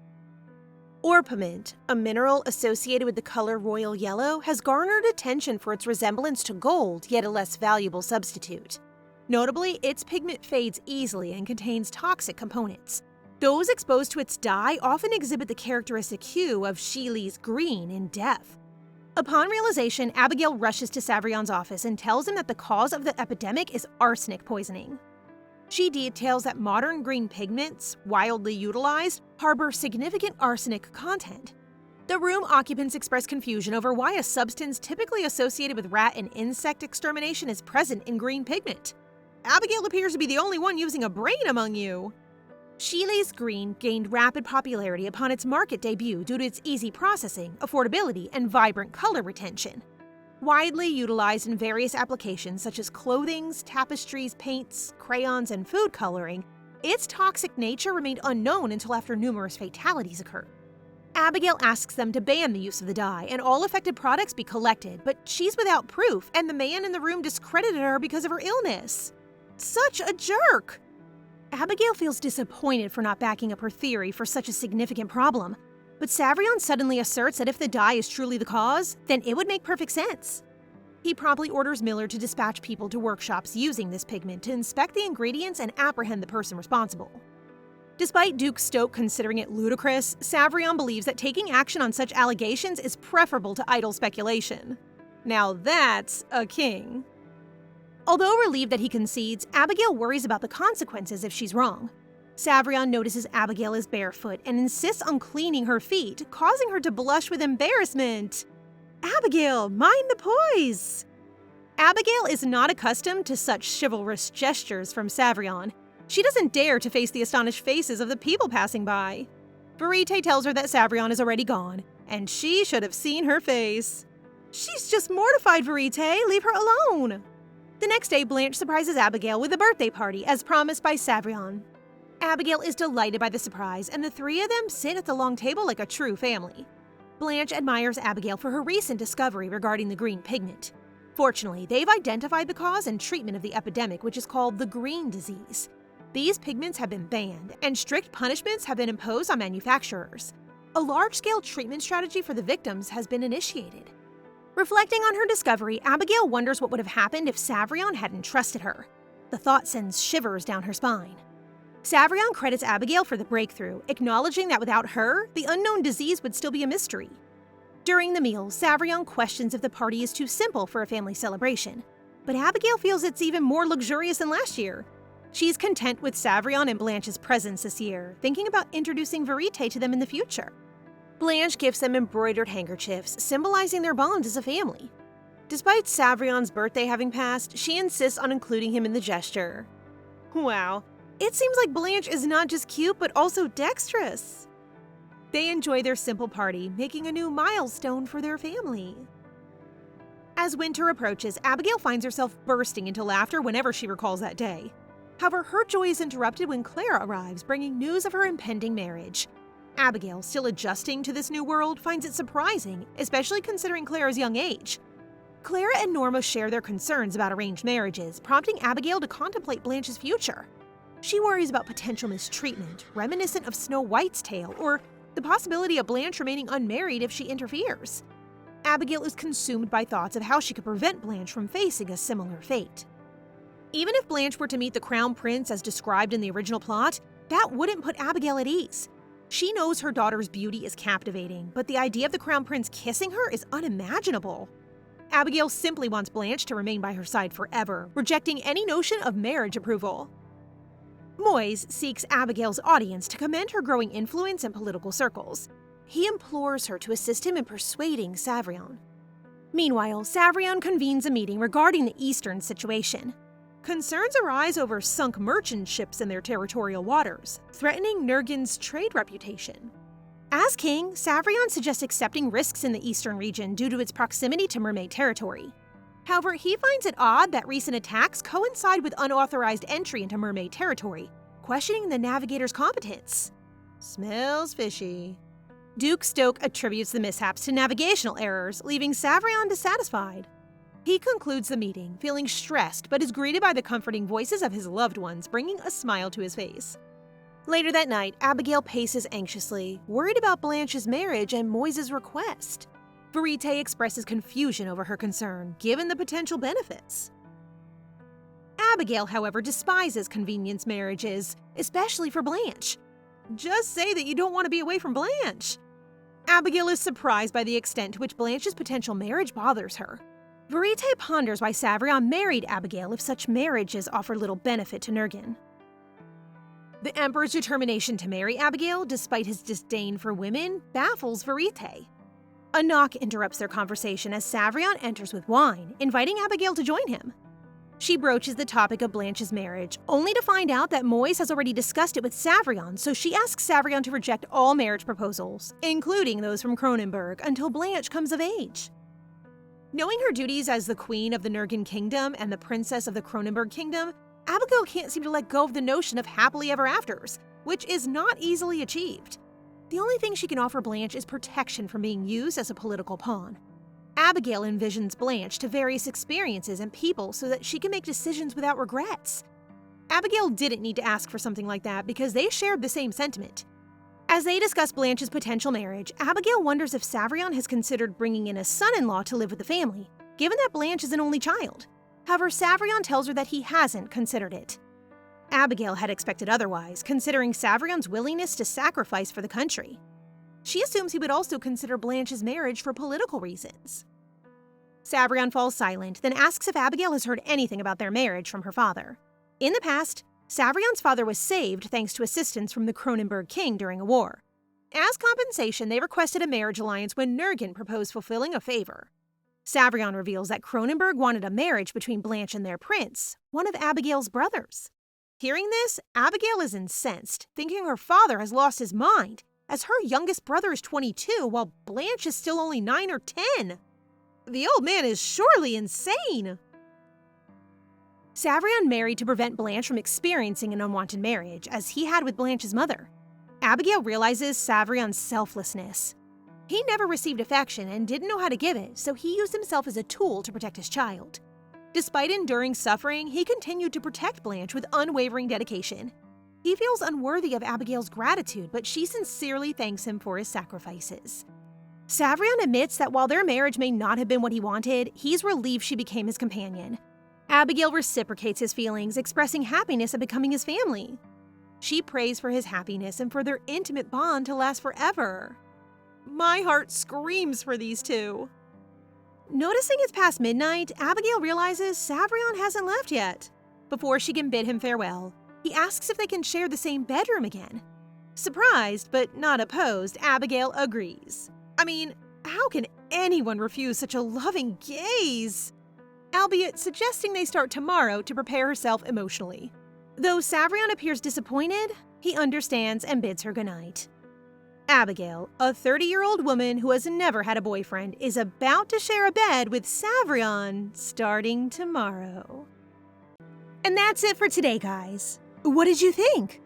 S1: Orpiment, a mineral associated with the color royal yellow, has garnered attention for its resemblance to gold, yet a less valuable substitute. Notably, its pigment fades easily and contains toxic components. Those exposed to its dye often exhibit the characteristic hue of Sheely's green in death. Upon realization, Abigail rushes to Savrion's office and tells him that the cause of the epidemic is arsenic poisoning. She details that modern green pigments, wildly utilized, harbor significant arsenic content. The room occupants express confusion over why a substance typically associated with rat and insect extermination is present in green pigment. Abigail appears to be the only one using a brain among you. Sheely's green gained rapid popularity upon its market debut due to its easy processing, affordability, and vibrant color retention. Widely utilized in various applications such as clothings, tapestries, paints, crayons, and food coloring, its toxic nature remained unknown until after numerous fatalities occurred. Abigail asks them to ban the use of the dye and all affected products be collected, but she's without proof, and the man in the room discredited her because of her illness. Such a jerk! Abigail feels disappointed for not backing up her theory for such a significant problem, but Savrion suddenly asserts that if the dye is truly the cause, then it would make perfect sense. He promptly orders Miller to dispatch people to workshops using this pigment to inspect the ingredients and apprehend the person responsible. Despite Duke Stoke considering it ludicrous, Savrion believes that taking action on such allegations is preferable to idle speculation. Now that's a king. Although relieved that he concedes, Abigail worries about the consequences if she's wrong. Savrion notices Abigail is barefoot and insists on cleaning her feet, causing her to blush with embarrassment. Abigail, mind the poise! Abigail is not accustomed to such chivalrous gestures from Savrion. She doesn't dare to face the astonished faces of the people passing by. Verite tells her that Savrion is already gone, and she should have seen her face. She's just mortified, Verite. Leave her alone. The next day, Blanche surprises Abigail with a birthday party, as promised by Savrion. Abigail is delighted by the surprise, and the three of them sit at the long table like a true family. Blanche admires Abigail for her recent discovery regarding the green pigment. Fortunately, they've identified the cause and treatment of the epidemic, which is called the green disease. These pigments have been banned, and strict punishments have been imposed on manufacturers. A large-scale treatment strategy for the victims has been initiated. Reflecting on her discovery, Abigail wonders what would have happened if Savrion hadn't trusted her. The thought sends shivers down her spine. Savrion credits Abigail for the breakthrough, acknowledging that without her, the unknown disease would still be a mystery. During the meal, Savrion questions if the party is too simple for a family celebration, but Abigail feels it's even more luxurious than last year. She's content with Savrion and Blanche's presence this year, thinking about introducing Verite to them in the future. Blanche gives them embroidered handkerchiefs, symbolizing their bond as a family. Despite Savrion's birthday having passed, she insists on including him in the gesture. Wow, it seems like Blanche is not just cute, but also dexterous. They enjoy their simple party, making a new milestone for their family. As winter approaches, Abigail finds herself bursting into laughter whenever she recalls that day. However, her joy is interrupted when Clara arrives, bringing news of her impending marriage. Abigail, still adjusting to this new world, finds it surprising, especially considering Clara's young age. Clara and Norma share their concerns about arranged marriages, prompting Abigail to contemplate Blanche's future. She worries about potential mistreatment, reminiscent of Snow White's tale, or the possibility of Blanche remaining unmarried if she interferes. Abigail is consumed by thoughts of how she could prevent Blanche from facing a similar fate. Even if Blanche were to meet the Crown Prince as described in the original plot, that wouldn't put Abigail at ease. She knows her daughter's beauty is captivating, but the idea of the Crown Prince kissing her is unimaginable. Abigail simply wants Blanche to remain by her side forever, rejecting any notion of marriage approval. Moise seeks Abigail's audience to commend her growing influence in political circles. He implores her to assist him in persuading Savrion. Meanwhile, Savrion convenes a meeting regarding the Eastern situation. Concerns arise over sunk merchant ships in their territorial waters, threatening Nurgen's trade reputation. As king, Savrion suggests accepting risks in the eastern region due to its proximity to mermaid territory. However, he finds it odd that recent attacks coincide with unauthorized entry into mermaid territory, questioning the navigator's competence. Smells fishy. Duke Stoke attributes the mishaps to navigational errors, leaving Savrion dissatisfied. He concludes the meeting, feeling stressed, but is greeted by the comforting voices of his loved ones, bringing a smile to his face. Later that night, Abigail paces anxiously, worried about Blanche's marriage and Moise's request. Verite expresses confusion over her concern, given the potential benefits. Abigail, however, despises convenience marriages, especially for Blanche. Just say that you don't want to be away from Blanche. Abigail is surprised by the extent to which Blanche's potential marriage bothers her. Verite ponders why Savrion married Abigail if such marriages offer little benefit to Nurgen. The Emperor's determination to marry Abigail, despite his disdain for women, baffles Verite. A knock interrupts their conversation as Savrion enters with wine, inviting Abigail to join him. She broaches the topic of Blanche's marriage, only to find out that Moise has already discussed it with Savrion, so she asks Savrion to reject all marriage proposals, including those from Cronenberg, until Blanche comes of age. Knowing her duties as the queen of the Nurgen kingdom and the princess of the Cronenberg kingdom, Abigail can't seem to let go of the notion of happily ever afters, which is not easily achieved. The only thing she can offer Blanche is protection from being used as a political pawn. Abigail envisions Blanche to various experiences and people so that she can make decisions without regrets. Abigail didn't need to ask for something like that because they shared the same sentiment. As they discuss Blanche's potential marriage, Abigail wonders if Savrion has considered bringing in a son-in-law to live with the family, given that Blanche is an only child. However, Savrion tells her that he hasn't considered it. Abigail had expected otherwise, considering Savrion's willingness to sacrifice for the country. She assumes he would also consider Blanche's marriage for political reasons. Savrion falls silent, then asks if Abigail has heard anything about their marriage from her father. In the past, Savrion's father was saved thanks to assistance from the Cronenberg king during a war. As compensation, they requested a marriage alliance when Nurgen proposed fulfilling a favor. Savrion reveals that Cronenberg wanted a marriage between Blanche and their prince, one of Abigail's brothers. Hearing this, Abigail is incensed, thinking her father has lost his mind, as her youngest brother is 22 while Blanche is still only 9 or 10. The old man is surely insane! Savrion married to prevent Blanche from experiencing an unwanted marriage, as he had with Blanche's mother. Abigail realizes Savrion's selflessness. He never received affection and didn't know how to give it, so he used himself as a tool to protect his child. Despite enduring suffering, he continued to protect Blanche with unwavering dedication. He feels unworthy of Abigail's gratitude, but she sincerely thanks him for his sacrifices. Savrion admits that while their marriage may not have been what he wanted, he's relieved she became his companion. Abigail reciprocates his feelings, expressing happiness at becoming his family. She prays for his happiness and for their intimate bond to last forever. My heart screams for these two. Noticing it's past midnight, Abigail realizes Savrion hasn't left yet. Before she can bid him farewell, he asks if they can share the same bedroom again. Surprised, but not opposed, Abigail agrees. I mean, how can anyone refuse such a loving gaze? Albeit suggesting they start tomorrow to prepare herself emotionally. Though Savrion appears disappointed, he understands and bids her goodnight. Abigail, a 30-year-old woman who has never had a boyfriend, is about to share a bed with Savrion starting tomorrow. And that's it for today, guys. What did you think?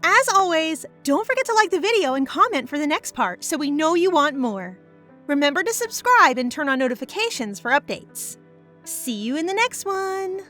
S1: As always, don't forget to like the video and comment for the next part so we know you want more. Remember to subscribe and turn on notifications for updates. See you in the next one!